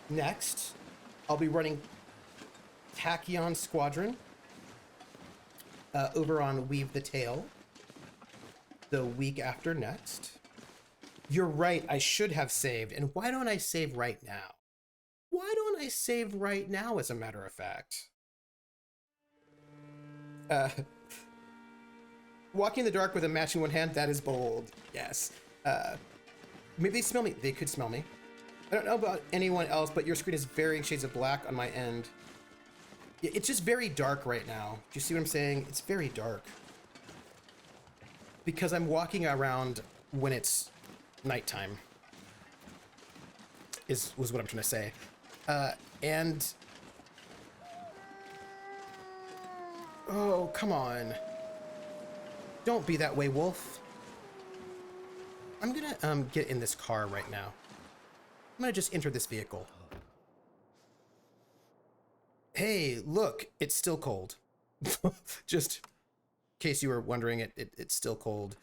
next. I'll be running Tachyon Squadron over on Weave the Tale the week after next. You're right, I should have saved. And why don't I save right now? Why don't I save right now, as a matter of fact? Walking in the dark with a match in one hand, that is bold. Yes. Maybe they smell me. They could smell me. I don't know about anyone else, but your screen is varying shades of black on my end. It's just very dark right now. Do you see what I'm saying? It's very dark. Because I'm walking around when it's nighttime. Was what I'm trying to say. And... Oh, come on. Don't be that way, wolf. I'm gonna get in this car right now. I'm gonna just enter this vehicle. Hey, look, it's still cold. Just in case you were wondering, it's still cold.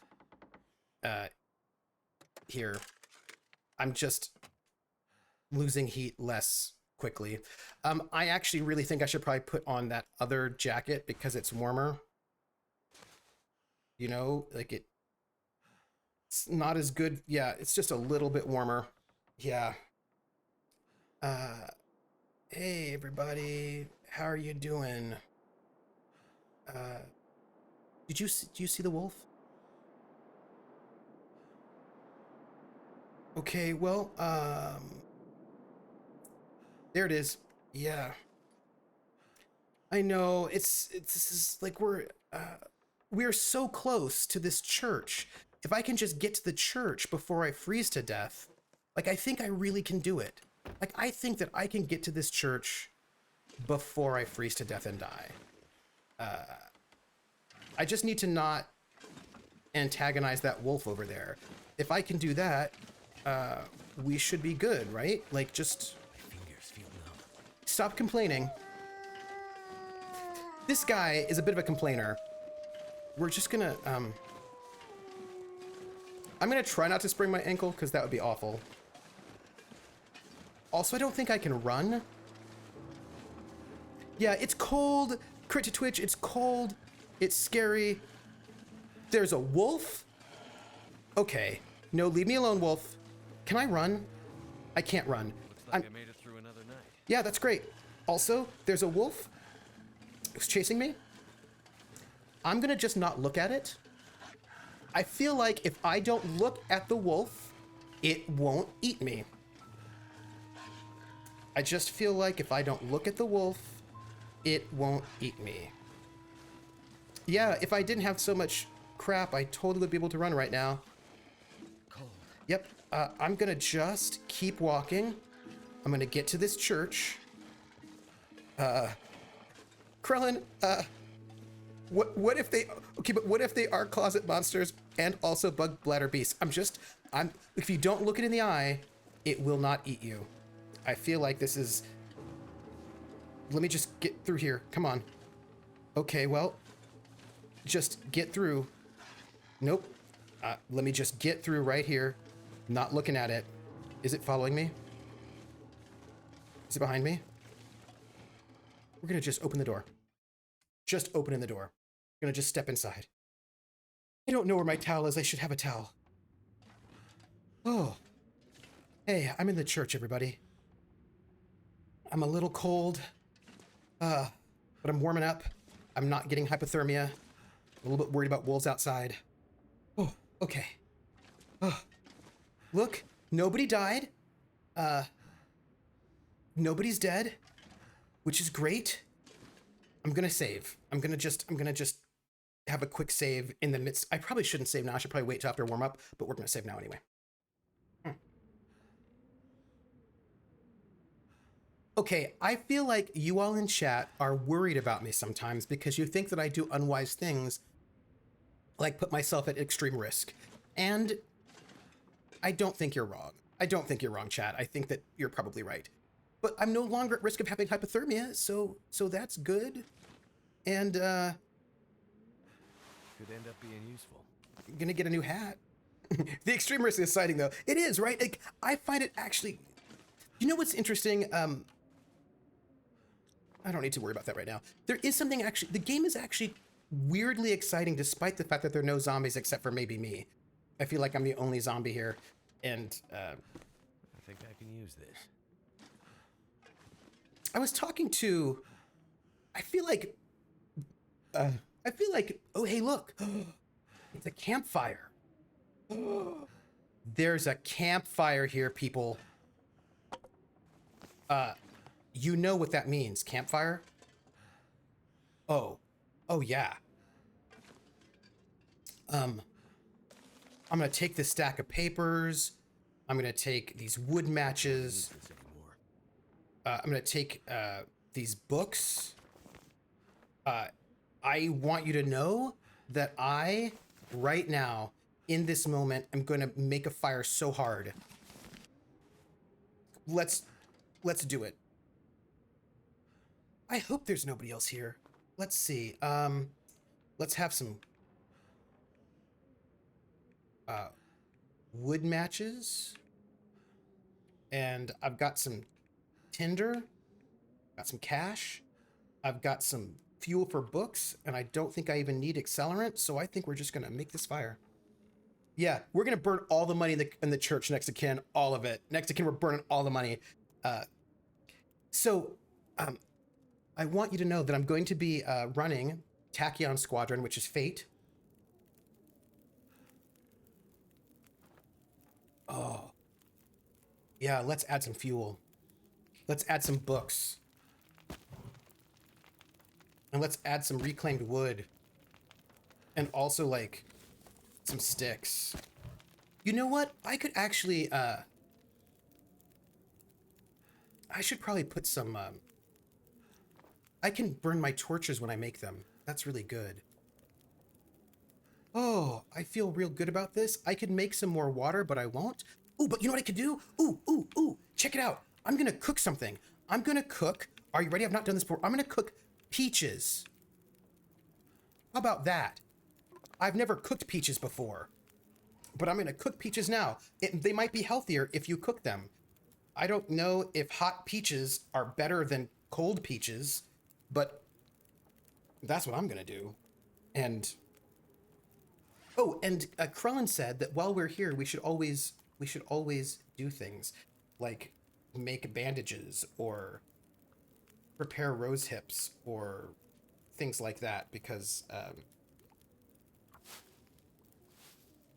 Here. I'm just losing heat less quickly. I actually really think I should probably put on that other jacket because it's warmer. You know, like it's not as good. Yeah, it's just a little bit warmer. Yeah. Hey everybody, how are you doing? Do you see the wolf? Okay, well, there it is. Yeah. I know, this is like we're so close to this church. If I can just get to the church before I freeze to death, like, I think I really can do it. Like, I think that I can get to this church before I freeze to death and die. I just need to not antagonize that wolf over there. If I can do that, we should be good, right? Like, just My fingers feel numb. stop complaining. This guy is a bit of a complainer. We're just gonna, I'm gonna try not to sprain my ankle, because that would be awful. Also, I don't think I can run. Yeah, it's cold. Crit to Twitch, it's cold. It's scary. There's a wolf? Okay. No, leave me alone, wolf. Can I run? I can't run. Looks like I made it through another night. Yeah, that's great. Also, there's a wolf who's chasing me. I'm gonna just not look at it. I feel like if I don't look at the wolf, it won't eat me. I just feel like if I don't look at the wolf, it won't eat me. Yeah, if I didn't have so much crap, I totally would be able to run right now. Cold. Yep, I'm gonna just keep walking. I'm gonna get to this church. Krellin, what if they, okay, but what if they are closet monsters and also bug bladder beasts? If you don't look it in the eye, it will not eat you. I feel like this is, let me just get through here. Come on. Okay, well, just get through. Nope. Let me just get through right here. Not looking at it. Is it following me? Is it behind me? We're gonna just open the door. Just opening the door. We're gonna just step inside. I don't know where my towel is. I should have a towel. Oh. Hey, I'm in the church, everybody. I'm a little cold, but I'm warming up. I'm not getting hypothermia. A little bit worried about wolves outside. Oh, okay. Oh, look, nobody died. Nobody's dead, which is great. I'm gonna save. I'm gonna just have a quick save in the midst. I probably shouldn't save now. I should probably wait till after warm up, but we're gonna save now anyway. Okay, I feel like you all in chat are worried about me sometimes because you think that I do unwise things, like put myself at extreme risk. And I don't think you're wrong. I don't think you're wrong, chat. I think that you're probably right. But I'm no longer at risk of having hypothermia, so that's good. And Could end up being useful. I'm gonna get a new hat. The extreme risk is exciting though. It is, right? Like, I find it actually, you know what's interesting? I don't need to worry about that right now. There is something actually, the game is actually weirdly exciting despite the fact that there are no zombies except for maybe me. I feel like I'm the only zombie here. And I think I can use this. I was talking to, I feel like, oh, hey, look, it's a campfire. There's a campfire here, people. You know what that means, campfire? Oh yeah. I'm gonna take this stack of papers. I'm gonna take these wood matches. This anymore. I'm gonna take these books. I want you to know that I, right now, in this moment, I'm gonna make a fire so hard. Let's do it. I hope there's nobody else here. Let's see. Let's have some wood matches. And I've got some tinder. Got some cash. I've got some fuel for books, and I don't think I even need accelerant, so I think we're just gonna make this fire. Yeah, we're gonna burn all the money in the church next to kin, all of it. Next to kin, we're burning all the money. I want you to know that I'm going to be running Tachyon Squadron, which is Fate. Oh. Yeah, let's add some fuel. Let's add some books. And let's add some reclaimed wood. And also, like, some sticks. You know what? I could actually, I should probably put some, I can burn my torches when I make them. That's really good. Oh, I feel real good about this. I could make some more water, but I won't. Ooh, but you know what I could do? Ooh, check it out. I'm gonna cook something. I'm gonna cook, are you ready? I've not done this before. I'm gonna cook peaches. How about that? I've never cooked peaches before, but I'm gonna cook peaches now. They might be healthier if you cook them. I don't know if hot peaches are better than cold peaches, but that's what I'm gonna do. And oh, and Krellin said that while we're here, we should always do things like make bandages or prepare rose hips or things like that because,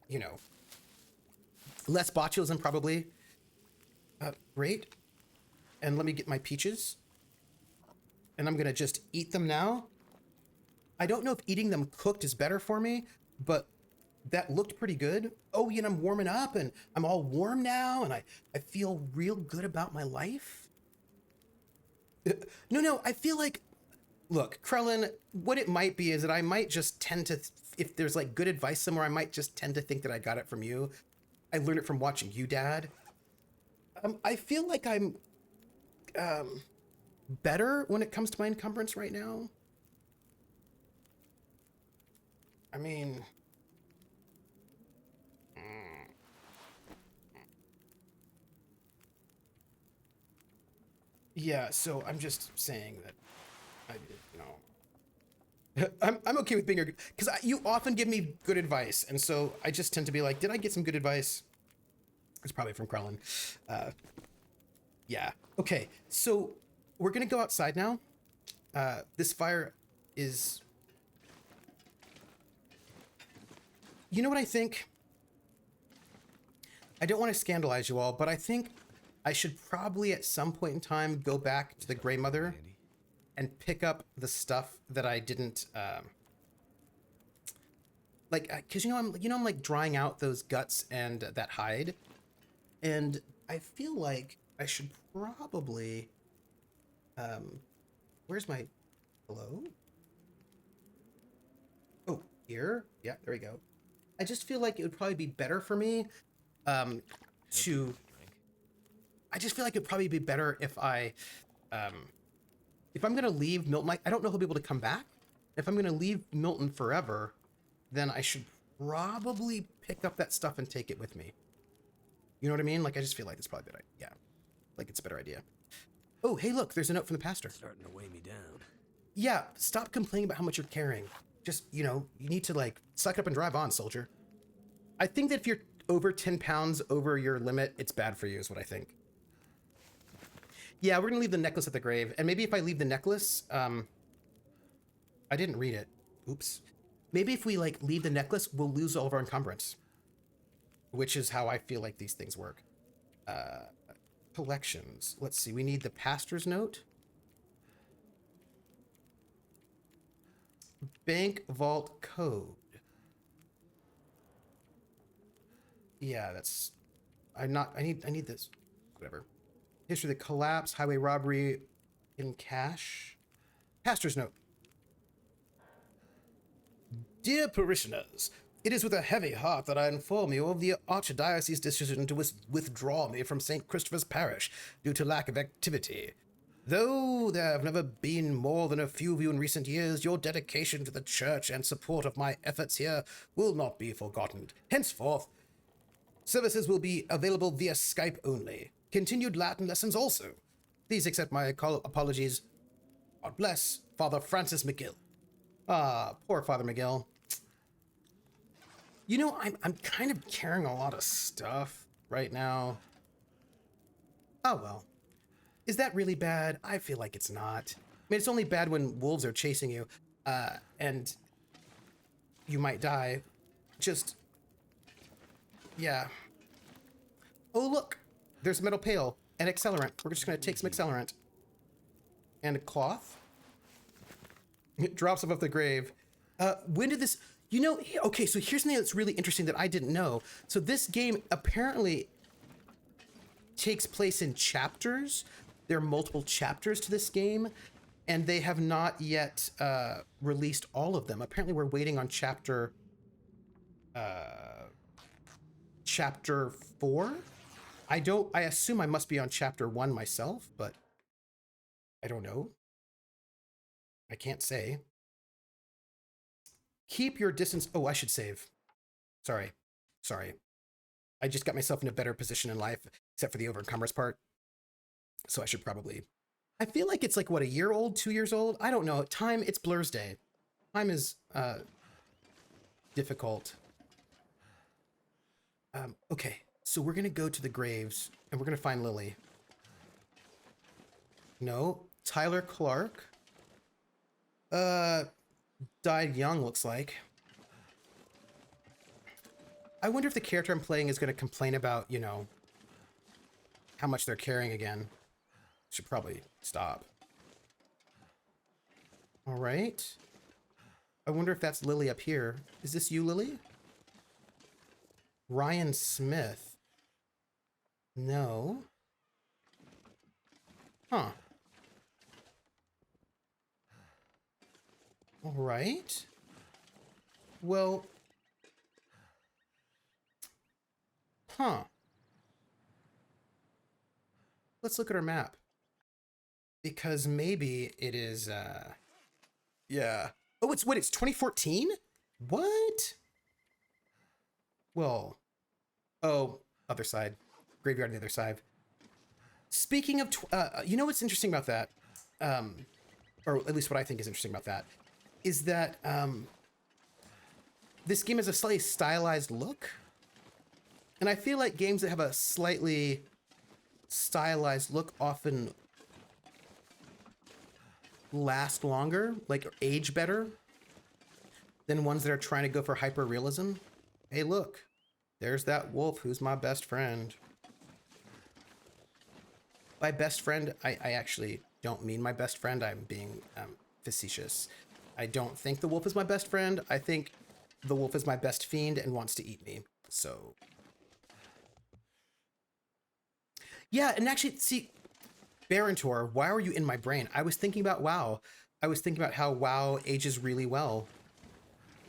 you know, less botulism probably. Great. And let me get my peaches. And I'm gonna just eat them now. I don't know if eating them cooked is better for me, but that looked pretty good. Oh, you know, I'm warming up and I'm all warm now and I feel real good about my life. No, I feel like, look, Krellin, what it might be is that I might just tend to, if there's like good advice somewhere, I might just tend to think that I got it from you. I learned it from watching you, Dad. I feel like I'm better when it comes to my encumbrance right now. I mean, yeah, so I'm just saying that I'm okay with being your, because you often give me good advice, and so I just tend to be like, did I get some good advice? It's probably from Krellin. Yeah. Okay, so we're gonna go outside now. This fire is... You know what I think? I don't want to scandalize you all, but I think I should probably at some point in time go back to the Grey Mother and pick up the stuff that I didn't, like, cause I'm like drying out those guts and that hide. And I feel like I should probably, where's my, hello? Oh, here? Yeah, there we go. I just feel like it would probably be better for me, I just feel like it'd probably be better if if I'm gonna leave Milton, I don't know if he'll be able to come back. If I'm gonna leave Milton forever, then I should probably pick up that stuff and take it with me. You know what I mean? Like, I just feel like it's probably a better idea. Yeah, like it's a better idea. Oh, hey, look, there's a note from the pastor. Starting to weigh me down. Yeah, stop complaining about how much you're carrying. Just, you know, you need to, like, suck up and drive on, soldier. I think that if you're over 10 pounds over your limit, it's bad for you, is what I think. Yeah, we're gonna leave the necklace at the grave. And maybe if I leave the necklace, I didn't read it. Oops. Maybe if we, like, leave the necklace, we'll lose all of our encumbrance. Which is how I feel like these things work. Collections. Let's see, we need the pastor's note. Bank vault code. Yeah, that's... I need this. Whatever. History of the collapse, highway robbery in cash. Pastor's note. Dear parishioners, it is with a heavy heart that I inform you of the Archdiocese's decision to withdraw me from St. Christopher's Parish due to lack of activity. Though there have never been more than a few of you in recent years, your dedication to the church and support of my efforts here will not be forgotten. Henceforth, services will be available via Skype only. Continued Latin lessons also. Please accept my apologies. God bless, Father Francis McGill. Ah, poor Father McGill. You know, I'm kind of carrying a lot of stuff right now. Oh well. Is that really bad? I feel like it's not. I mean, it's only bad when wolves are chasing you, and you might die. Just, yeah. Oh, look, there's a metal pail and accelerant. We're just going to take some accelerant. And a cloth. It drops above the grave. When did this... You know, okay, so here's something that's really interesting that I didn't know. So this game apparently takes place in chapters. There are multiple chapters to this game, and they have not yet released all of them. Apparently we're waiting on chapter 4. I assume I must be on chapter 1 myself, but I don't know. I can't say. Keep your distance. Oh, I should save. Sorry. I just got myself in a better position in life, except for the over-encumbrance part. So I should probably... I feel like it's like, what, a year old, 2 years old? I don't know. Time, it's Blur's Day. Time is difficult. Okay, so we're going to go to the graves, and we're going to find Lily. No. Tyler Clark. Died young, looks like. I wonder if the character I'm playing is going to complain about, you know, how much they're carrying again. Should probably stop. All right. I wonder if that's Lily up here. Is this you, Lily? Ryan Smith. No. Huh. All right. Well. Huh. Let's look at our map. Because maybe it is, yeah. Oh, it's 2014? What? Well, oh, other side. Graveyard on the other side. Speaking of, you know what's interesting about that? Or at least what I think is interesting about that, is that this game has a slightly stylized look. And I feel like games that have a slightly stylized look often last longer, like age better, than ones that are trying to go for hyper realism. Hey, look, there's that wolf who's my best friend. By best friend, I actually don't mean my best friend. I'm being facetious. I don't think the wolf is my best friend. I think the wolf is my best fiend and wants to eat me. So, yeah, and actually, see, Barontor, why are you in my brain? I was thinking about WoW. I was thinking about how WoW ages really well.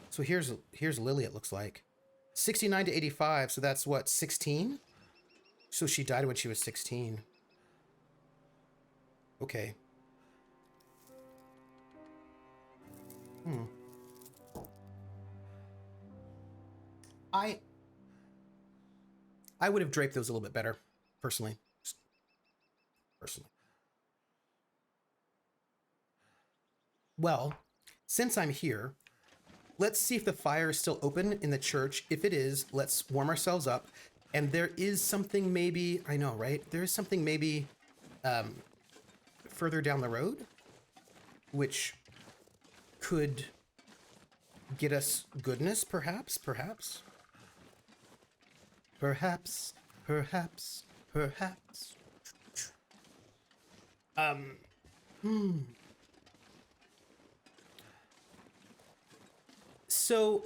So here's Lily, it looks like. 69 to 85, so that's what, 16? So she died when she was 16. Okay. I would have draped those a little bit better, personally. Well, since I'm here, let's see if the fire is still open in the church. If it is, let's warm ourselves up. And there is something maybe, I know, right? There is something maybe further down the road, which could get us goodness, perhaps. So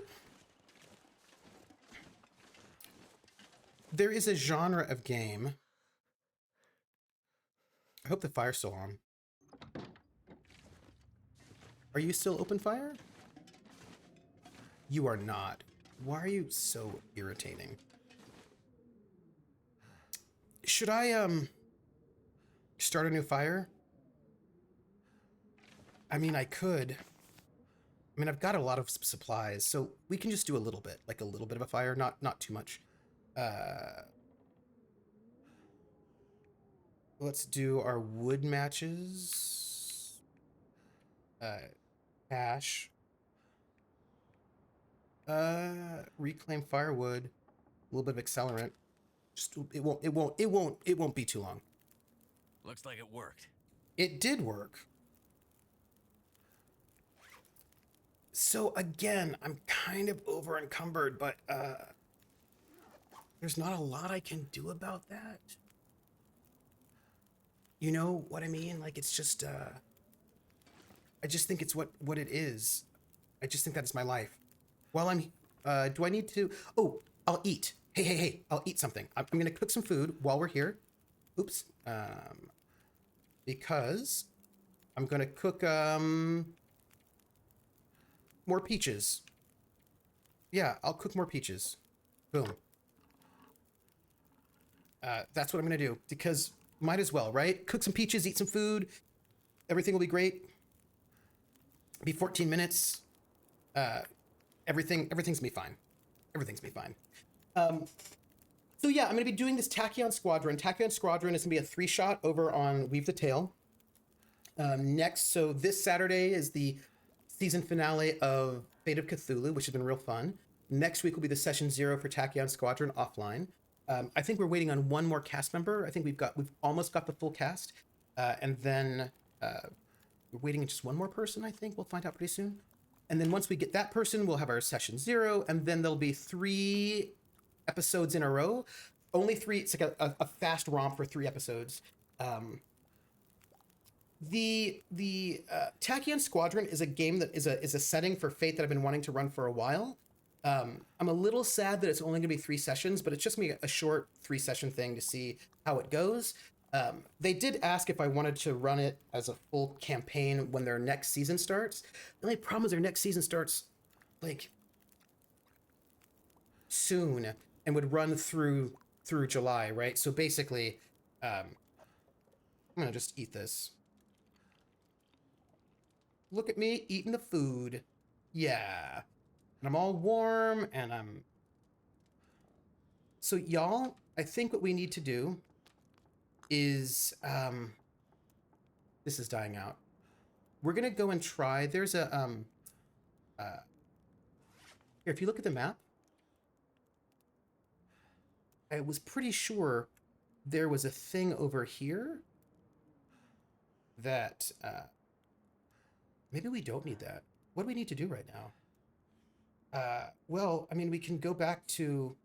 there is a genre of game. I hope the fire's still on. Are you still open fire? You are not. Why are you so irritating? Should I start a new fire? I mean, I could. I mean, I've got a lot of supplies, so we can just do a little bit, like a little bit of a fire, not too much. Let's do our wood matches. Cash. Reclaim firewood. A little bit of accelerant. Just it won't be too long. Looks like it worked. It did work. So again, I'm kind of over encumbered, but there's not a lot I can do about that. You know what I mean? Like, it's just, I just think it's what it is. I just think that it's my life. While I'm, do I need to, oh, I'll eat. Hey, I'll eat something. I'm gonna cook some food while we're here. Oops. Because I'm gonna cook, more peaches. Yeah, I'll cook more peaches. Boom. That's what I'm gonna do, because might as well, right? Cook some peaches, eat some food. Everything will be great. Be 14 minutes. Everything's gonna be fine. Everything's gonna be fine. So yeah, I'm gonna be doing this Tachyon Squadron. Tachyon Squadron is gonna be a 3-shot over on Weave the Tale. Next, so this Saturday is the season finale of Fate of Cthulhu, which has been real fun. Next week will be the session 0 for Tachyon Squadron offline. I think we're waiting on one more cast member. I think we've almost got the full cast, and then we're waiting on just one more person. I think we'll find out pretty soon. And then once we get that person, we'll have our session 0, and then there'll be 3 episodes in a row. Only 3. It's like a fast romp for 3 episodes. The Tachyon Squadron is a game that is a setting for Fate that I've been wanting to run for a while. I'm a little sad that it's only gonna be 3 sessions, but it's just gonna be a short 3-session thing to see how it goes. They did ask if I wanted to run it as a full campaign when their next season starts. The only problem is their next season starts like soon and would run through July, right? So basically, I'm gonna just eat this. Look at me eating the food. Yeah. And I'm all warm and I'm... So y'all, I think what we need to do is, this is dying out. We're gonna go and try, there's a, here, if you look at the map, I was pretty sure there was a thing over here that, maybe we don't need that. What do we need to do right now? Well, I mean, we can go back to...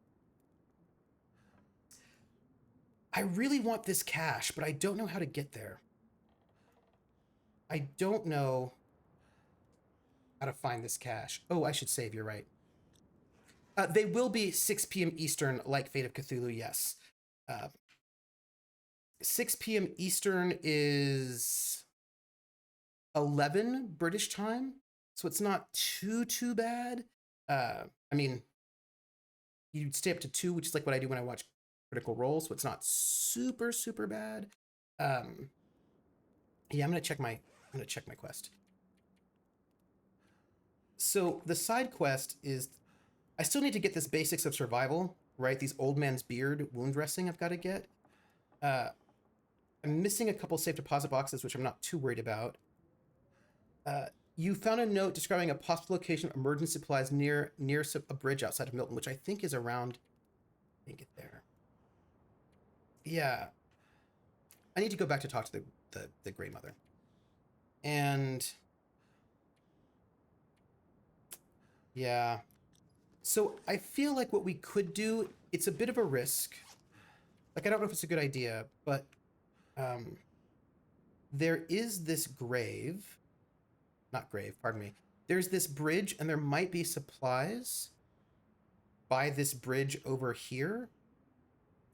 I really want this cache, but I don't know how to get there. I don't know how to find this cache. Oh, I should save, you're right. They will be 6 p.m. Eastern, like Fate of Cthulhu, yes. 6 p.m. Eastern is 11 British time, so it's not too bad. I mean, you'd stay up to 2, which is like what I do when I watch Critical Role, so it's not super bad. Yeah, I'm gonna check my quest. So the side quest is, I still need to get this basics of survival, right? These old man's beard wound dressing I've got to get. I'm missing a couple safe deposit boxes, which I'm not too worried about. You found a note describing a possible location of emergency supplies near a bridge outside of Milton, which I think is around... Let me get there. Yeah. I need to go back to talk to the Grey Mother. And... yeah. So I feel like what we could do, it's a bit of a risk. Like, I don't know if it's a good idea, but there is this grave. Not grave, pardon me. There's this bridge, and there might be supplies by this bridge over here.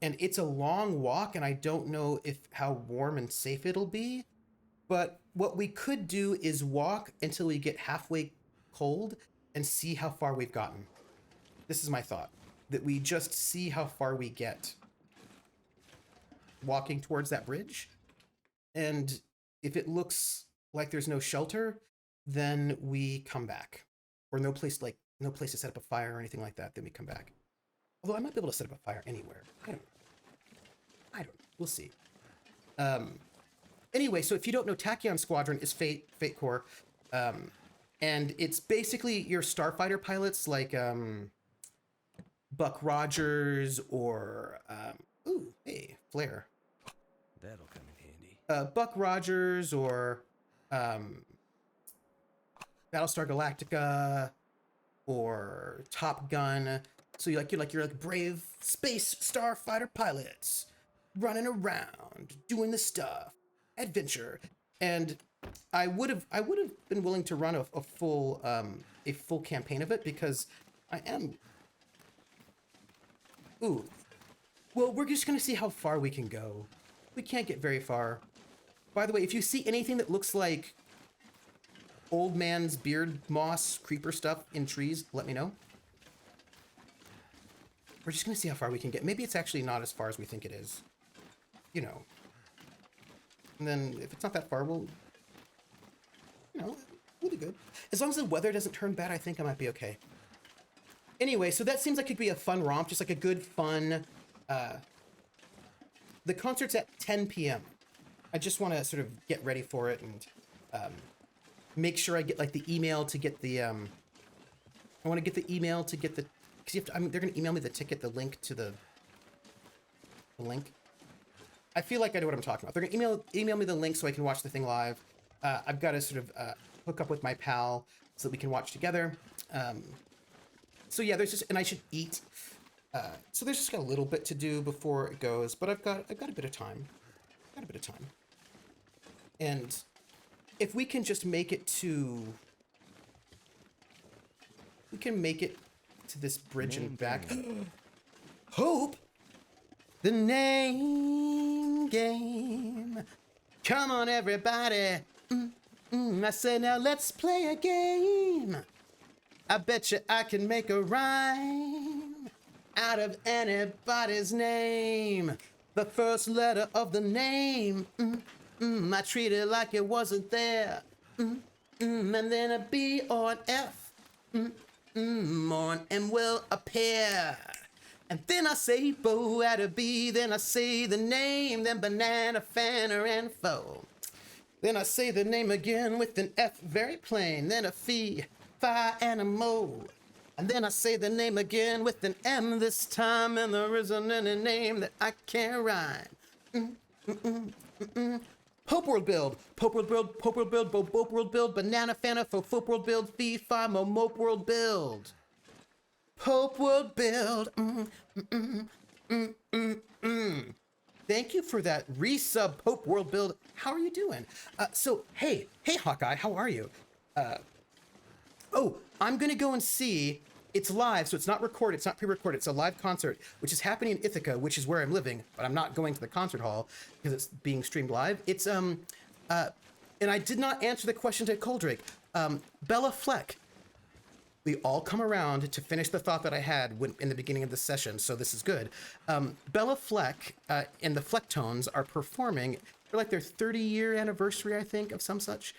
And it's a long walk, and I don't know how warm and safe it'll be. But what we could do is walk until we get halfway cold and see how far we've gotten. This is my thought, that we just see how far we get walking towards that bridge. And if it looks like there's no shelter, then we come back. Or no place to set up a fire or anything like that, then we come back. Although I might be able to set up a fire anywhere. I don't know. We'll see. Anyway, so if you don't know, Tachyon Squadron is Fate Corps. And it's basically your starfighter pilots like Buck Rogers or... ooh, hey, Flare. That'll come in handy. Buck Rogers or Battlestar Galactica or Top Gun. So you're like brave space starfighter pilots running around doing the stuff, adventure. And I would have been willing to run a full campaign of it because I am. Ooh, well, we're just gonna see how far we can go. We can't get very far. By the way, if you see anything that looks like old man's beard moss creeper stuff in trees, let me know. We're just gonna see how far we can get. Maybe it's actually not as far as we think it is. You know. And then if it's not that far, we'll be good. As long as the weather doesn't turn bad, I think I might be okay. Anyway, so that seems like it could be a fun romp, just like a good fun. The concert's at 10 p.m. I just want to sort of get ready for it and make sure I get like the email to get the. I want to get the email to get the. Because you have to, I mean, they're going to email me the ticket, the link to the link. I feel like I know what I'm talking about. They're going to email me the link so I can watch the thing live. I've got to sort of hook up with my pal so that we can watch together. So yeah, there's just, and I should eat. So there's just got a little bit to do before it goes, but I've got a bit of time. And if we can just make it to, this bridge and back. Hope, the name game. Come on, everybody. I say now let's play a game. I bet you I can make a rhyme out of anybody's name. The first letter of the name. I treat it like it wasn't there. And then a B or an F. Or an M will appear. And then I say bo at a B. Then I say the name. Then banana, fanner, and foe. Then I say the name again with an F very plain. Then a fee, fi, and a mo. And then I say the name again with an M this time. And there isn't any name that I can't rhyme. Pope World Build, Pope World Build, Pope World Build, Bope World Build, Banana Fana for Fope World Build, Fee, Fi, Mo, Mope World Build. Pope World Build. Thank you for that resub, Pope World Build. How are you doing? So, hey, Hawkeye, how are you? Oh, I'm gonna go and see. It's live, so it's not recorded, it's not pre-recorded, it's a live concert, which is happening in Ithaca, which is where I'm living, but I'm not going to the concert hall because it's being streamed live. It's, and I did not answer the question to Coldrake. Bella Fleck. We all come around to finish the thought that I had in the beginning of the session, so this is good. Bella Fleck and the Flecktones are performing for like their 30-year anniversary, I think, of some such.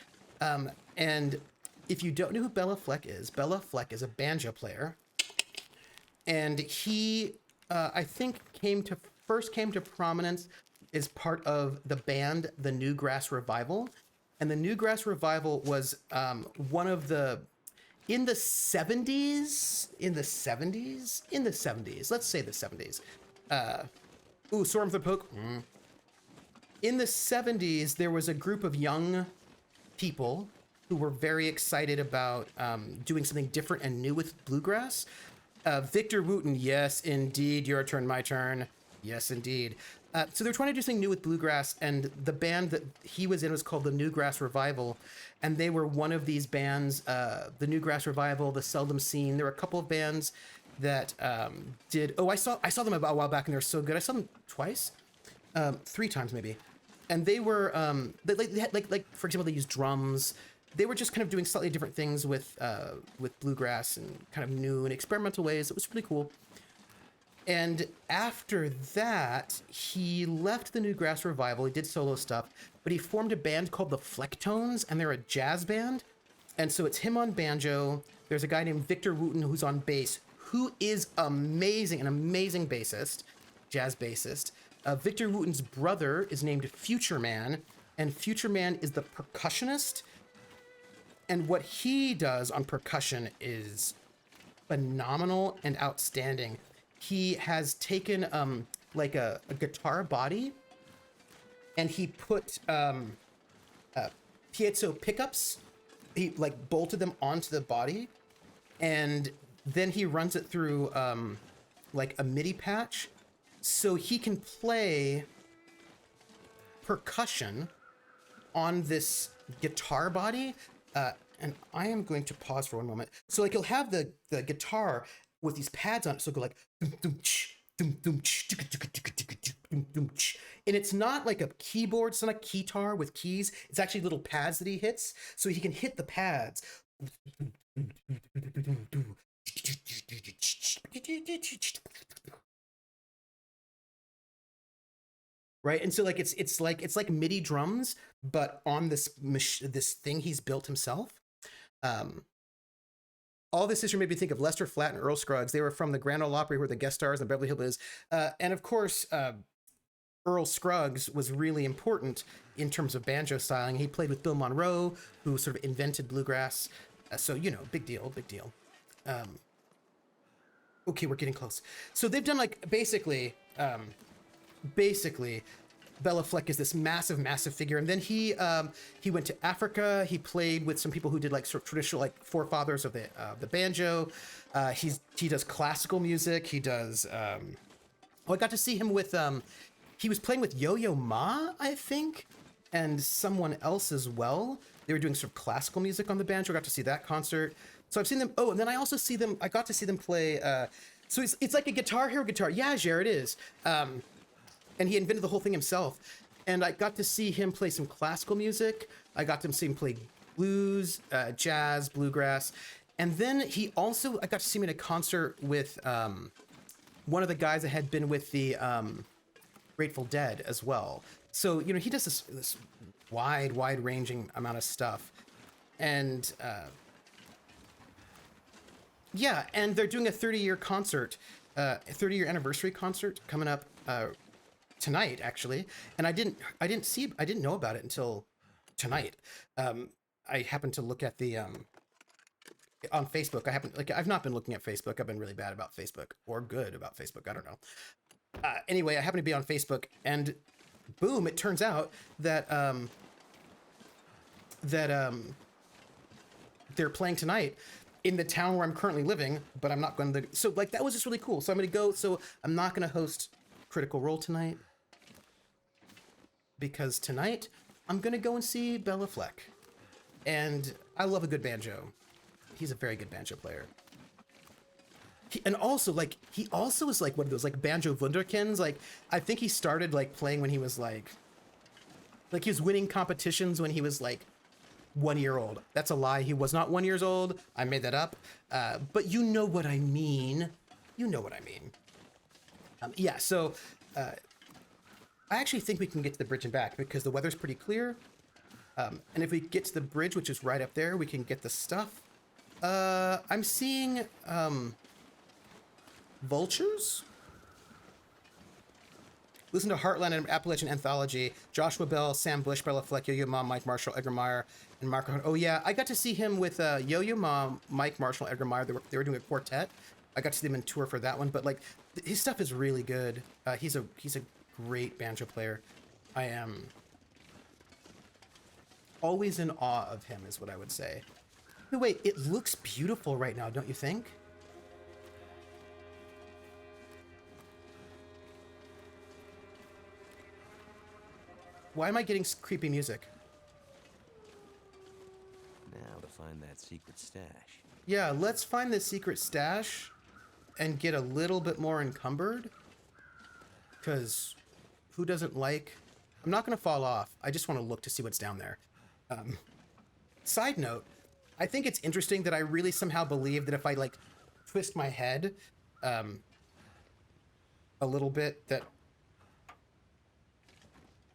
And if you don't know who Bella Fleck is a banjo player. And he, I think, first came to prominence as part of the band The Newgrass Revival. And the Newgrass Revival was one of the, in the 70s, let's say the 70s. Storm the Poke. In the 70s, there was a group of young people who were very excited about doing something different and new with bluegrass. Victor Wooten, yes, indeed. Your turn, my turn. Yes, indeed. So they're trying to do something new with bluegrass, and the band that he was in was called the Newgrass Revival, and they were one of these bands, the Newgrass Revival, the Seldom Seen. There were a couple of bands that did. Oh, I saw them a while back, and they're so good. I saw them twice, 3 times maybe, and they were they had, like for example, they used drums. They were just kind of doing slightly different things with bluegrass and kind of new and experimental ways. It was really cool. And after that, he left the Newgrass Revival. He did solo stuff, but he formed a band called the Flecktones, and they're a jazz band. And so it's him on banjo. There's a guy named Victor Wooten who's on bass, who is amazing, an amazing bassist, jazz bassist. Victor Wooten's brother is named Future Man, and Future Man is the percussionist. And what he does on percussion is phenomenal and outstanding. He has taken like a guitar body, and he put piezo pickups. He like bolted them onto the body, and then he runs it through like a MIDI patch, so he can play percussion on this guitar body. And I am going to pause for one moment. So like he'll have the guitar with these pads on it. So it'll go like and it's not like a keyboard, it's not a keytar with keys. It's actually little pads that he hits. So he can hit the pads. Right, and so like it's like MIDI drums, but on this thing he's built himself. All this history made me think of Lester Flatt and Earl Scruggs. They were from the Grand Ole Opry, where the guest stars and Beverly Hills. And of course, Earl Scruggs was really important in terms of banjo styling. He played with Bill Monroe, who sort of invented bluegrass. So, you know, big deal, big deal. Okay, we're getting close. So they've done like basically, Bela Fleck is this massive figure, and then he went to Africa. He played with some people who did like sort of traditional, like forefathers of the banjo. He does classical music. He does. I got to see him with. He was playing with Yo-Yo Ma, I think, and someone else as well. They were doing sort of classical music on the banjo. I got to see that concert. So I've seen them. Oh, and then I also see them. I got to see them play. So it's like a Guitar Hero guitar. Yeah, Jared, it is. And he invented the whole thing himself. And I got to see him play some classical music. I got to see him play blues, jazz, bluegrass. And then I got to see him in a concert with one of the guys that had been with the Grateful Dead as well. So, you know, he does this wide-ranging amount of stuff. And yeah, and they're doing a 30-year concert, a 30-year anniversary concert coming up tonight, actually. And I didn't know about it until tonight. I happened to look at the on Facebook. I've not been looking at Facebook. I've been really bad about Facebook, or good about Facebook. I don't know. Anyway, I happened to be on Facebook, and boom, it turns out that they're playing tonight in the town where I'm currently living, but I'm not going to. So like that was just really cool. So I'm going to go. So I'm not going to host Critical Role tonight, because tonight I'm going to go and see Bela Fleck. And I love a good banjo. He's a very good banjo player. He also is like one of those like banjo wunderkinds. Like I think he started like playing when he was like he was winning competitions when he was like 1 year old. That's a lie. He was not 1 year old. I made that up. But you know what I mean. You know what I mean. Yeah, so I actually think we can get to the bridge and back because the weather's pretty clear. And if we get to the bridge, which is right up there, we can get the stuff. I'm seeing vultures. Listen to Heartland and Appalachian Anthology. Joshua Bell, Sam Bush, Bela Fleck, Yo-Yo Ma, Mike Marshall, Edgar Meyer, and Marco. Oh yeah, I got to see him with Yo-Yo Ma, Mike Marshall, Edgar Meyer. They were doing a quartet. I got to see them in tour for that one. But like, his stuff is really good. He's a great banjo player. I am always in awe of him, is what I would say. But wait, it looks beautiful right now, don't you think? Why am I getting creepy music? Now to find that secret stash. Yeah, let's find the secret stash and get a little bit more encumbered. Because who doesn't like... I'm not going to fall off. I just want to look to see what's down there. Side note, I think it's interesting that I really somehow believe that if I, like, twist my head a little bit, that...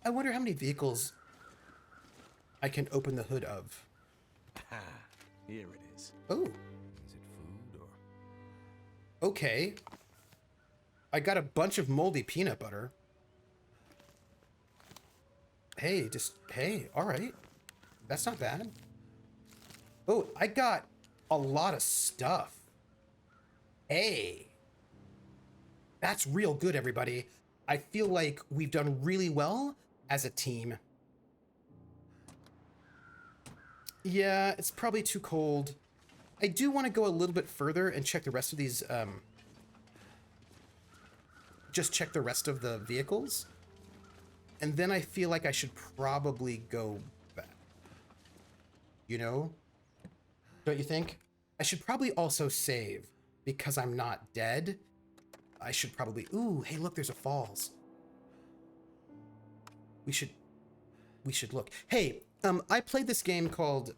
I wonder how many vehicles I can open the hood of. Ah, here it is. Oh. Is it food or... Okay. I got a bunch of moldy peanut butter. Hey, all right. That's not bad. Oh, I got a lot of stuff. Hey. That's real good, everybody. I feel like we've done really well as a team. Yeah, it's probably too cold. I do want to go a little bit further and check the rest of these just check the rest of the vehicles. And then I feel like I should probably go back. You know? Don't you think? I should probably also save because I'm not dead. I should probably... Ooh, hey, look, there's a falls. We should look. Hey, I played this game called...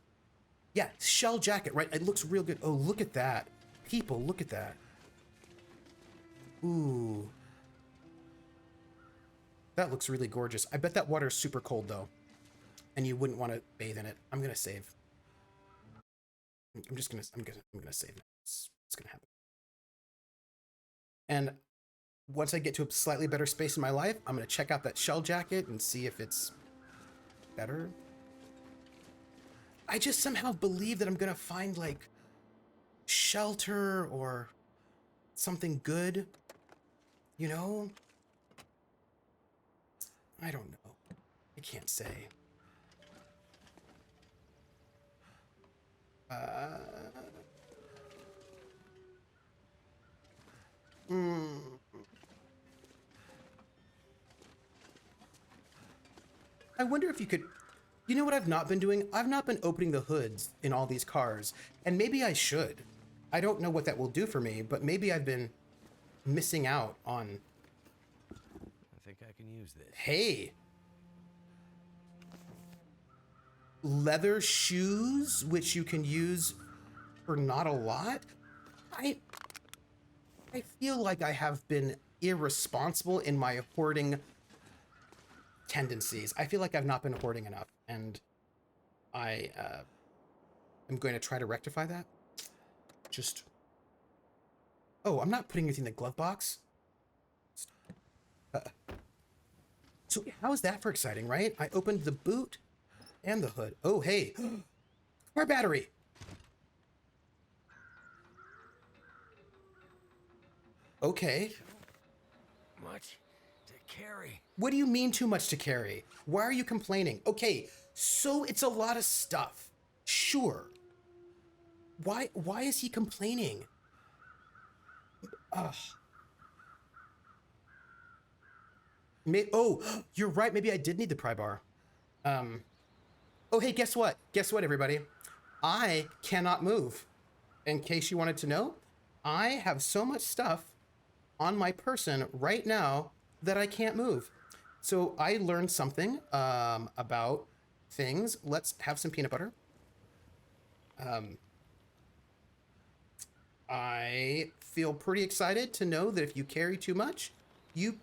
Yeah, Shell Jacket, right? It looks real good. Oh, look at that. People, look at that. Ooh. That looks really gorgeous. I bet that water is super cold, though. And you wouldn't want to bathe in it. I'm going to save. I'm going to save it. It's going to happen. And once I get to a slightly better space in my life, I'm going to check out that Shell Jacket and see if it's better. I just somehow believe that I'm going to find, like, shelter or something good. You know? I don't know. I can't say. I wonder if you could... You know what I've not been doing? I've not been opening the hoods in all these cars, and maybe I should. I don't know what that will do for me, but maybe I've been missing out on... I think I can use this. Hey! Leather shoes, which you can use for not a lot? I feel like I have been irresponsible in my hoarding tendencies. I feel like I've not been hoarding enough, and I am going to try to rectify that. Just... Oh, I'm not putting anything in the glove box. So how is that for exciting, right? I opened the boot and the hood. Oh, hey. Car battery. Okay. Much to carry. What do you mean too much to carry? Why are you complaining? Okay, so it's a lot of stuff. Sure. Why is he complaining? Ugh. Oh, you're right. Maybe I did need the pry bar. Oh, hey, guess what? Guess what, everybody? I cannot move. In case you wanted to know, I have so much stuff on my person right now that I can't move. So I learned something about things. Let's have some peanut butter. I feel pretty excited to know that if you carry too much, you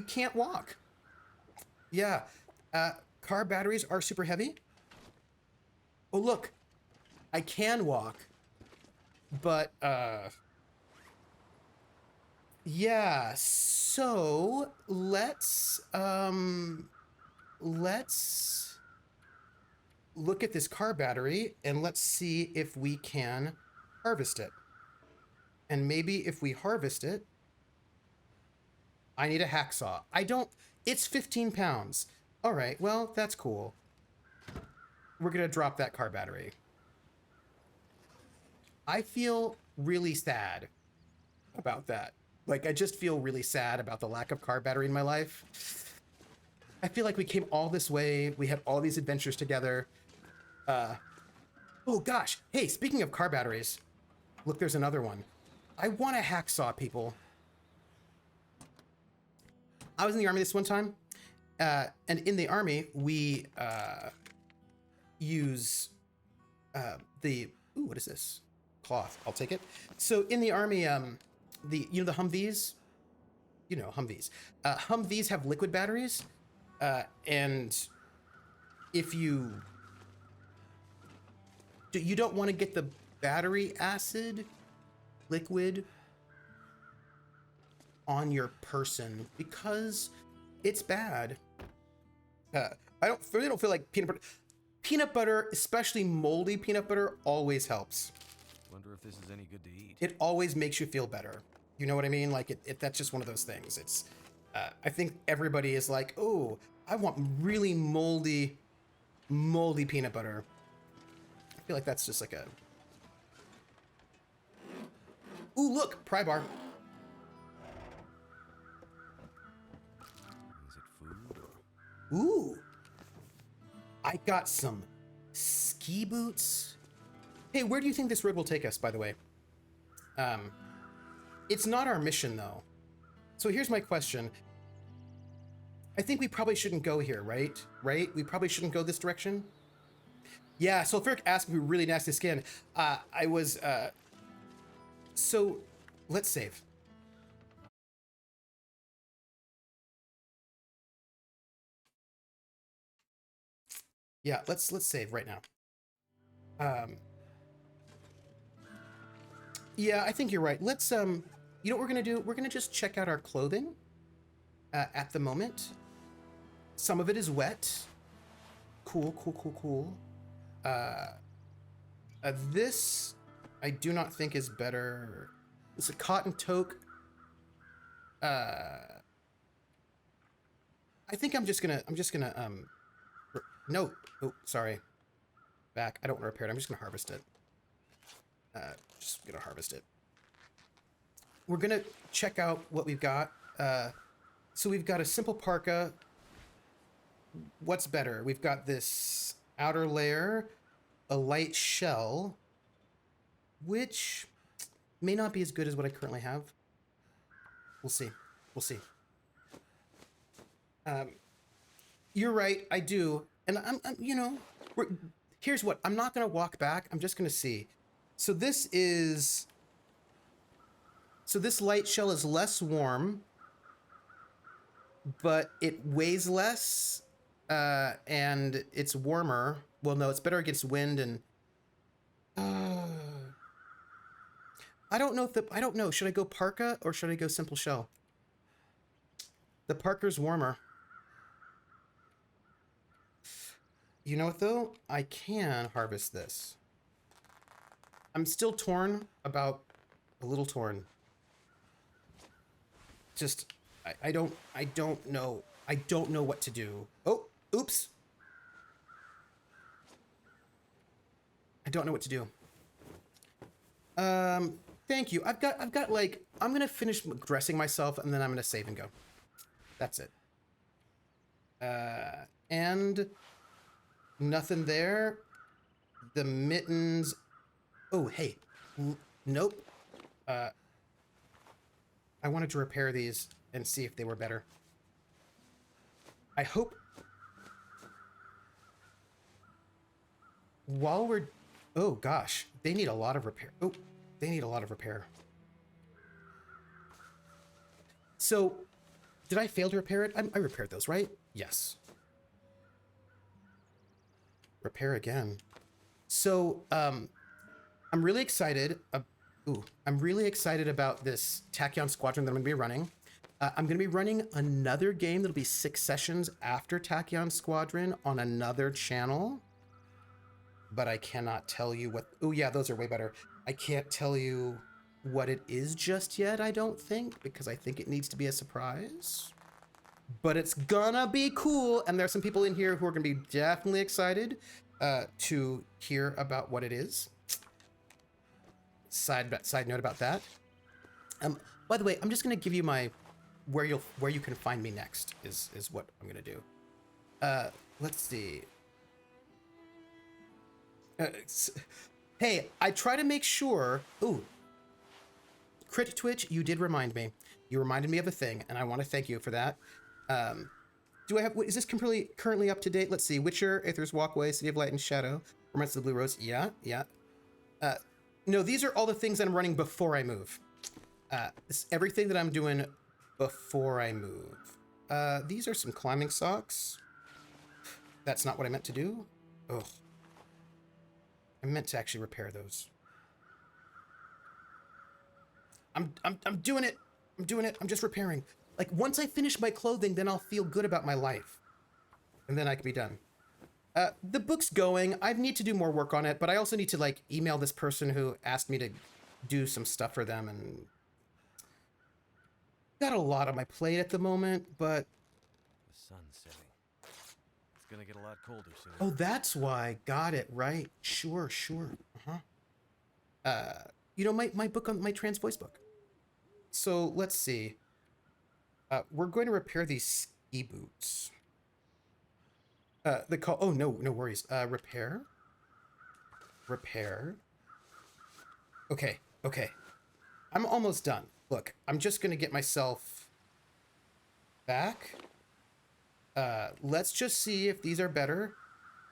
can't walk. Yeah, car batteries are super heavy. Oh, look, I can walk, but, yeah, so let's look at this car battery and let's see if we can harvest it. And maybe if we harvest it, I need a hacksaw. It's 15 pounds. All right, well, that's cool. We're gonna drop that car battery. I feel really sad about that. Like, I just feel really sad about the lack of car battery in my life. I feel like we came all this way. We had all these adventures together. Oh gosh, hey, speaking of car batteries, look, there's another one. I want a hacksaw, people. I was in the army this one time, and in the army, we use the... Ooh, what is this? Cloth. I'll take it. So in the army, the Humvees? You know, Humvees. Humvees have liquid batteries, and if you don't want to get the battery acid liquid on your person because it's bad. I really don't feel like peanut butter, especially moldy peanut butter, always helps. Wonder if this is any good to eat. It always makes you feel better. You know what I mean? Like that's just one of those things. It's I think everybody is like, oh, I want really moldy peanut butter. I feel like that's just like a... Ooh, look, pry bar. Ooh. I got some ski boots. Hey, where do you think this road will take us, by the way? It's not our mission, though. So here's my question. I think we probably shouldn't go here, right? Right? We probably shouldn't go this direction? Yeah, Sulfuric asked me really nasty skin. So let's save. Yeah, let's save right now. Yeah, I think you're right. Let's you know what we're gonna do? We're gonna just check out our clothing at the moment. Some of it is wet. Cool, cool, cool, cool. This I do not think is better. It's a cotton toque. I think I'm just gonna no. Oh, sorry. Back. I don't want to repair it. I'm just gonna harvest it. Just gonna harvest it. We're gonna check out what we've got. So we've got a simple parka. What's better? We've got this outer layer, a light shell, which may not be as good as what I currently have. We'll see. We'll see. You're right. I do. And I'm you know, here's what. I'm not going to walk back. I'm just going to see. So this light shell is less warm, but it weighs less, and it's warmer. Well, no, it's better against wind and... I don't know. Should I go parka or should I go simple shell? The parka's warmer. You know what, though? I can harvest this. I'm still torn about... a little torn. Just... I don't know. I don't know what to do. Oh, oops. I don't know what to do. Thank you. I've got like... I'm gonna finish dressing myself and then I'm gonna save and go. That's it. And... nothing there. The mittens... oh, hey. Nope. I wanted to repair these and see if they were better. I hope... while we're... oh, gosh. They need a lot of repair. Oh, they need a lot of repair. So, did I fail to repair it? I repaired those, right? Yes. Repair again. So, I'm really excited. I'm really excited about this Tachyon Squadron that I'm going to be running. I'm going to be running another game that'll be 6 sessions after Tachyon Squadron on another channel. But I cannot tell you what... oh, yeah, those are way better. I can't tell you what it is just yet, I don't think, because I think it needs to be a surprise. But it's gonna be cool, and there's some people in here who are gonna be definitely excited to hear about what it is. Side note about that. By the way, I'm just gonna give you my where you can find me next is what I'm gonna do. Let's see. Hey, I try to make sure. Ooh, Crit Twitch, you did remind me. You reminded me of a thing, and I want to thank you for that. Do I have... is this currently up to date? Let's see. Witcher, Aether's Walkway, City of Light and Shadow, Romance of the Blue Rose. Yeah, yeah. No, these are all the things that I'm running before I move. It's everything that I'm doing before I move. These are some climbing socks. That's not what I meant to do. Ugh. I meant to actually repair those. I'm doing it. I'm doing it. I'm just repairing. Like, once I finish my clothing, then I'll feel good about my life. And then I can be done. The book's going. I need to do more work on it, but I also need to, like, email this person who asked me to do some stuff for them, and... got a lot on my plate at the moment, but... The sun's setting. It's gonna get a lot colder soon. oh, that's why. Got it, right. Sure, sure. You know, my book on my trans voice book. So, let's see. We're going to repair these ski boots. the call. Oh, no, no worries. Repair. Repair. Okay, okay. I'm almost done. Look, I'm just gonna get myself back. Let's just see if these are better.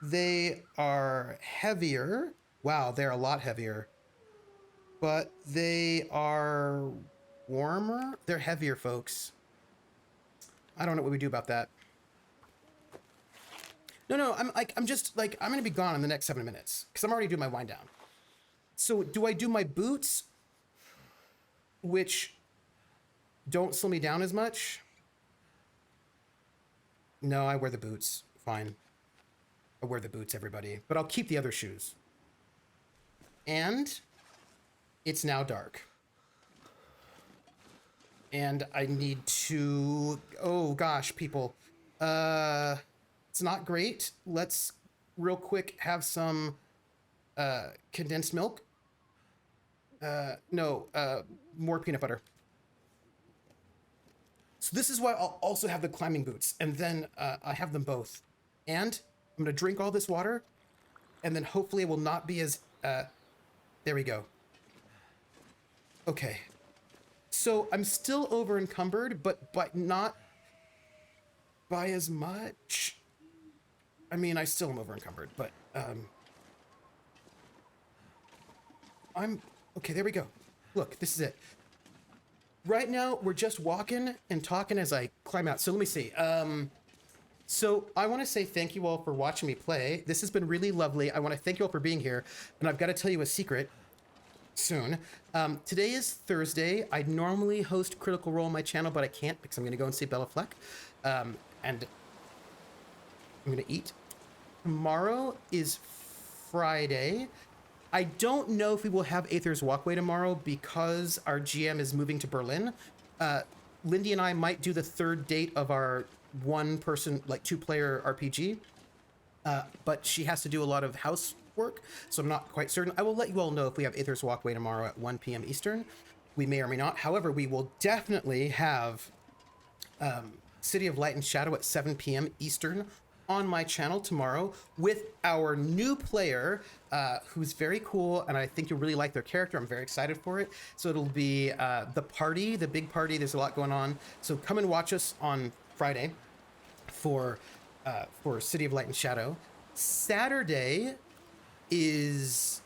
They are heavier. Wow, they're a lot heavier. But they are warmer. They're heavier, folks. I don't know what we do about that. No, I'm gonna be gone in the next 7 minutes because I'm already doing my wind down. So do I do my boots, which don't slow me down as much? No, I wear the boots. Fine. I wear the boots, everybody. But I'll keep the other shoes. And it's now dark. And I need to... Oh, gosh, people. It's not great. Let's real quick have some condensed milk. More peanut butter. So this is why I'll also have the climbing boots. And then I have them both. And I'm going to drink all this water. And then hopefully it will not be as... there we go. Okay. So I'm still over encumbered, but not by as much. I mean, I still am over encumbered, but I'm okay. There we go. Look, this is it. Right now, we're just walking and talking as I climb out. So let me see. So I want to say thank you all for watching me play. This has been really lovely. I want to thank you all for being here, and I've got to tell you a secret. Soon. Today is Thursday. I normally host Critical Role on my channel, but I can't because I'm going to go and see Bella Fleck. And I'm going to eat. Tomorrow is Friday. I don't know if we will have Aether's Walkway tomorrow because our GM is moving to Berlin. Lindy and I might do the third date of our one-person, like two-player RPG. But she has to do a lot of housework, so I'm not quite certain. I will let you all know if we have Aether's Walkway tomorrow at 1 p.m. Eastern. We may or may not. However, we will definitely have City of Light and Shadow at 7 p.m. Eastern on my channel tomorrow with our new player, who's very cool, and I think you'll really like their character. I'm very excited for it. So it'll be the big party. There's a lot going on. So come and watch us on Friday for City of Light and Shadow. Saturday is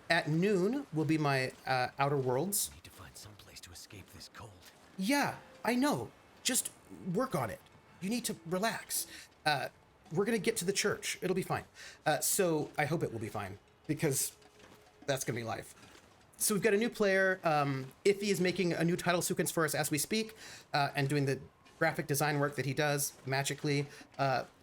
at noon will be my Outer Worlds. Need to find some place to escape this cold. Yeah, I know. Just work on it. You need to relax. We're gonna get to the church. It'll be fine. So I hope it will be fine because that's gonna be life. So we've got a new player. Iffy is making a new title sequence for us as we speak, and doing the graphic design work that he does magically.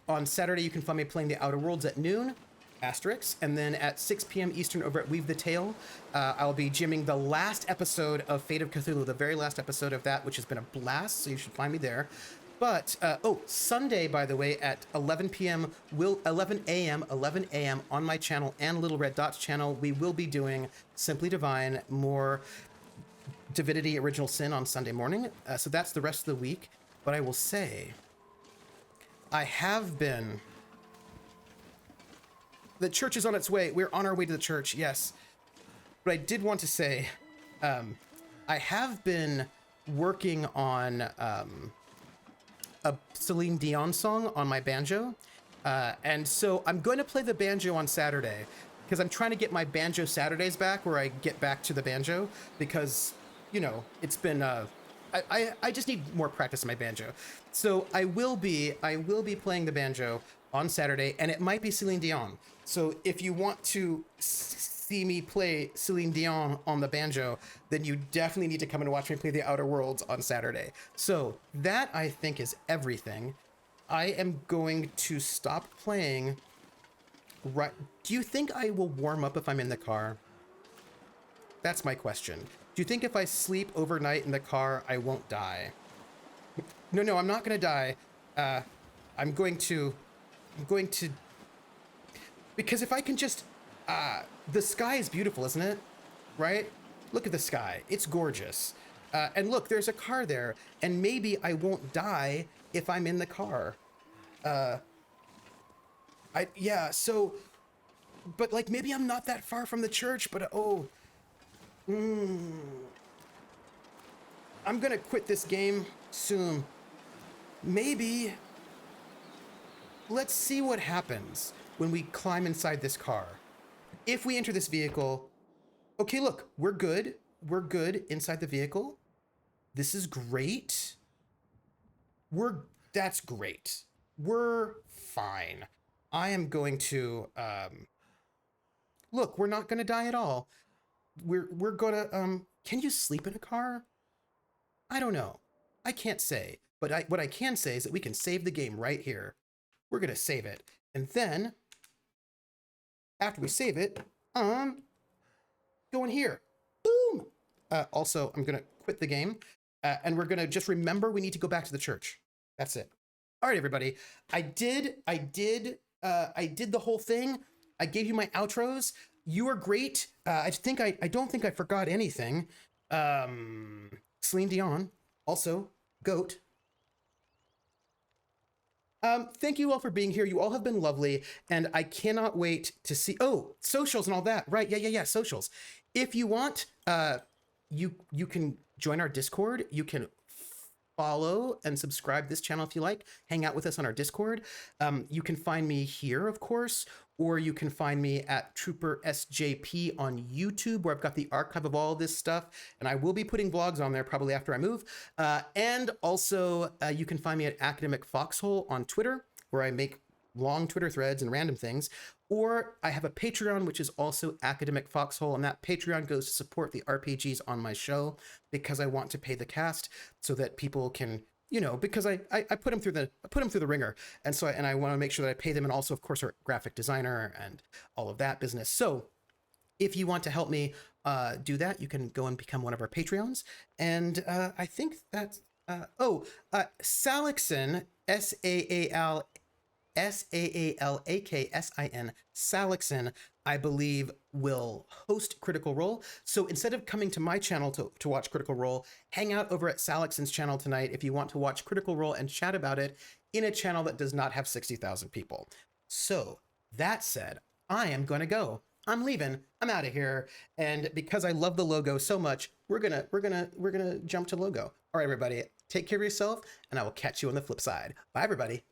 On Saturday, you can find me playing the Outer Worlds at noon, asterisk, and then at 6 p.m. Eastern over at Weave the Tale, I'll be gymming the last episode of Fate of Cthulhu, the very last episode of that, which has been a blast, so you should find me there. But, Sunday, by the way, at 11 a.m. on my channel and Little Red Dot's channel, we will be doing Simply Divine, more Divinity Original Sin on Sunday morning. So that's the rest of the week. But I will say, I have been... The church is on its way. We're on our way to the church, yes. But I did want to say, I have been working on a Celine Dion song on my banjo. And so I'm going to play the banjo on Saturday because I'm trying to get my Banjo Saturdays back where I get back to the banjo because, you know, it's been... I just need more practice on my banjo. So I will be playing the banjo on Saturday, and it might be Celine Dion. So if you want to see me play Celine Dion on the banjo, then you definitely need to come and watch me play the Outer Worlds on Saturday. So that, I think, is everything. I am going to stop playing right... Do you think I will warm up if I'm in the car? That's my question. Do you think if I sleep overnight in the car, I won't die? No, I'm not going to die. I'm going to... Because if I can just... the sky is beautiful, isn't it? Right? Look at the sky. It's gorgeous. And look, there's a car there. And maybe I won't die if I'm in the car. Yeah, so, but like maybe I'm not that far from the church, but I'm gonna quit this game soon. Maybe. Let's see what happens when we climb inside this car. If we enter this vehicle, okay, look, we're good. We're good inside the vehicle. This is great. That's great. We're fine. I am going to, look, we're not gonna die at all. We're gonna, can you sleep in a car? I don't know. I can't say, but what I can say is that we can save the game right here. We're gonna save it. And then, after we save it, go in here. Boom! Also, I'm gonna quit the game, and we're gonna just remember we need to go back to the church. That's it. All right, everybody. I did the whole thing. I gave you my outros. You are great. I don't think I forgot anything. Celine Dion, also GOAT. Thank you all for being here. You all have been lovely, and I cannot wait to see. Oh, socials and all that, right? Yeah. Socials. If you want, you can join our Discord. You can follow and subscribe this channel if you like. Hang out with us on our Discord. You can find me here, of course, or you can find me at Trooper SJP on YouTube, where I've got the archive of all this stuff, and I will be putting vlogs on there probably after I move. And also, you can find me at Academic Foxhole on Twitter, where I make long Twitter threads and random things. Or I have a Patreon, which is also Academic Foxhole, and that Patreon goes to support the RPGs on my show, because I want to pay the cast so that people can, you know, because I put them through the ringer, and so I want to make sure that I pay them, and also of course our graphic designer and all of that business. So if you want to help me do that, you can go and become one of our Patreons. And I think that's Salixin, Saalaksin, Salixin, I believe, will host Critical Role. So instead of coming to my channel to watch Critical Role, hang out over at Salixin's channel tonight if you want to watch Critical Role and chat about it in a channel that does not have 60,000 people. So that said, I am gonna go. I'm leaving. I'm out of here. And because I love the logo so much, we're gonna jump to logo. All right, everybody, take care of yourself, and I will catch you on the flip side. Bye, everybody.